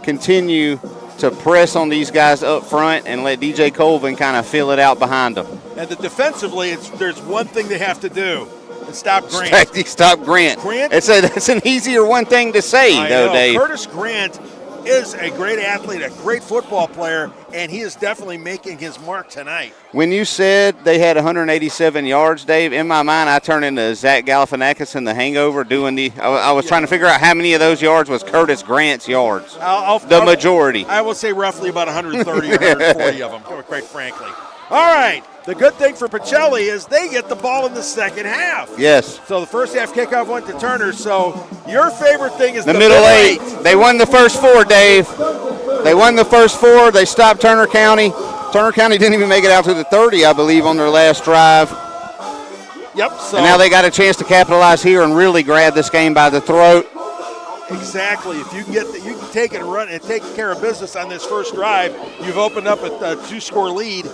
continue to press on these guys up front and let DJ Colvin kind of fill it out behind them. And defensively, there's one thing they have to do. Stop Grant. Stop Grant. It's an easier one thing to say, though, Dave. Curtis Grant is a great athlete, a great football player, and he is definitely making his mark tonight. When you said they had 187 yards, Dave, in my mind I turned into Zach Galifianakis in The Hangover doing I was trying to figure out how many of those yards was Curtis Grant's yards. The majority. I will say roughly about 130 or 140 of them, quite frankly. All right. The good thing for Pacelli is they get the ball in the second half. Yes. So the first half kickoff went to Turner. So your favorite thing is the middle eight. They won the first 4, Dave. They won the first 4. They stopped Turner County. Turner County didn't even make it out to the 30, I believe, on their last drive. Yep. So and now they got a chance to capitalize here and really grab this game by the throat. Exactly. If you can you can take it and run and take care of business on this first drive, you've opened up a 2-score lead.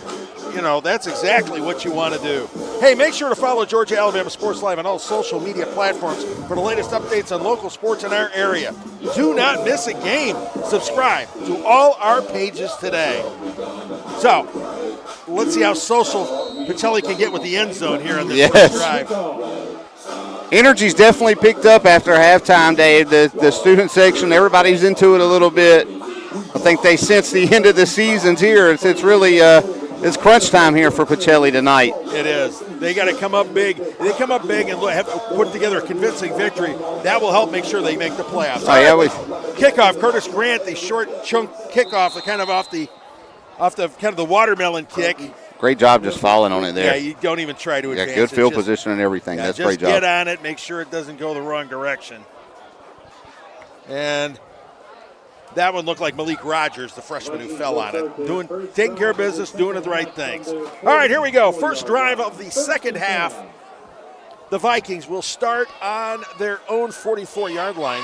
You know, that's exactly what you want to do. Hey, make sure to follow Georgia Alabama Sports Live on all social media platforms for the latest updates on local sports in our area. Do not miss a game. Subscribe to all our pages today. So, let's see how social Pacelli can get with the end zone here on this first drive. Energy's definitely picked up after halftime, Dave. The student section, everybody's into it a little bit. I think they sense the end of the season's here. It's really it's crunch time here for Pacelli tonight. It is. They got to come up big. They come up big and have put together a convincing victory. That will help make sure they make the playoffs. Kickoff. Curtis Grant, the short chunk kickoff, kind of off the kind of the watermelon kick. Great job just falling on it there. Yeah, you don't even try to advance. Good field position and everything. That's great job. Just get on it, make sure it doesn't go the wrong direction. And that one looked like Malik Rogers, the freshman who fell on it. Taking care of business, doing the right things. All right, here we go. First drive of the second half. The Vikings will start on their own 44-yard line.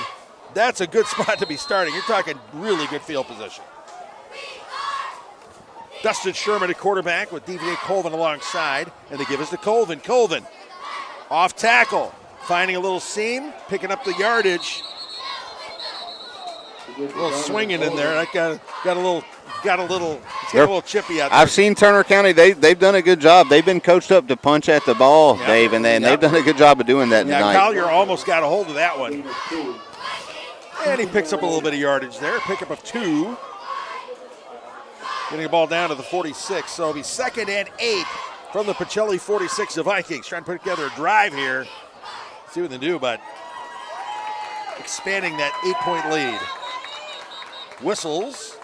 That's a good spot to be starting. You're talking really good field position. Dustin Sherman at quarterback with DJ Colvin alongside, and they give us to Colvin. Colvin off tackle, finding a little seam, picking up the yardage. A little swinging in there. That got a little chippy out there. I've seen Turner County. They've done a good job. They've been coached up to punch at the ball, Dave, and they've done a good job of doing that tonight. Collier almost got a hold of that one. And he picks up a little bit of yardage there. Pickup of 2. Getting the ball down to the 46. So it'll be 2nd and 8 from the Pacelli 46. The Vikings trying to put together a drive here. See what they do about expanding that 8-point lead. Whistles.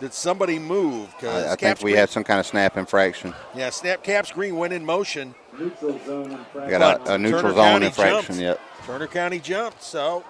Did somebody move? I think we had some kind of snap infraction. Yeah, snap. Caps Green went in motion. Neutral zone infraction. We got a neutral zone infraction, yep. Turner County jumped, so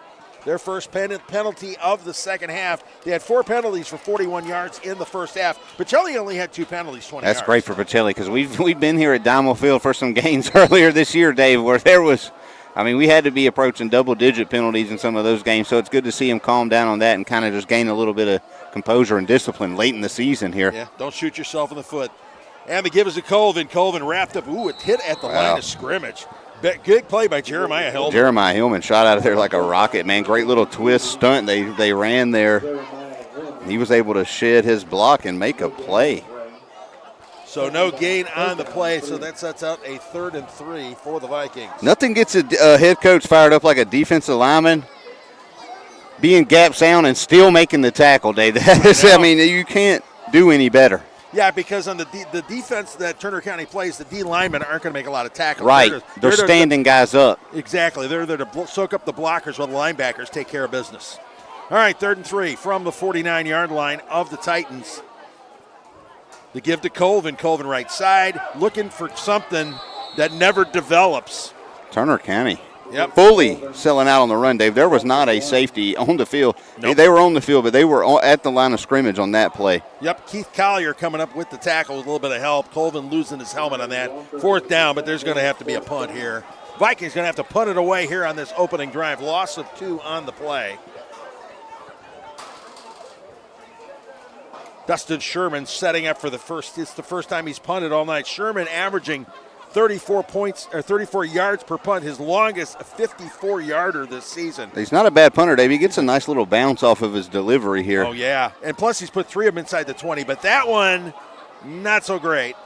their first penalty of the second half. They had 4 penalties for 41 yards in the first half. Pacelli only had 2 penalties, 20 yards. That's great for Pacelli because we've been here at Dynamo Field for some games earlier this year, Dave, where there was – I mean, we had to be approaching double-digit penalties in some of those games, so it's good to see him calm down on that and kind of just gain a little bit of composure and discipline late in the season here. Yeah, don't shoot yourself in the foot. And they give us to Colvin. Colvin wrapped up. Ooh, it hit at the line of scrimmage. Good play by Jeremiah Hillman. Jeremiah Hillman shot out of there like a rocket, man. Great little twist stunt they ran there. He was able to shed his block and make a play. So no gain on the play, so that sets out a 3rd and 3 for the Vikings. Nothing gets a head coach fired up like a defensive lineman being gap sound and still making the tackle, Dave. I mean, you can't do any better. Yeah, because on the defense that Turner County plays, the D linemen aren't going to make a lot of tackles. Right. They're standing guys up. Exactly. They're there to soak up the blockers while the linebackers take care of business. All right, 3rd and 3 from the 49-yard line of the Titans. The give to Colvin. Colvin right side, looking for something that never develops. Turner County. Yep. Fully selling out on the run, Dave. There was not a safety on the field. Nope. They were on the field, but they were at the line of scrimmage on that play. Yep, Keith Collier coming up with the tackle with a little bit of help. Colvin losing his helmet on that. 4th down, but there's going to have to be a punt here. Vikings going to have to punt it away here on this opening drive. Loss of 2 on the play. Dustin Sherman setting up for the first. It's the first time he's punted all night. Sherman averaging 34 yards per punt, his longest 54-yarder this season. He's not a bad punter, Dave. He gets a nice little bounce off of his delivery here. Oh, yeah. And plus he's put 3 of them inside the 20, but that one, not so great.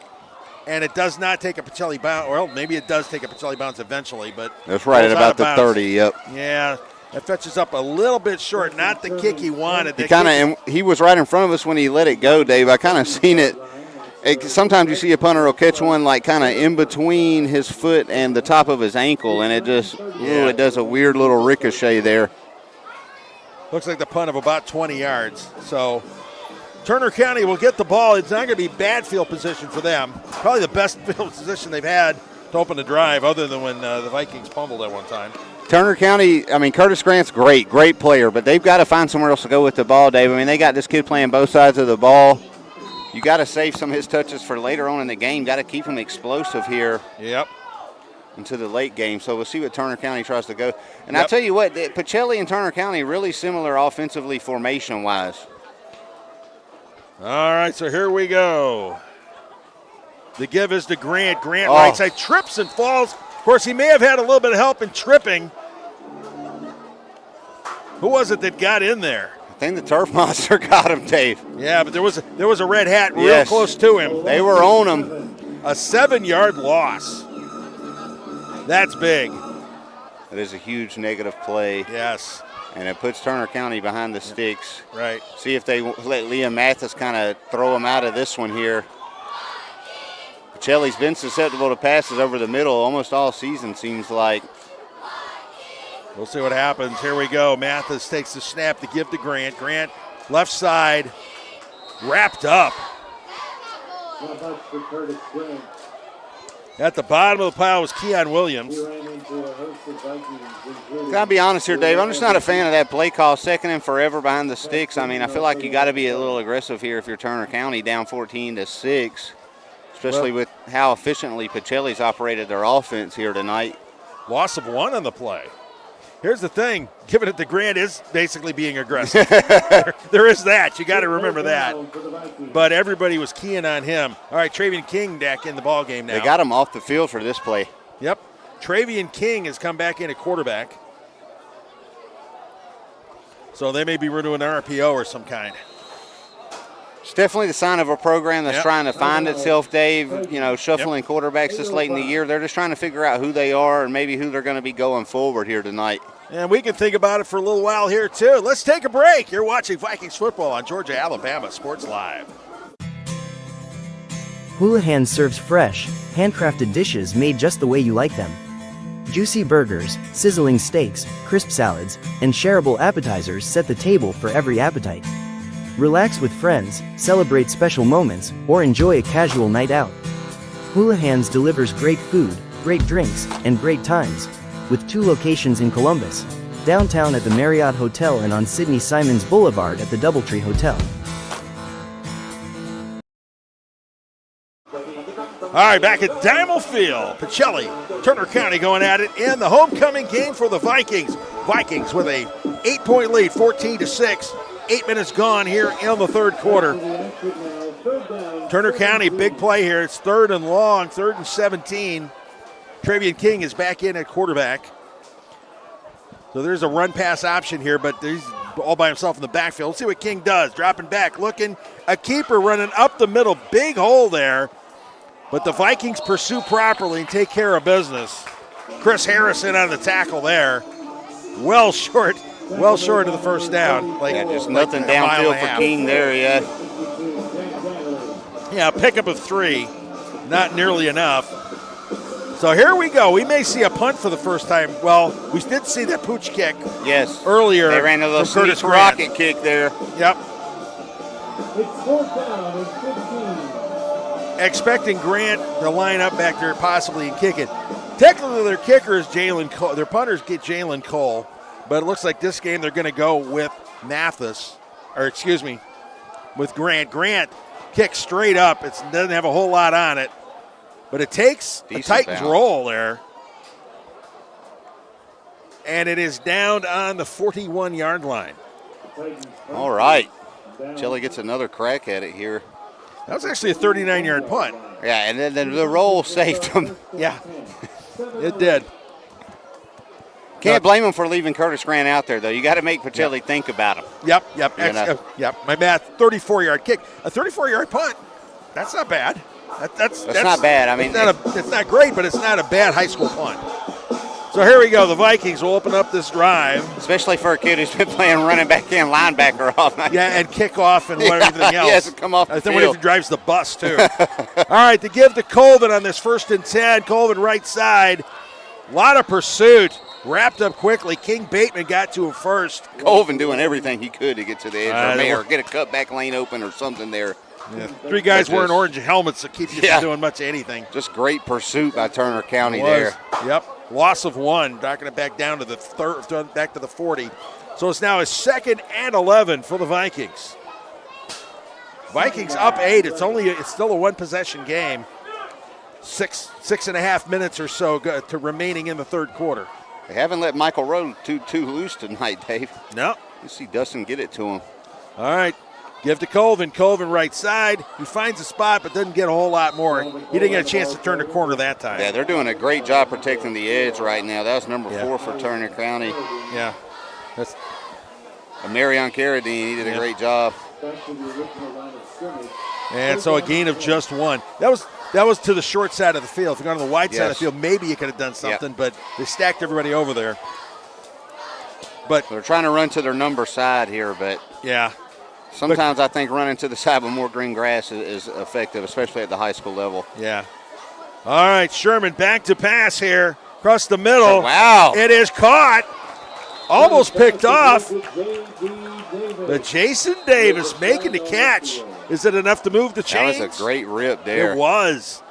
And it does not take a Pacelli bounce. Well, maybe it does take a Pacelli bounce eventually, but that's right at about the 30, yep. Yeah, that fetches up a little bit short. Not the kick he wanted. He was right in front of us when he let it go, Dave. I kind of seen it. Sometimes you see a punter will catch one like kind of in between his foot and the top of his ankle, and it just it does a weird little ricochet there. Looks like the punt of about 20 yards. So Turner County will get the ball. It's not going to be bad field position for them. Probably the best field position they've had to open the drive, other than when the Vikings pummeled at one time. Turner County, I mean, Curtis Grant's great player, but they've got to find somewhere else to go with the ball, Dave. I mean, they got this kid playing both sides of the ball. You got to save some of his touches for later on in the game. Got to keep him explosive here. Yep. Into the late game. So we'll see what Turner County tries to go. And I'll tell you what, Pacelli and Turner County really similar offensively formation-wise. All right, so here we go. The give is to Grant. Grant right side trips and falls. Of course, he may have had a little bit of help in tripping. Who was it that got in there? I think the turf monster got him, Dave. Yeah, but there was a red hat real close to him. They were on him. A 7-yard loss. That's big. That is a huge negative play. Yes. And it puts Turner County behind the sticks. Right. See if they let Liam Mathis kind of throw him out of this one here. Pacelli's been susceptible to passes over the middle almost all season, seems like. We'll see what happens. Here we go. Mathis takes the snap to give to Grant. Grant, left side, wrapped up. At the bottom of the pile was Keon Williams. Gotta be honest here, Dave. I'm just not a fan of that play call. 2nd and forever behind the sticks. I mean, I feel like you got to be a little aggressive here if you're Turner County down 14-6, especially with how efficiently Pacelli's operated their offense here tonight. Loss of 1 on the play. Here's the thing, giving it to Grant is basically being aggressive. there is that. You got to remember that. But everybody was keying on him. All right, Travian King back in the ball game now. They got him off the field for this play. Yep. Travian King has come back in at quarterback. So they may be running an RPO or some kind. It's definitely the sign of a program that's trying to find itself, Dave. You know, shuffling quarterbacks this late in the year. They're just trying to figure out who they are and maybe who they're going to be going forward here tonight. And we can think about it for a little while here, too. Let's take a break. You're watching Vikings football on Georgia, Alabama Sports Live. Houlihan serves fresh, handcrafted dishes made just the way you like them. Juicy burgers, sizzling steaks, crisp salads, and shareable appetizers set the table for every appetite. Relax with friends, celebrate special moments, or enjoy a casual night out. Houlihan's delivers great food, great drinks, and great times, with 2 locations in Columbus, downtown at the Marriott Hotel and on Sidney Simons Boulevard at the Doubletree Hotel. All right, back at Diamond Field, Pacelli, Turner County going at it in the homecoming game for the Vikings. Vikings with a 8-point lead, 14-6. 8 minutes gone here in the 3rd quarter. Turner County, big play here. It's 3rd and long, 3rd and 17. Travian King is back in at quarterback. So there's a run-pass option here, but he's all by himself in the backfield. Let's see what King does. Dropping back, looking. A keeper running up the middle. Big hole there. But the Vikings pursue properly and take care of business. Chris Harrison on the tackle there. Well short of the first down. Just nothing downfield for King there, Yeah, a pickup of 3. Not nearly enough. So here we go. We may see a punt for the first time. Well, we did see that pooch kick earlier. They ran a little rocket kick there. Yep. It's 4th down and 15. expecting Grant to line up back there possibly and kick it. Technically, their kicker is Jalen Cole. Their punters get Jalen Cole, but it looks like this game they're going to go with with Grant. Grant kicks straight up. It doesn't have a whole lot on it, but it takes a Titans roll there. And it is down on the 41-yard line. All right. Pacelli gets another crack at it here. That was actually a 39-yard punt. Yeah, and then the roll saved them. Yeah, it did. Can't blame him for leaving Curtis Grant out there, though. You got to make Pacelli think about him. Yep. My math, 34-yard kick. A 34-yard punt, that's not bad. That's not bad. I mean, it's not great, but it's not a bad high school punt. So here we go. The Vikings will open up this drive. Especially for a kid who's been playing running back and linebacker all night. Yeah, and kickoff and everything else. He has to come off the field. field. What if he drives the bus, too? All right, to give to Colvin on this 1st and 10. Colvin right side. A lot of pursuit. Wrapped up quickly. King Bateman got to him first. Colvin doing everything he could to get to the edge or get a cutback lane open or something there. Yeah. 3 guys wearing orange helmets that keep you from doing much of anything. Just great pursuit by Turner County there. Yep. Loss of 1, knocking it back down to the back to the 40. So it's now a 2nd and 11 for the Vikings. Vikings up 8. It's still a 1-possession game. 6.5 minutes or so to remaining in the 3rd quarter. They haven't let Michael Rowe too loose tonight, Dave. No. You see Dustin get it to him. All right. Give to Colvin. Colvin right side. He finds a spot but doesn't get a whole lot more. He didn't get a chance to turn the corner that time. Yeah, they're doing a great job protecting the edge right now. That was number 4 for Turner County. Yeah. Marion Carradine, he did a great job. And so a gain of just 1. That was to the short side of the field. If you're on the wide side of the field, maybe you could have done something, but they stacked everybody over there. But they're trying to run to their number side here, but sometimes I think running to the side with more green grass is effective, especially at the high school level. Yeah. All right, Sherman back to pass here across the middle. Wow. It is caught. Almost picked off. But Jason Davis making the catch. Is it enough to move the chains? That was a great rip there. It was.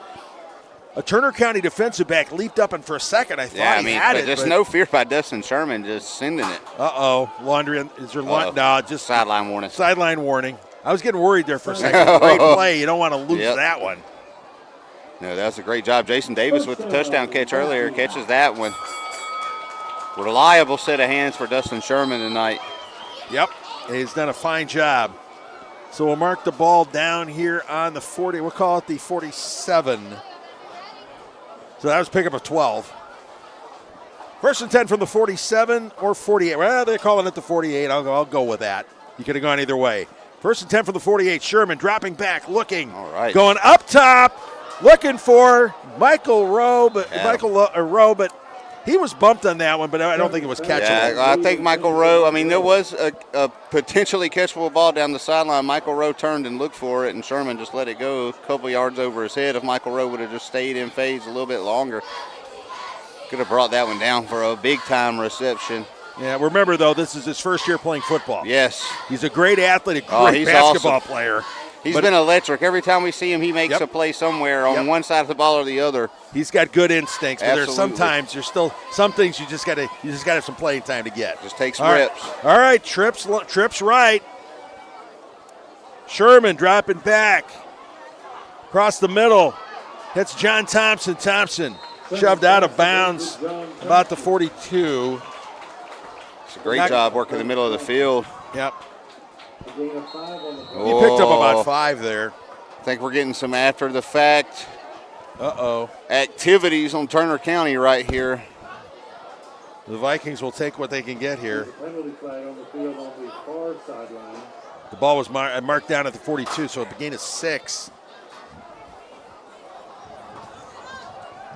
A Turner County defensive back leaped up, and for a second I thought he had it. There's no fear by Dustin Sherman just sending it. Laundry. Is there no, just sideline warning. Sideline warning. I was getting worried there for a second. Great play. You don't want to lose that one. No, that was a great job. Jason Davis with the touchdown catch earlier catches that one. Reliable set of hands for Dustin Sherman tonight. Yep, he's done a fine job. So we'll mark the ball down here on the 40. We'll call it the 47. So that was pickup of 12. 1st and 10 from the 47 or 48. Well, they're calling it the 48. I'll go with that. You could have gone either way. 1st and 10 from the 48. Sherman dropping back, looking. All right. Going up top, looking for Michael Rowe, but he was bumped on that one, but I don't think it was catchable. Yeah, I think Michael Rowe, there was a potentially catchable ball down the sideline. Michael Rowe turned and looked for it, and Sherman just let it go a couple yards over his head. If Michael Rowe would have just stayed in phase a little bit longer, could have brought that one down for a big-time reception. Yeah, remember, though, this is his first year playing football. Yes. He's a great athlete, a great basketball player. He's been electric. Every time we see him, he makes a play somewhere on one side of the ball or the other. He's got good instincts, but there's still some things you just got to have some playing time to get. Just take some reps. All right, trips right. Sherman dropping back across the middle. That's John Thompson. Thompson shoved out of bounds about the 42. It's a great job working the middle of the field. Yep. He picked up about 5 there. I think we're getting some after the fact activities on Turner County right here. The Vikings will take what they can get here. The ball was marked down at the 42, so a gain of 6.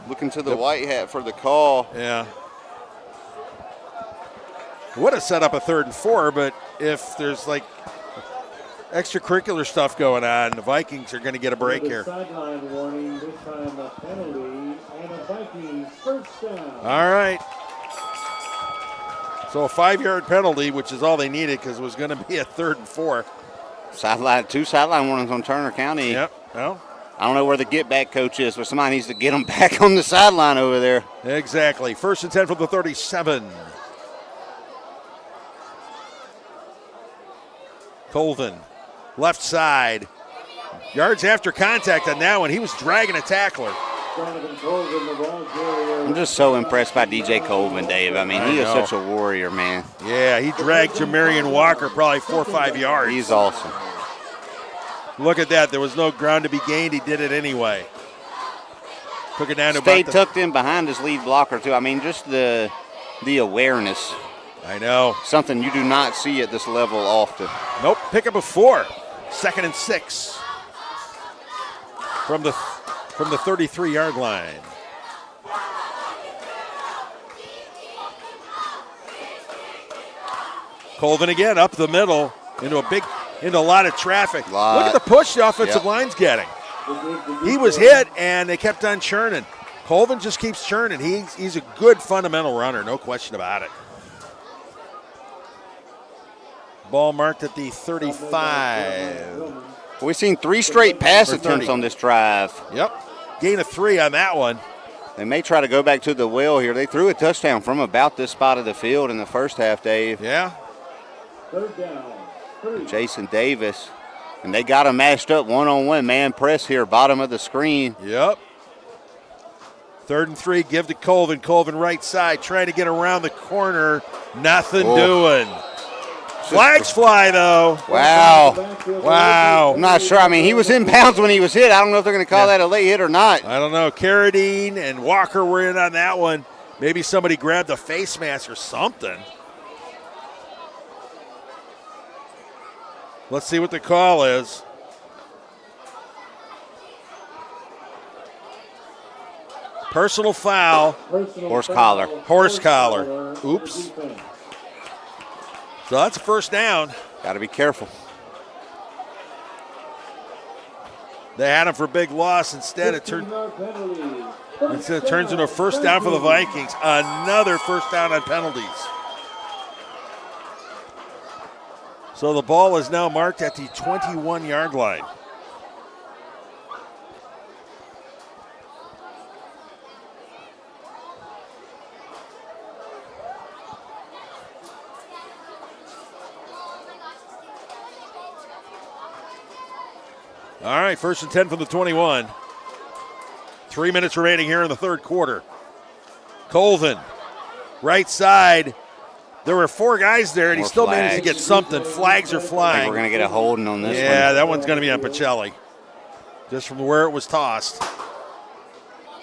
Looking to the white hat for the call. Yeah. Would have set up a 3rd and 4, but if there's extracurricular stuff going on, the Vikings are going to get a break here. Sideline warning, this time a penalty and a Vikings first down. All right. So a 5-yard penalty, which is all they needed because it was going to be a 3rd and 4. Two sideline warnings on Turner County. Yep. Well, I don't know where the get-back coach is, but somebody needs to get him back on the sideline over there. Exactly. 1st and 10 from the 37. Colvin, left side. Yards after contact on that one. He was dragging a tackler. I'm just so impressed by DJ Colvin, Dave. I mean, he is such a warrior, man. Yeah, he dragged Jamarian Walker probably 4 or 5 yards. He's awesome. Look at that. There was no ground to be gained. He did it anyway. Took it down to Stayed tucked in behind his lead blocker, too. I mean, just the awareness. I know. Something you do not see at this level often. Nope. Pick up a 4. 2nd and 6. From the 33-yard line. Colvin again up the middle into a lot of traffic. Look at the push the offensive line's getting. He was hit and they kept on churning. Colvin just keeps churning. He's a good fundamental runner, no question about it. Ball marked at the 35. We've seen 3 straight pass attempts on this drive. Yep. Gain of 3 on that one. They may try to go back to the well here. They threw a touchdown from about this spot of the field in the first half, Dave. Yeah. 3rd down. Jason Davis. And they got him matched up one-on-one, man press here, bottom of the screen. Yep. 3rd and 3, give to Colvin. Colvin right side, trying to get around the corner. Nothing doing. Flags fly, though. Wow. I'm not sure. I mean, he was in bounds when he was hit. I don't know if they're going to call that a late hit or not. I don't know. Carradine and Walker were in on that one. Maybe somebody grabbed a face mask or something. Let's see what the call is. Personal foul. Horse collar. Horse collar. Oops. So that's a 1st down. Got to be careful. They had him for big loss. Instead, it turns into a 1st down for the Vikings. Another 1st down on penalties. So the ball is now marked at the 21-yard line. All right, 1st and 10 from the 21. 3 minutes remaining here in the 3rd quarter. Colvin, right side. There were 4 guys there, and he still managed to get something. Flags are flying. I think we're going to get a holding on this one. Yeah, that one's going to be on Pacelli, just from where it was tossed.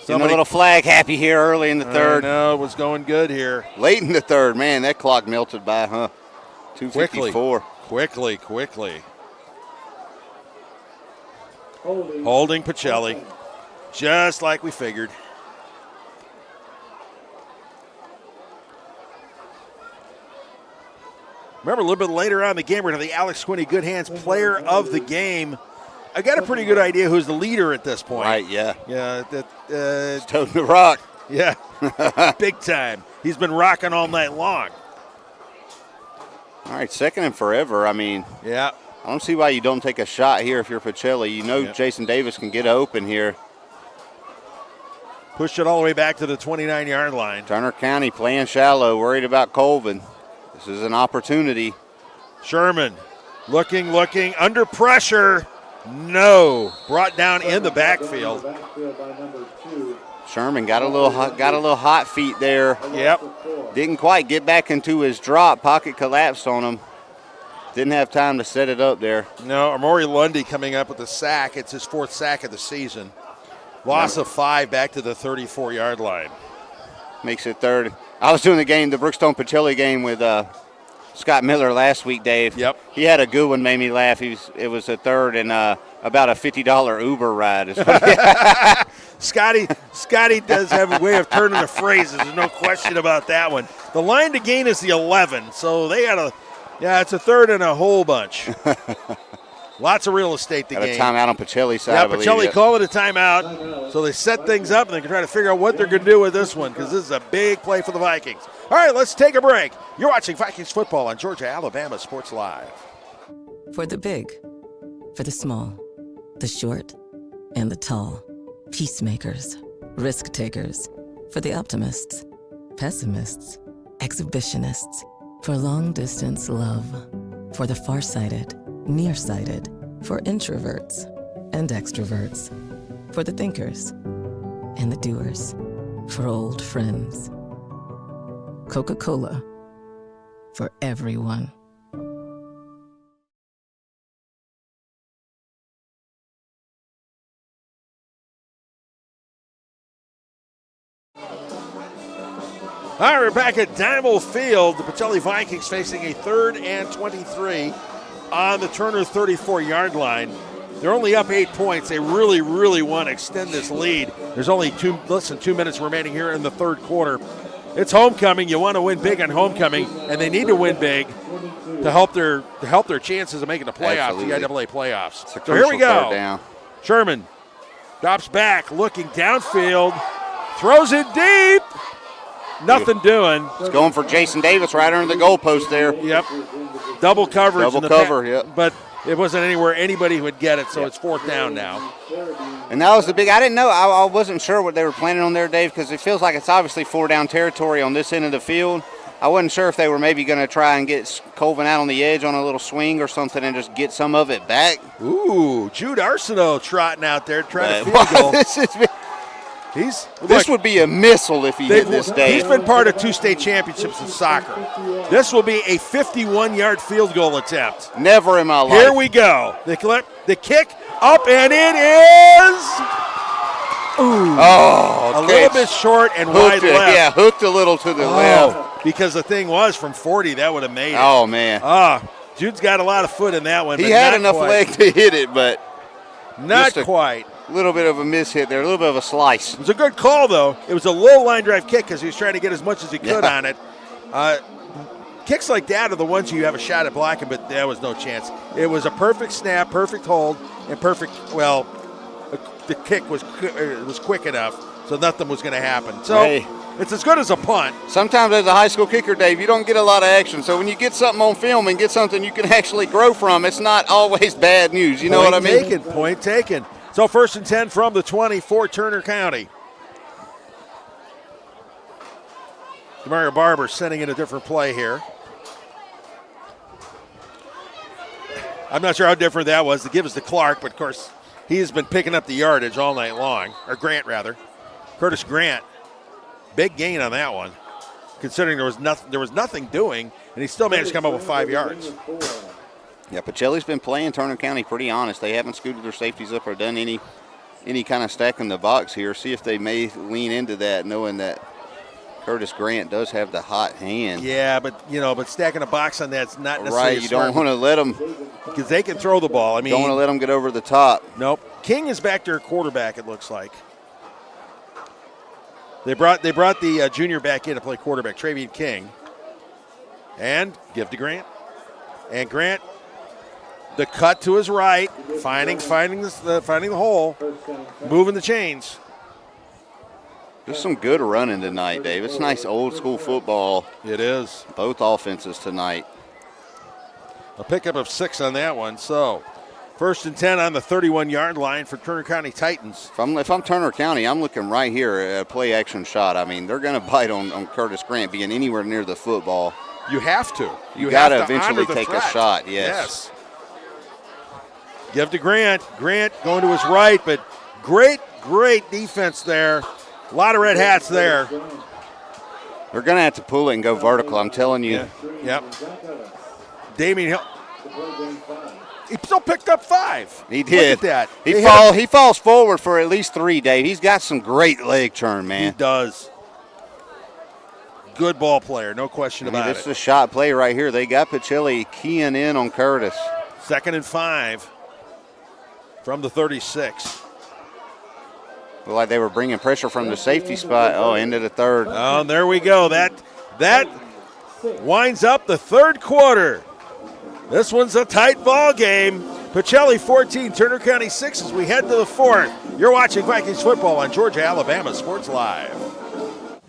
A little flag happy here early in the 3rd. No, it was going good here. Late in the 3rd, man, that clock melted by, 2:54. Quickly. Holding Pacelli, just like we figured. Remember, a little bit later on in the game, we're going to the Alex Quinney Good Hands Player of the Game. I got a pretty good idea who's the leader at this point. Right, yeah. Yeah. It's toting the rock. Yeah, big time. He's been rocking all night long. All right, 2nd and forever. I mean, yeah. I don't see why you don't take a shot here if you're Pacelli. You know Jason Davis can get open here. Pushed it all the way back to the 29-yard line. Turner County playing shallow, worried about Colvin. This is an opportunity. Sherman looking, under pressure. No, brought down in the backfield. Sherman got a little hot feet there. Yep. Didn't quite get back into his drop. Pocket collapsed on him. Didn't have time to set it up there. No, Amori Lundy coming up with a sack. It's his 4th sack of the season. Loss of 5 back to the 34-yard line. Makes it 3rd. I was doing the Brookstone Pacelli game with Scott Miller last week, Dave. Yep. He had a good one, made me laugh. It was a 3rd and about a $50 Uber ride. Scotty does have a way of turning the phrases. There's no question about that one. The line to gain is the 11, so they had it's a 3rd and a whole bunch. Lots of real estate to gain. Got a timeout on Pacelli's side, Yeah, I believe. Pacelli called it a timeout. So they set things up, and they can try to figure out what they're going to do with this one because this is a big play for the Vikings. All right, let's take a break. You're watching Vikings football on Georgia Alabama Sports Live. For the big, for the small, the short, and the tall. Peacemakers, risk takers. For the optimists, pessimists, exhibitionists. For long distance love. For the farsighted, nearsighted. For introverts and extroverts. For the thinkers and the doers. For old friends. Coca-Cola. For everyone. All right, we're back at Dymel Field. The Pacelli Vikings facing a 3rd and 23 on the Turner 34-yard line. They're only up 8 points. They really, really want to extend this lead. There's only less than 2 minutes remaining here in the third quarter. It's homecoming. You want to win big on homecoming, and they need to win big to help their chances of making the playoffs, Absolutely. the IAA playoffs. It's a So here we crucial go. third down. Sherman drops back, looking downfield, throws it deep. Nothing doing. It's going for Jason Davis right under the goalpost there. Yep. Double coverage. Double cover, yep. But it wasn't anywhere anybody would get it, so it's 4th down now. And that was the big – I didn't know. I wasn't sure what they were planning on there, Dave, because it feels like it's obviously 4-down territory on this end of the field. I wasn't sure if they were maybe going to try and get Colvin out on the edge on a little swing or something and just get some of it back. Ooh, Jude Arsenault trotting out there trying to field goal. This would be a missile if he hit this, Dave. He's been part of 2 state championships in soccer. This will be a 51-yard field goal attempt. Never in my life. Here we go. The kick up, and it is a little bit short and wide left. Yeah, hooked a little to the left. Because the thing was from 40, that would have made it. Oh, man. Jude's got a lot of foot in that one. He but had not enough quite. leg to hit it, but not quite. A little bit of a miss hit there, a little bit of a slice. It was a good call, though. It was a low line drive kick because he was trying to get as much as he could on it. Kicks like that are the ones you have a shot at blocking, but there was no chance. It was a perfect snap, perfect hold, and perfect, the kick was quick enough, so nothing was going to happen. So it's as good as a punt. Sometimes as a high school kicker, Dave, you don't get a lot of action. So when you get something on film and get something you can actually grow from, it's not always bad news. You know what I mean? Point taken. So 1st and 10 from the 20 for Turner County. Demario Barber sending in a different play here. I'm not sure how different that was. The give is to Clark, but of course he has been picking up the yardage all night long, or Grant rather. Curtis Grant, big gain on that one, considering there was nothing doing, and he still managed to come up with 5 yards. Yeah, Pacelli's been playing Turner County pretty honest. They haven't scooted their safeties up or done any kind of stack in the box here. See if they may lean into that, knowing that Curtis Grant does have the hot hand. Yeah, but stacking a box on that's not necessarily right. You don't want to let them, because they can throw the ball. I mean, don't want to let them get over the top. Nope. King is back to quarterback. It looks like they brought the junior back in to play quarterback, Travian King, and give to Grant, and Grant. The cut to his right, finding the hole, moving the chains. There's some good running tonight, Dave. It's nice old school football. It is. Both offenses tonight. A pickup of 6 on that one. So 1st and 10 on the 31-yard line for Turner County Titans. If I'm Turner County, I'm looking right here at a play action shot. I mean, they're going to bite on Curtis Grant being anywhere near the football. You have to. You got to eventually take a shot. Yes. Give to Grant. Grant going to his right, but great defense there. A lot of red hats there. They're going to have to pull it and go vertical, I'm telling you. Yeah. Yep. Damien Hill. He still picked up 5. He did. Look at that. He falls forward for at least 3, Dave. He's got some great leg turn, man. He does. Good ball player, no question about it. This is a shot play right here. They got Pacelli keying in on Curtis. 2nd and 5 from the 36. Looked like they were bringing pressure from the safety spot. Oh, into the 3rd. Oh, and there we go. That winds up the 3rd quarter. This one's a tight ball game. Pacelli 14, Turner County 6 as we head to the 4th. You're watching Vikings football on Georgia Alabama Sports Live.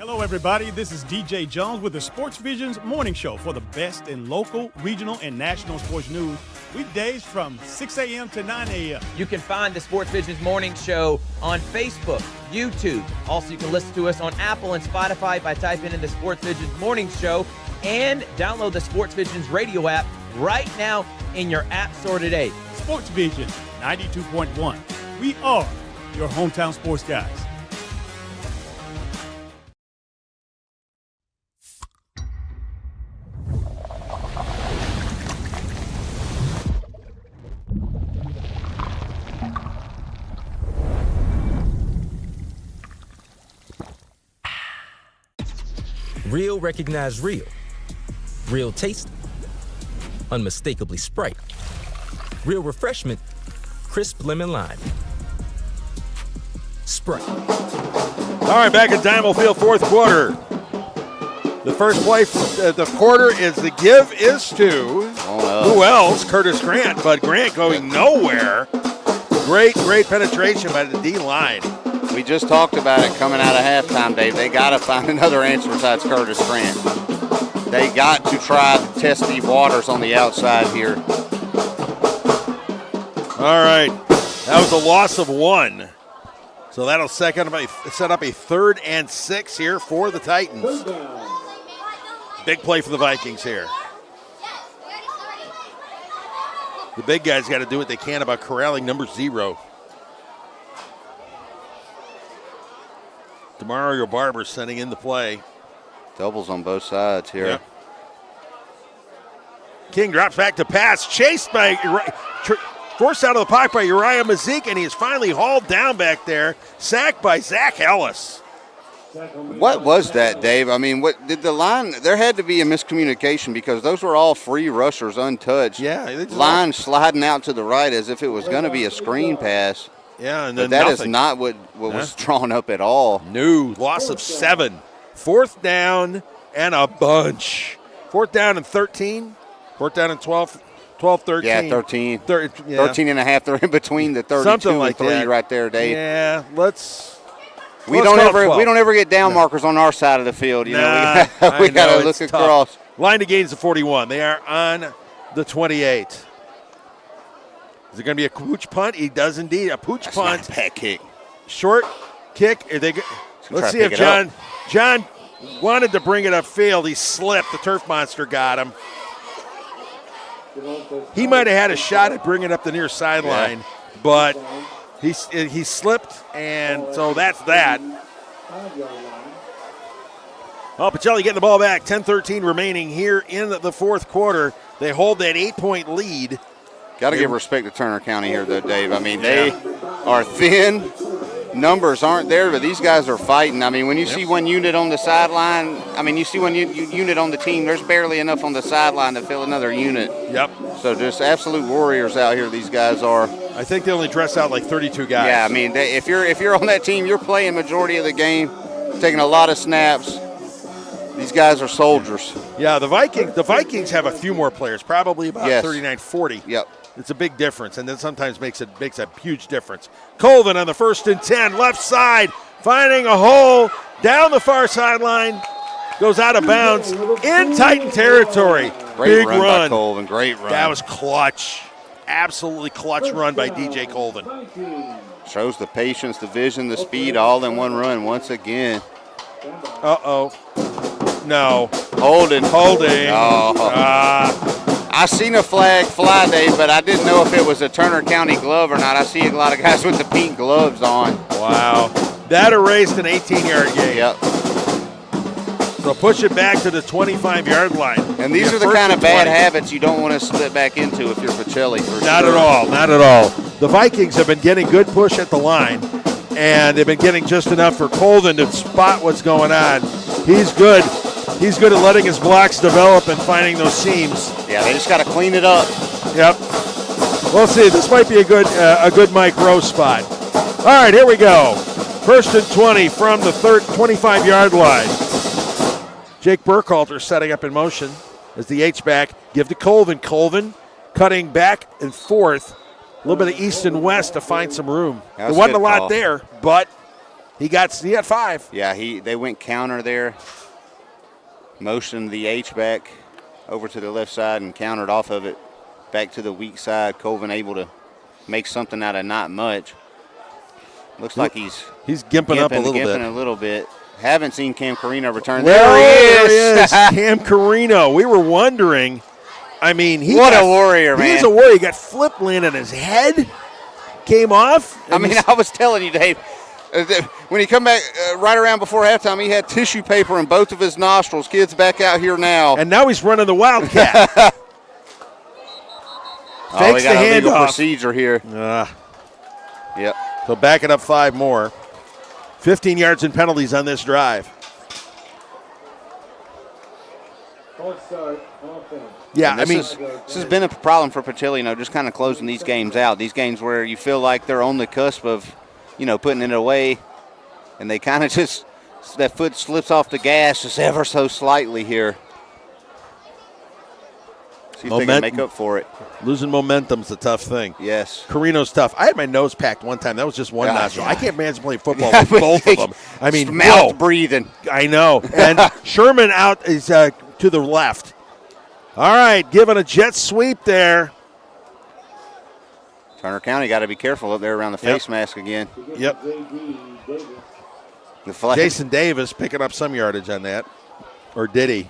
Hello, everybody. This is DJ Jones with the Sports Visions Morning Show for the best in local, regional, and national sports news. Weekdays from 6 a.m. to 9 a.m. You can find the Sports Visions Morning Show on Facebook, YouTube. Also, you can listen to us on Apple and Spotify by typing in the Sports Visions Morning Show, and download the Sports Visions radio app right now in your app store today. Sports Vision 92.1. We are your hometown sports guys. Real recognize real. Real taste, unmistakably Sprite. Real refreshment, crisp lemon lime. Sprite. All right, back at Diamond Field, fourth quarter. The first play for the quarter is the give is to who else? Curtis Grant, but Grant going nowhere. Great penetration by the D-line. We just talked about it coming out of halftime, Dave. They got to find another answer besides Curtis Grant. They got to try to test Steve Waters on the outside here. All right, that was a loss of 1. So that'll set up a 3rd and 6 here for the Titans. Big play for the Vikings here. The big guys got to do what they can about corralling number 0. Demario Barber sending in the play. Doubles on both sides here. Yeah. King drops back to pass, chased by, forced out of the pocket by Uriah Mazik, and he is finally hauled down back there, sacked by Zach Ellis. What was that, Dave? I mean, what did the line? There had to be a miscommunication because those were all free rushers, untouched. Yeah, line sliding out to the right as if it was going to be a screen pass. Yeah, and then that nothing. is not what was drawn up at all. No, loss of 7. 4th down and a bunch. 4th down and 13. 4th down and 12, 13. Yeah, 13. 13 and a half. They're in between the 32 Something like and 3 that. right there, Dave. Yeah, we don't ever get down markers on our side of the field. You know, we got to look across. Line to gains of 41. They are on the 28. Is it going to be a pooch punt? He does indeed. A pooch punt. Not a bad kick. Short kick. Let's see if John wanted to bring it upfield. He slipped. The turf monster got him. He might have had a shot at bringing it up the near sideline, but he slipped, and so that's that. Oh, Pacelli getting the ball back. 10-13 remaining here in the fourth quarter. They hold that 8-point lead. Got to give respect to Turner County here, though, Dave. I mean, they are thin. Numbers aren't there, but these guys are fighting. I mean, when you see one unit on the sideline, you see one unit on the team, there's barely enough on the sideline to fill another unit. Yep. So just absolute warriors out here, these guys are. I think they only dress out like 32 guys. Yeah, I mean, if you're on that team, you're playing majority of the game, taking a lot of snaps. These guys are soldiers. Yeah, the Vikings have a few more players, probably about 39-40. Yep. It's a big difference, and then sometimes makes a huge difference. Colvin on the 1st and 10, left side, finding a hole down the far sideline, goes out of bounds in Titan territory. Great big run by Colvin, great run. That was clutch, absolutely clutch run by DJ Colvin. Shows the patience, the vision, the speed, all in one run once again. No. Holding. Oh. I seen a flag fly, Dave, but I didn't know if it was a Turner County glove or not. I see a lot of guys with the pink gloves on. Wow. That erased an 18-yard gain. Yep. So push it back to the 25-yard line. And these are the kind of bad habits you don't want to slip back into if you're Pacelli. Not at all. The Vikings have been getting good push at the line, and they've been getting just enough for Colvin to spot what's going on. He's good. He's good at letting his blocks develop and finding those seams. Yeah, they just got to clean it up. Yep. We'll see. This might be a good Mike Rose spot. All right, here we go. 1st and 20 from the 25-yard line. Jake Burkhalter setting up in motion as the H-back. Give to Colvin. Colvin cutting back and forth. A little bit of east and west to find some room. There wasn't a lot there, but He got 5. Yeah, they went counter there. Motioned the H back over to the left side and countered off of it back to the weak side. Colvin able to make something out of not much. Looks like he's gimping up a little bit. Haven't seen Cam Carino return. There he is. Cam Carino. We were wondering. I mean, what a warrior, man. He's a warrior. He got flip land on his head. Came off. I mean, I was telling you, Dave, when he come back right around before halftime, he had tissue paper in both of his nostrils. Kid's back out here now. And now he's running the Wildcat. We got a legal procedure here. Yep. So back it up 5 more. 15 yards and penalties on this drive. Yeah, this has been a problem for Pacelli, just kind of closing these games out. These games where you feel like they're on the cusp of, putting it away, and they kind of just, that foot slips off the gas just ever so slightly here. See if they can make up for it. Losing momentum's a tough thing. Yes. Carino's tough. I had my nose packed one time. That was just one nostril. I can't imagine playing football with both of them. I mean, mouth breathing. I know. And Sherman out is to the left. All right, giving a jet sweep there. Turner County got to be careful up there around the face mask again. Yep. Jason Davis picking up some yardage on that. Or did he?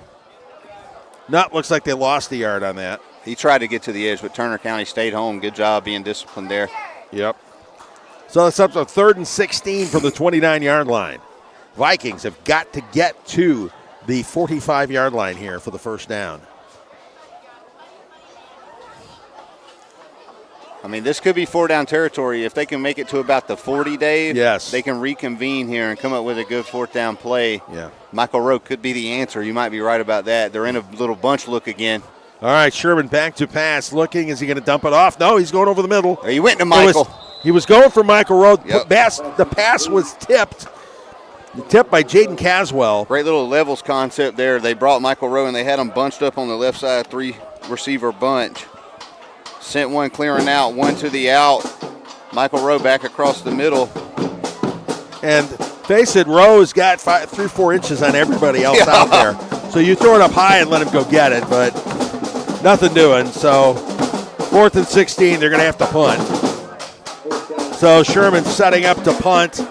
No, looks like they lost the yard on that. He tried to get to the edge, but Turner County stayed home. Good job being disciplined there. Yep. So it's up to 3rd and 16 from the 29-yard line. Vikings have got to get to the 45-yard line here for the first down. I mean, this could be 4-down territory. If they can make it to about the 40, Dave, yes, they can reconvene here and come up with a good 4th-down play. Yeah. Michael Rowe could be the answer. You might be right about that. They're in a little bunch look again. All right, Sherman back to pass. Looking, is he going to dump it off? No, he's going over the middle. He went to Michael. He was going for Michael Rowe. Yep. The pass was tipped. Tipped by Jaden Caswell. Great little levels concept there. They brought Michael Rowe, and they had him bunched up on the left side, 3-receiver bunch. Sent one clearing out, one to the out. Michael Rowe back across the middle. And face it, Rowe's got 3-4 inches on everybody else out there. So you throw it up high and let him go get it, but nothing doing. So 4th and 16, they're going to have to punt. So Sherman setting up to punt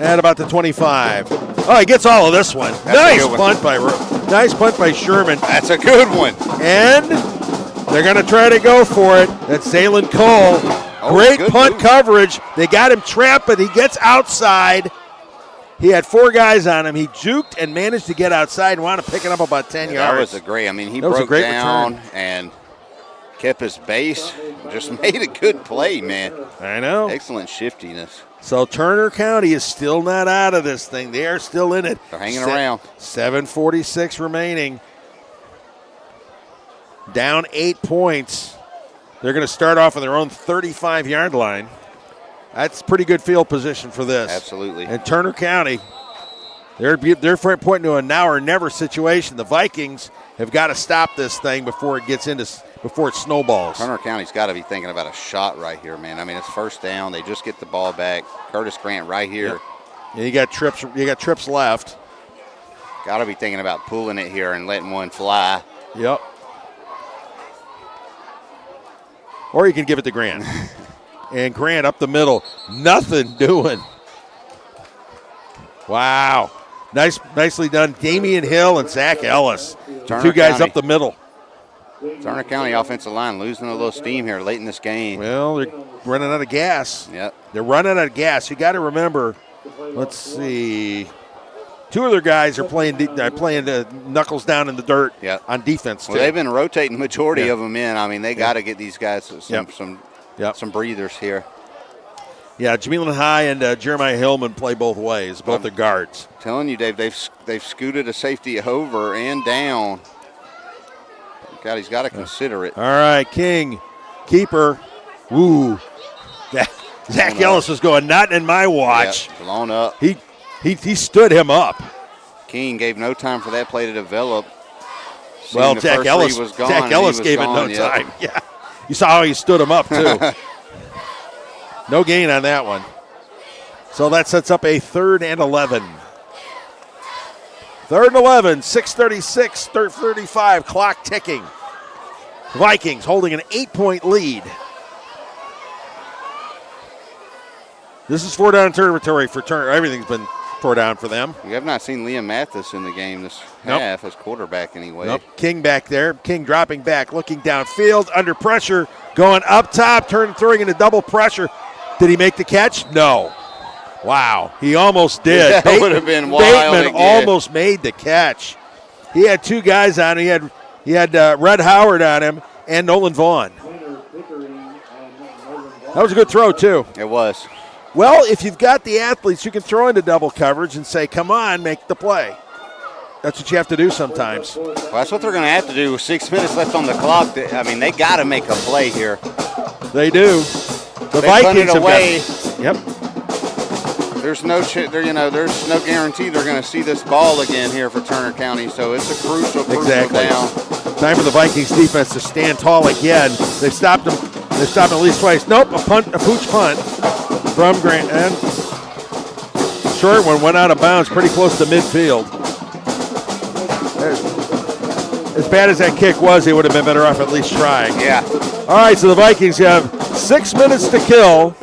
at about the 25. Oh, he gets all of this one. Nice punt by Sherman. That's a good one. And they're going to try to go for it. That's Zaylen Cole. Great punt coverage. They got him trapped, but he gets outside. He had 4 guys on him. He juked and managed to get outside and wound up picking up about 10 yards. That was he broke down return. And kept his base. Just made a good play, man. I know. Excellent shiftiness. So Turner County is still not out of this thing. They are still in it. They're hanging around. 7:46 remaining. Down 8 points. They're going to start off on their own 35-yard line. That's pretty good field position for this. Absolutely. And Turner County, they're pointing to a now or never situation. The Vikings have got to stop this thing before it snowballs. Turner County's got to be thinking about a shot right here, man. I mean, it's 1st down. They just get the ball back. Curtis Grant right here. Yep. And you got trips left. Got to be thinking about pulling it here and letting one fly. Yep. Or you can give it to Grant. And Grant up the middle. Nothing doing. Wow. Nicely done. Damian Hill and Zach Ellis. Two guys up the middle. Turner County offensive line losing a little steam here late in this game. Well, they're running out of gas. Yep. They're running out of gas. You got to remember, let's see. 2 of their guys are playing knuckles down in the dirt on defense, too. Well, they've been rotating majority of them in. I mean, they got to get these guys some breathers here. Yeah, Jamilin High and Jeremiah Hillman play both ways, both the guards. Telling you, Dave, they've scooted a safety over and down. God, he's got to consider it. All right, King, keeper. Ooh. Zach Ellis is going, not in my watch. Yep, blown up. He stood him up. King gave no time for that play to develop. Well, Zach Ellis gave it no time. Yeah. You saw how he stood him up, too. No gain on that one. So that sets up a 3rd and 11. 3rd and 11, 6:36, 35, clock ticking. Vikings holding an 8-point lead. This is 4-down territory for Turner. Everything's been 4 down for them. We have not seen Liam Mathis in the game this half as quarterback anyway. Nope. King back there. King dropping back, looking downfield, under pressure, going up top, throwing into double pressure. Did he make the catch? No. Wow, he almost did. That would have been wild. Bateman almost made the catch. He had 2 guys on him. He had Red Howard on him and Nolan Vaughn. That was a good throw, too. It was. Well, if you've got the athletes, you can throw into double coverage and say, come on, make the play. That's what you have to do sometimes. Well, that's what they're going to have to do with 6 minutes left on the clock. I mean, they got to make a play here. They do. The Vikings have away. Yep. There's no guarantee they're going to see this ball again here for Turner County, so it's a crucial down. Time for the Vikings defense to stand tall again. They've stopped them. They've stopped him at least twice. Nope, a pooch punt from Grant. And short one went out of bounds pretty close to midfield. As bad as that kick was, they would have been better off at least trying. Yeah. All right, so the Vikings have 6 minutes to kill.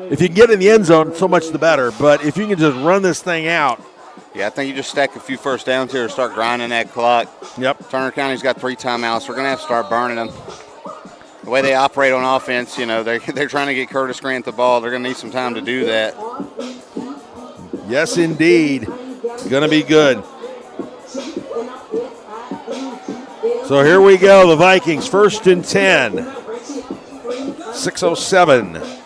If you can get in the end zone, so much the better. But if you can just run this thing out. Yeah, I think you just stack a few first downs here and start grinding that clock. Yep. Turner County's got 3 timeouts. We're going to have to start burning them. The way they operate on offense, they're trying to get Curtis Grant the ball. They're going to need some time to do that. Yes, indeed. Going to be good. So here we go, the Vikings, 1st and 10. 6:07.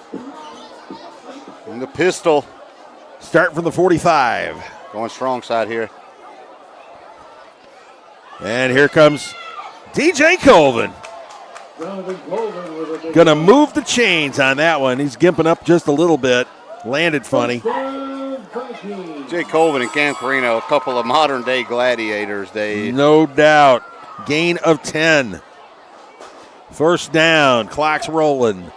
And the pistol. Start from the 45. Going strong side here. And here comes DJ Colvin. Going to move the chains on that one. He's gimping up just a little bit. Landed funny. Jay Colvin and Cam Carino, a couple of modern-day gladiators, Dave. No doubt. Gain of 10. 1st down. Clock's rolling.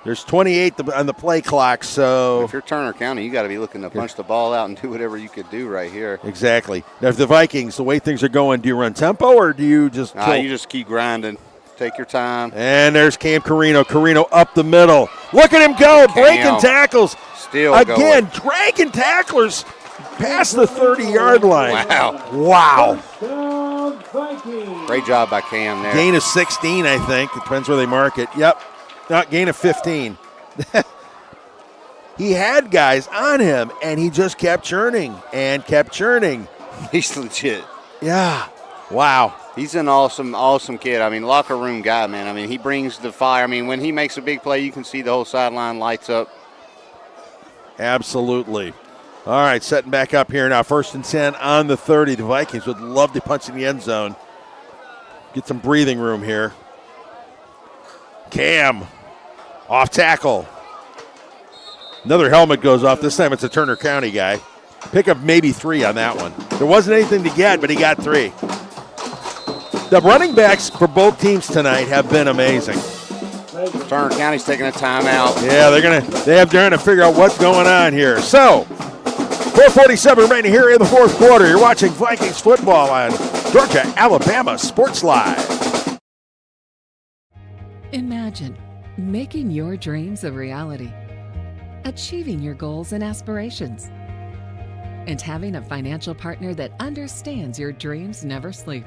There's 28 on the play clock, so. If you're Turner County, you got to be looking to punch the ball out and do whatever you could do right here. Exactly. Now, if the Vikings, the way things are going, do you run tempo or do you just. You just keep grinding. Take your time. And there's Cam Carino. Carino up the middle. Look at him go. Breaking tackles. Still again, dragging tacklers past the 30-yard line. Wow. Great job by Cam there. Gain of 16, I think. It depends where they mark it. Yep. Not gain of 15. He had guys on him, and he just kept churning and kept churning. He's legit. Yeah. Wow. He's an awesome kid. I mean, locker room guy, man. I mean, he brings the fire. I mean, when he makes a big play, you can see the whole sideline lights up. Absolutely. All right, setting back up here now. 1st and 10 on the 30. The Vikings would love to punch in the end zone. Get some breathing room here. Cam, off tackle. Another helmet goes off. This time it's a Turner County guy. Pick up maybe 3 on that one. There wasn't anything to get, but he got 3. The running backs for both teams tonight have been amazing. Turner County's taking a timeout. Yeah, they're trying to figure out what's going on here. So, 4:47 remaining here in the 4th quarter. You're watching Vikings football on Georgia, Alabama Sports Live. Imagine making your dreams a reality, achieving your goals and aspirations, and having a financial partner that understands your dreams never sleep.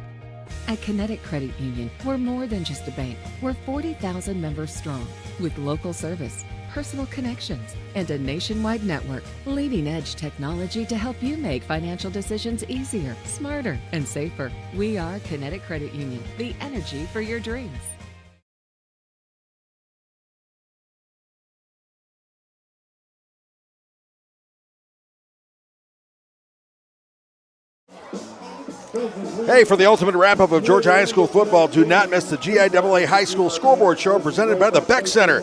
At Kinetic Credit Union, we're more than just a bank. We're 40,000 members strong with local service, personal connections, and a nationwide network. Leading edge technology to help you make financial decisions easier, smarter, and safer. We are Kinetic Credit Union, the energy for your dreams. Hey, for the ultimate wrap-up of Georgia High School football, do not miss the GIAA High School Scoreboard Show presented by the Beck Center.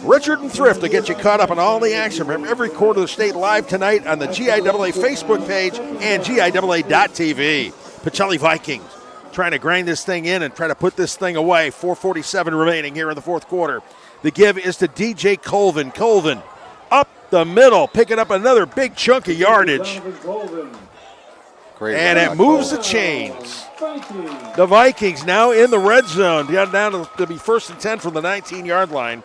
Richard and Thrift to get you caught up on all the action from every quarter of the state live tonight on the GIAA Facebook page and GIAA.tv. Pacelli Vikings trying to grind this thing in and try to put this thing away. 4:47 remaining here in the 4th quarter. The give is to DJ Colvin. Colvin the middle, picking up another big chunk of yardage. Great And run it by moves Cole. the chains. The Vikings now in the red zone. Down to be 1st and 10 from the 19-yard line.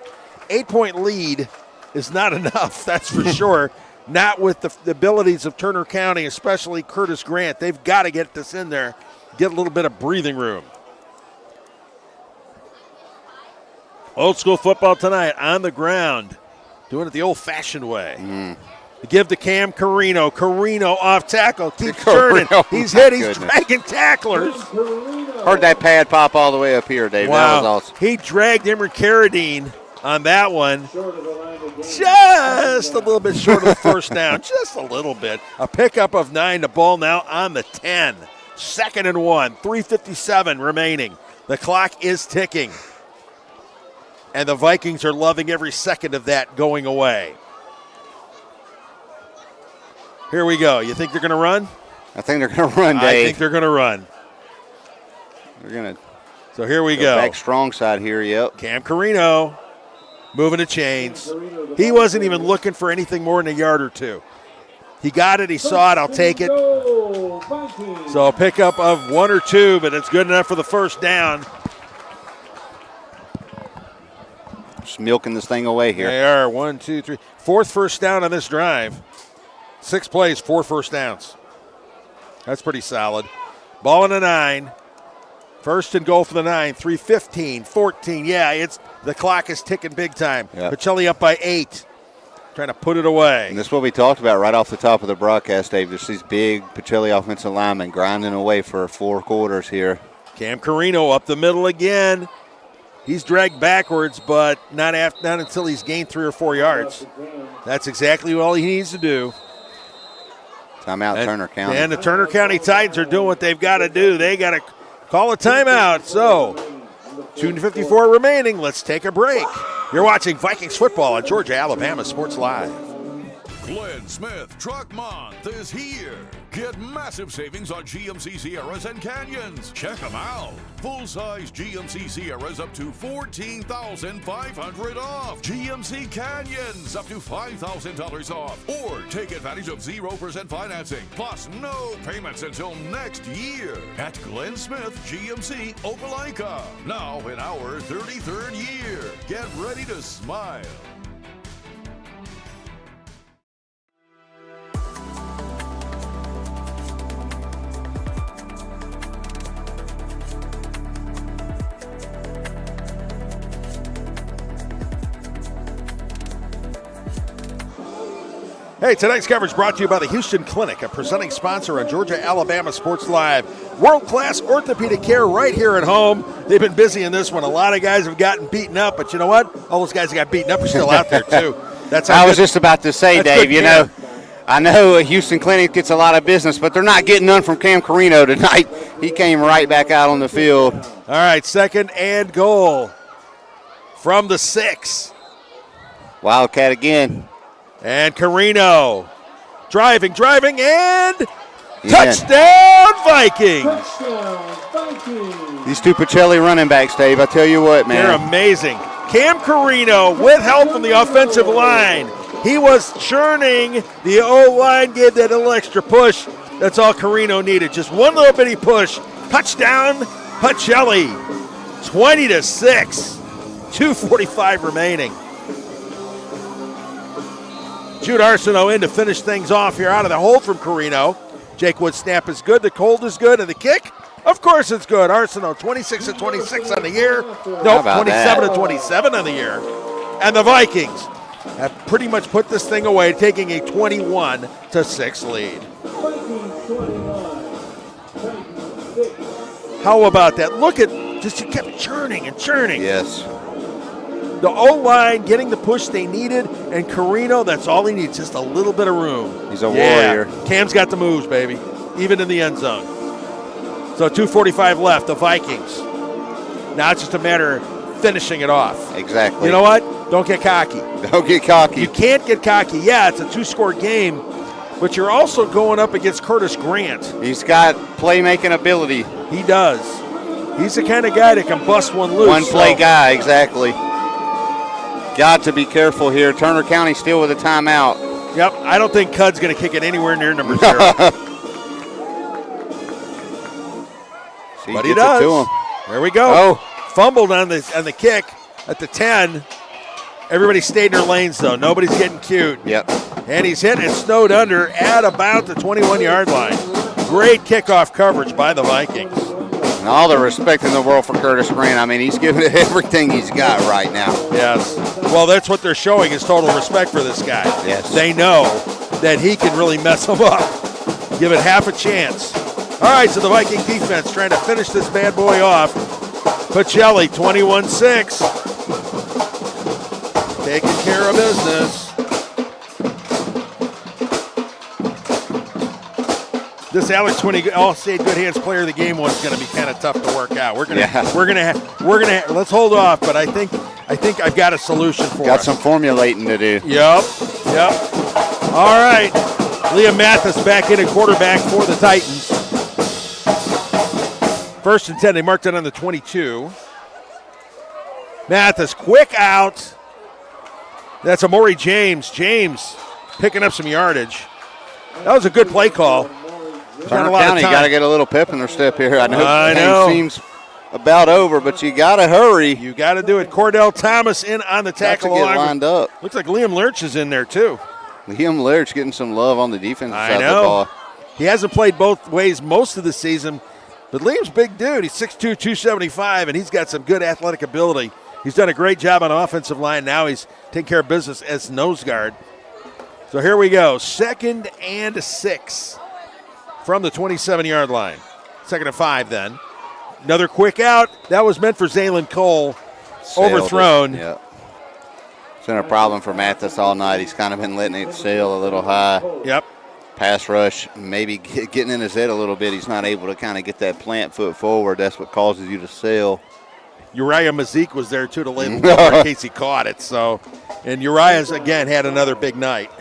8-point lead is not enough, that's for sure. Not with the abilities of Turner County, especially Curtis Grant. They've got to get this in there, get a little bit of breathing room. Old school football tonight on the ground, doing it the old-fashioned way. Give to Cam Carino. Carino off tackle, keeps turning. He's hit, he's dragging tacklers. Heard that pad pop all the way up here, Dave. Wow. That was awesome. He dragged Emery Carradine on that one. Just a little bit short of the first down. Just a little bit. A pickup of 9. The ball now on the 10. 2nd and 1. 3:57 remaining. The clock is ticking. And the Vikings are loving every second of that going away. Here we go. You think they're going to run? I think they're going to run, Dave. I think they're going to run. They're going to. So here we go. Back strong side here, yep. Cam Carino moving the chains. He wasn't even looking for anything more than a yard or two. He got it. He saw it. I'll take it. So a pickup of 1 or 2, but it's good enough for the first down. Just milking this thing away here. They are. 1, 2, 3. 4th first down on this drive. 6 plays, 4 first downs. That's pretty solid. Ball in the 9. 1st and goal for the 9. 3:15, 14. Yeah, the clock is ticking big time. Yep. Pacelli up by 8. Trying to put it away. And this is what we talked about right off the top of the broadcast, Dave. Just these big Pacelli offensive linemen grinding away for 4 quarters here. Cam Carino up the middle again. He's dragged backwards, but not until he's gained 3 or 4 yards. That's exactly all he needs to do. Timeout, Turner County. And the Turner County Titans are doing what they've got to do. They got to call a timeout. So, 2:54 remaining. Let's take a break. You're watching Vikings football on Georgia Alabama Sports Live. Glenn Smith Truck Month is here. Get massive savings on GMC Sierras and Canyons. Check them out. Full-size GMC Sierras up to $14,500 off. GMC Canyons up to $5,000 off. Or take advantage of 0% financing, plus no payments until next year. At Glenn Smith GMC Opelika. Now in our 33rd year. Get ready to smile. Hey, tonight's coverage brought to you by the Houston Clinic, a presenting sponsor on Georgia Alabama Sports Live. World-class orthopedic care right here at home. They've been busy in this one. A lot of guys have gotten beaten up, but you know what? All those guys that got beaten up are still out there, too. That's how I was just about to say, Dave, you know, I know Houston Clinic gets a lot of business, but they're not getting none from Cam Carino tonight. He came right back out on the field. All right, 2nd and goal from the 6. Wildcat again. And Carino driving, and touchdown Vikings! These 2 Pacelli running backs, Dave, I tell you what, man. They're amazing. Cam Carino with help from the offensive line. He was churning. The O-line gave that little extra push. That's all Carino needed. Just one little bitty push. Touchdown Pacelli. 20-6. 2:45 remaining. Jude Arsenault in to finish things off here out of the hold from Carino. Jake Wood's snap is good. The hold is good. And the kick, of course it's good. Arsenault 26-26 on the year. Nope, 27-27 on the year. And the Vikings have pretty much put this thing away, taking a 21-6 lead. How about that? Look at, just he kept churning and churning. Yes. The O-line getting the push they needed, and Carino, that's all he needs, just a little bit of room. He's a warrior. Cam's got the moves, baby, even in the end zone. So 2:45 left, the Vikings. Now it's just a matter of finishing it off. Exactly. You know what? Don't get cocky. Don't get cocky. You can't get cocky. Yeah, it's a 2-score game, but you're also going up against Curtis Grant. He's got playmaking ability. He does. He's the kind of guy that can bust one loose. One play guy, exactly. Got to be careful here. Turner County still with a timeout. Yep, I don't think Cud's going to kick it anywhere near number 0. But he does. It to him. There we go. Oh. Fumbled on the kick at the 10. Everybody stayed in their lanes, though. Nobody's getting cute. Yep. And he's hit and snowed under at about the 21-yard line. Great kickoff coverage by the Vikings. And all the respect in the world for Curtis Grant. I mean, he's giving it everything he's got right now. Yes. Well, that's what they're showing is total respect for this guy. Yes. They know that he can really mess them up. Give it half a chance. All right, so the Viking defense trying to finish this bad boy off. Pacelli, 21-6. Taking care of business. This Alex Twinney All-State Good Hands Player of the Game one's going to be kind of tough to work out. We're gonna let's hold off, but I think I've got a solution for us. Got some formulating to do. Yep. All right, Liam Mathis back in at quarterback for the Titans. 1st and 10. They marked it on the 22. Mathis, quick out. That's Amori James. James picking up some yardage. That was a good play call. Turner County got to get a little pep in their step here. I know the game seems about over, but you got to hurry. You got to do it. Cordell Thomas in on the tackle got to get lined up. Looks like Liam Lurch is in there too. Liam Lurch getting some love on the defensive side of the ball. He hasn't played both ways most of the season, but Liam's a big dude. He's 6'2", 275, and he's got some good athletic ability. He's done a great job on the offensive line. Now he's taking care of business as nose guard. So here we go. 2nd and 6 from the 27-yard line. 2nd and 5 then. Another quick out. That was meant for Zaylen Cole. Overthrown. Yeah. It's been a problem for Mathis all night. He's kind of been letting it sail a little high. Yep. Pass rush, maybe getting in his head a little bit. He's not able to kind of get that plant foot forward. That's what causes you to sail. Uriah Mazik was there, too, to lay the ball in case he caught it. So, and Uriah's, again, had another big night.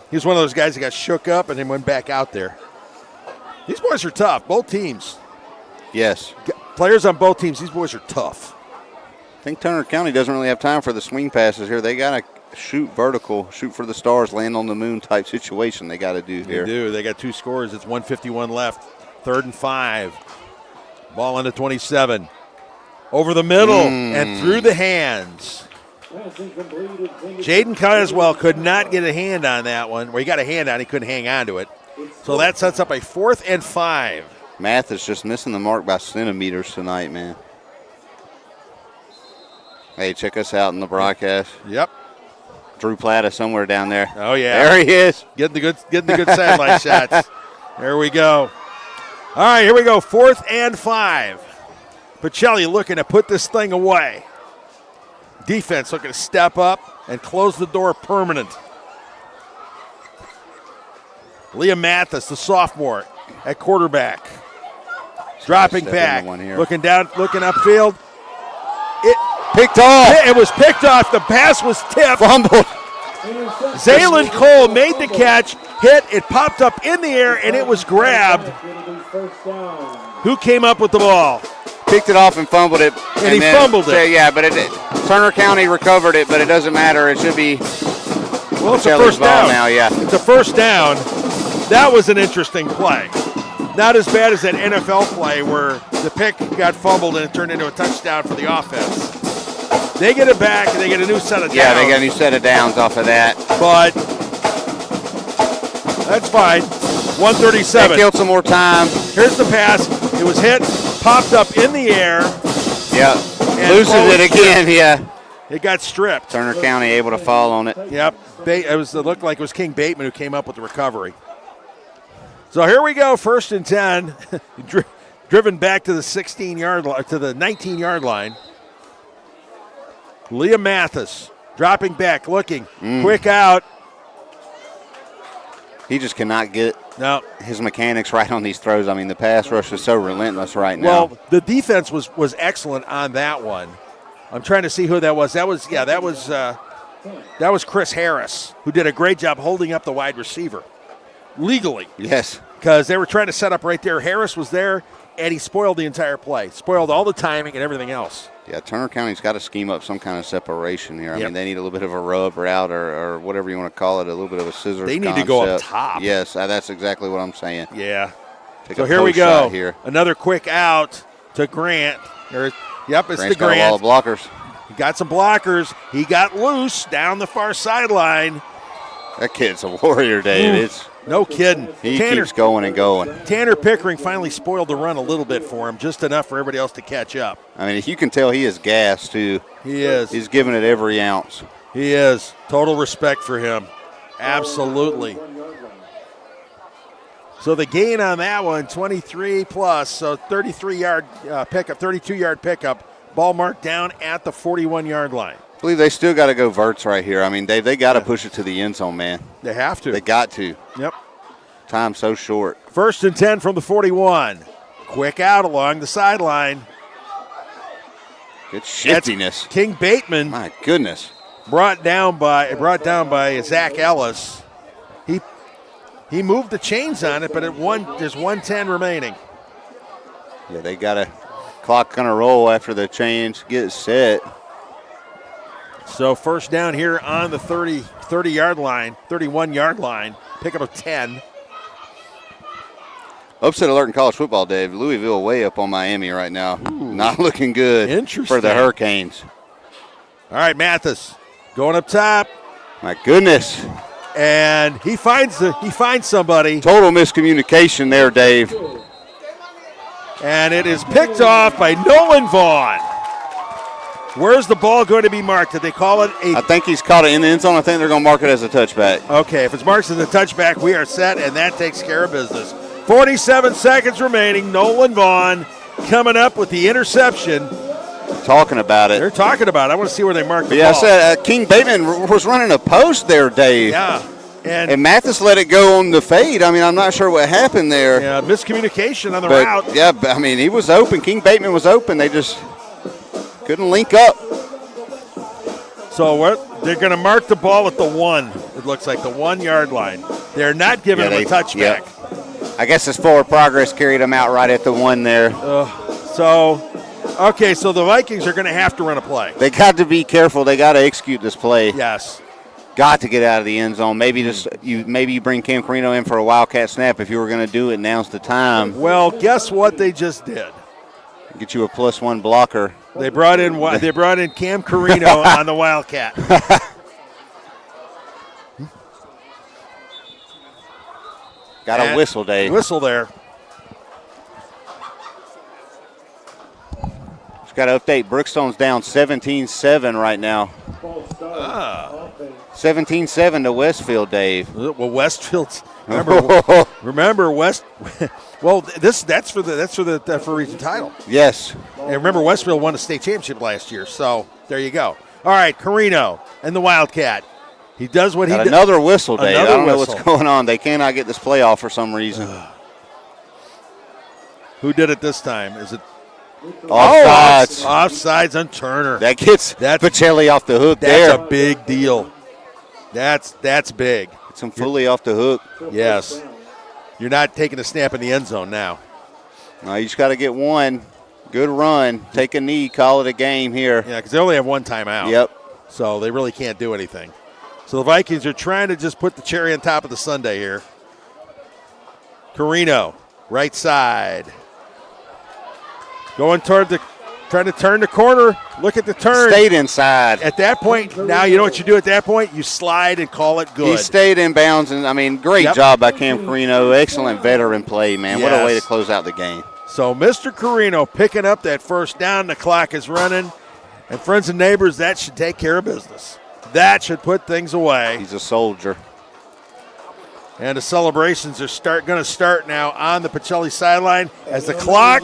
He was one of those guys that got shook up and then went back out there. These boys are tough, both teams. Yes. Players on both teams, these boys are tough. I think Turner County doesn't really have time for the swing passes here. They got to shoot vertical, shoot for the stars, land on the moon type situation they got to do here. They do. They got 2 scores. It's 1:51 left. 3rd and 5. Ball on the 27. Over the middle and through the hands. Jaden Caswell could not get a hand on that one. Well, he got a hand on it. He couldn't hang on to it. So that sets up a 4th and 5. Mathis just missing the mark by centimeters tonight, man. Hey, check us out in the broadcast. Yep. Drew Plata somewhere down there. Oh, yeah. There he is. Getting the good satellite shots. There we go. All right, here we go. 4th and 5. Pacelli looking to put this thing away. Defense looking to step up and close the door permanent. Liam Mathis, the sophomore, at quarterback. Dropping back, looking down, looking upfield. It picked off. It was picked off. The pass was tipped. Fumbled. Zaylen Cole made the catch, hit, it popped up in the air, and it was grabbed. Who came up with the ball? Picked it off and fumbled it. And he fumbled it. Yeah, but Turner County recovered it, but it doesn't matter. It should be well, it's a first down now, yeah. It's a first down. That was an interesting play. Not as bad as that NFL play where the pick got fumbled and it turned into a touchdown for the offense. They get it back and they get a new set of downs. Yeah, they got a new set of downs off of that. But that's fine. 137. They killed some more time. Here's the pass. It was hit, popped up in the air. Yeah. Loses it again, yeah. It got stripped. Turner County able to fall on it. Yep. It looked like it was King Bateman who came up with the recovery. So here we go, 1st and 10. Driven back to the 16-yard line, to the 19-yard line. Liam Mathis dropping back, looking, quick out. He just cannot get his mechanics right on these throws. I mean, the pass rush is so relentless right now. Well, the defense was excellent on that one. I'm trying to see who that was. That was Chris Harris, who did a great job holding up the wide receiver legally. Yes. because they were trying to set up right there. Harris was there, and he spoiled the entire play, spoiled all the timing and everything else. Yeah, Turner County's got to scheme up some kind of separation here. I mean, they need a little bit of a rub route or whatever you want to call it, a little bit of a scissors They need concept. to go up top. Yes, that's exactly what I'm saying. Yeah. Take so a here we post shot go. Here. Another quick out to Grant. It's Grant's the Grant. got a wall of blockers. He got some blockers. He got loose down the far sideline. That kid's a warrior, Dave. No kidding. He keeps going and going. Tanner Pickering finally spoiled the run a little bit for him, just enough for everybody else to catch up. I mean, you can tell he is gassed, too. He is. He's giving it every ounce. He is. Total respect for him. Absolutely. So the gain on that one, 23 plus, so 33-yard pickup, 32-yard pickup. Ball marked down at the 41-yard line. I believe they still got to go verts right here. I mean, they got to push it to the end zone, man. They have to. They got to. Yep. Time's so short. 1st and 10 from the 41. Quick out along the sideline. Good shiftiness. That's King Bateman. My goodness. Brought down by Zach Ellis. He moved the chains on it, but there's 1:10 remaining. Yeah, they got a clock going to roll after the change gets set. So first down here on the 30-yard line, 31-yard line, pickup of 10. Upset alert in college football, Dave. Louisville way up on Miami right now. Ooh. Not looking good for the Hurricanes. All right, Mathis going up top. My goodness. And he finds somebody. Total miscommunication there, Dave. And it is picked off by Nolan Vaughn. Where's the ball going to be marked? Did they call it I think he's caught it in the end zone. I think they're going to mark it as a touchback. Okay, if it's marked as a touchback, we are set, and that takes care of business. 47 seconds remaining. Nolan Vaughn coming up with the interception. Talking about it. They're talking about it. I want to see where they mark the ball. Yeah, I said King Bateman was running a post there, Dave. Yeah. And Mathis let it go on the fade. I mean, I'm not sure what happened there. Yeah, miscommunication on the route. Yeah, I mean, he was open. King Bateman was open. They just couldn't link up. So they're going to mark the ball at the 1. It looks like the 1-yard line. They're not giving him a touchback. Yep. I guess his forward progress carried him out right at the 1 there. So the Vikings are going to have to run a play. They got to be careful. They got to execute this play. Yes. Got to get out of the end zone. Maybe you bring Cam Carino in for a wildcat snap if you were going to do it. Now's the time. Well, guess what they just did? Get you a +1 blocker. They brought in Cam Carino on the wildcat. Got a whistle, Dave. Whistle there. Just got to update. Brookstone's down 17-7 right now. 17-7 to Westfield, Dave. Well, Westfield's remember West. Well, that's for the region title. Yes. And remember, Westfield won a state championship last year, so there you go. All right, Carino and the Wildcat. He does what he does. Another whistle, Dave. I don't know what's going on. They cannot get this play off for some reason. Who did it this time? Is it offsides? Offsides on Turner. That gets Pacelli off the hook there. there. That's a big deal. That's big. Gets him fully off the hook. Yes. You're not taking a snap in the end zone now. No, you just got to get one. Good run. Take a knee. Call it a game here. Yeah, because they only have one timeout. Yep. So they really can't do anything. So the Vikings are trying to just put the cherry on top of the sundae here. Carino, right side. Going trying to turn the corner. Look at the turn. Stayed inside. At that point, now you know what you do at that point? You slide and call it good. He stayed in bounds, and, great job by Cam Carino. Excellent veteran play, man. Yes. What a way to close out the game. So Mr. Carino picking up that first down. The clock is running. And friends and neighbors, that should take care of business. That should put things away. He's a soldier. And the celebrations are going to start now on the Pacelli sideline as the clock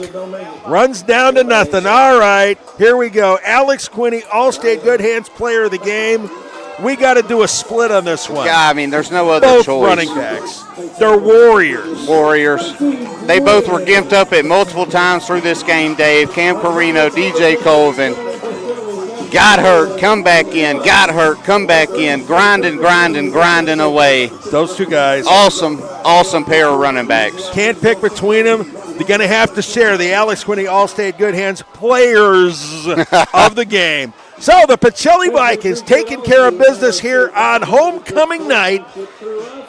runs down to nothing. All right, here we go. Alex Quinney, All-State Good Hands Player of the Game. We got to do a split on this one. Yeah, there's no other both choice. Running backs. They're warriors. Warriors. They both were gimped up at multiple times through this game, Dave. Cam Carino, DJ Colvin. got hurt, come back in, got hurt, come back in, grinding away. Those two guys. Awesome pair of running backs. Can't pick between them. They're going to have to share the Alex Quinney Allstate Good Hands players of the game. So the Pacelli Vikings taking care of business here on homecoming night.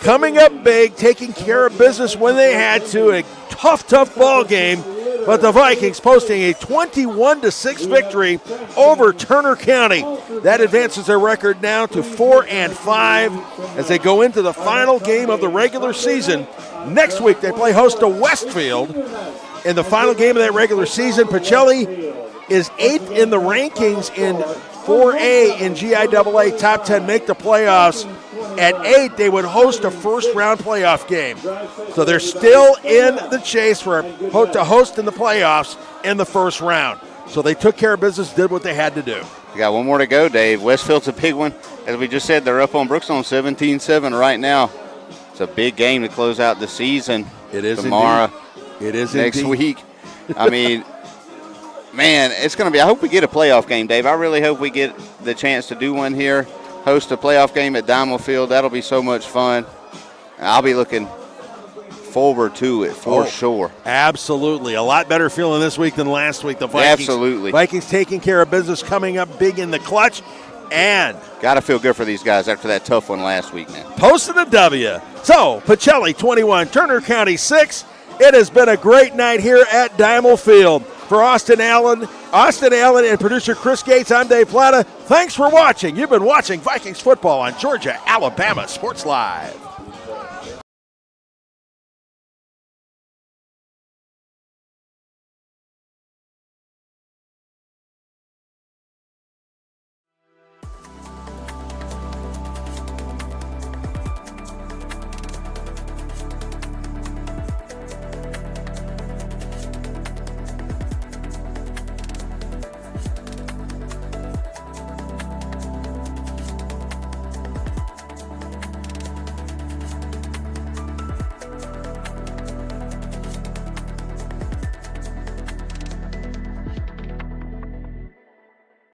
Coming up big, taking care of business when they had to. A tough ball game. But the Vikings posting a 21-6 victory over Turner County. That advances their record now to 4-5 as they go into the final game of the regular season. Next week they play host to Westfield in the final game of that regular season. Pacelli is 8th in the rankings in 4A in GIAA top 10, make the playoffs. At 8, they would host a first-round playoff game. So they're still in the chase to host in the playoffs in the first round. So they took care of business, did what they had to do. We got one more to go, Dave. Westfield's a big one. As we just said, they're up on Brookstone 17-7 right now. It's a big game to close out the season. It is tomorrow. Indeed. It is next indeed. week. I mean, man, it's going to be – I hope we get a playoff game, Dave. I really hope we get the chance to do one here, host a playoff game at Diamond Field. That'll be so much fun. I'll be looking forward to it for sure. Absolutely. A lot better feeling this week than last week. The Vikings, absolutely. Vikings taking care of business, coming up big in the clutch. And got to feel good for these guys after that tough one last week, man. Posted a W. So, Pacelli 21, Turner County 6. It has been a great night here at Diamond Field. For Austin Allen, and producer Chris Gates, I'm Dave Plata. Thanks for watching. You've been watching Vikings football on Georgia, Alabama Sports Live.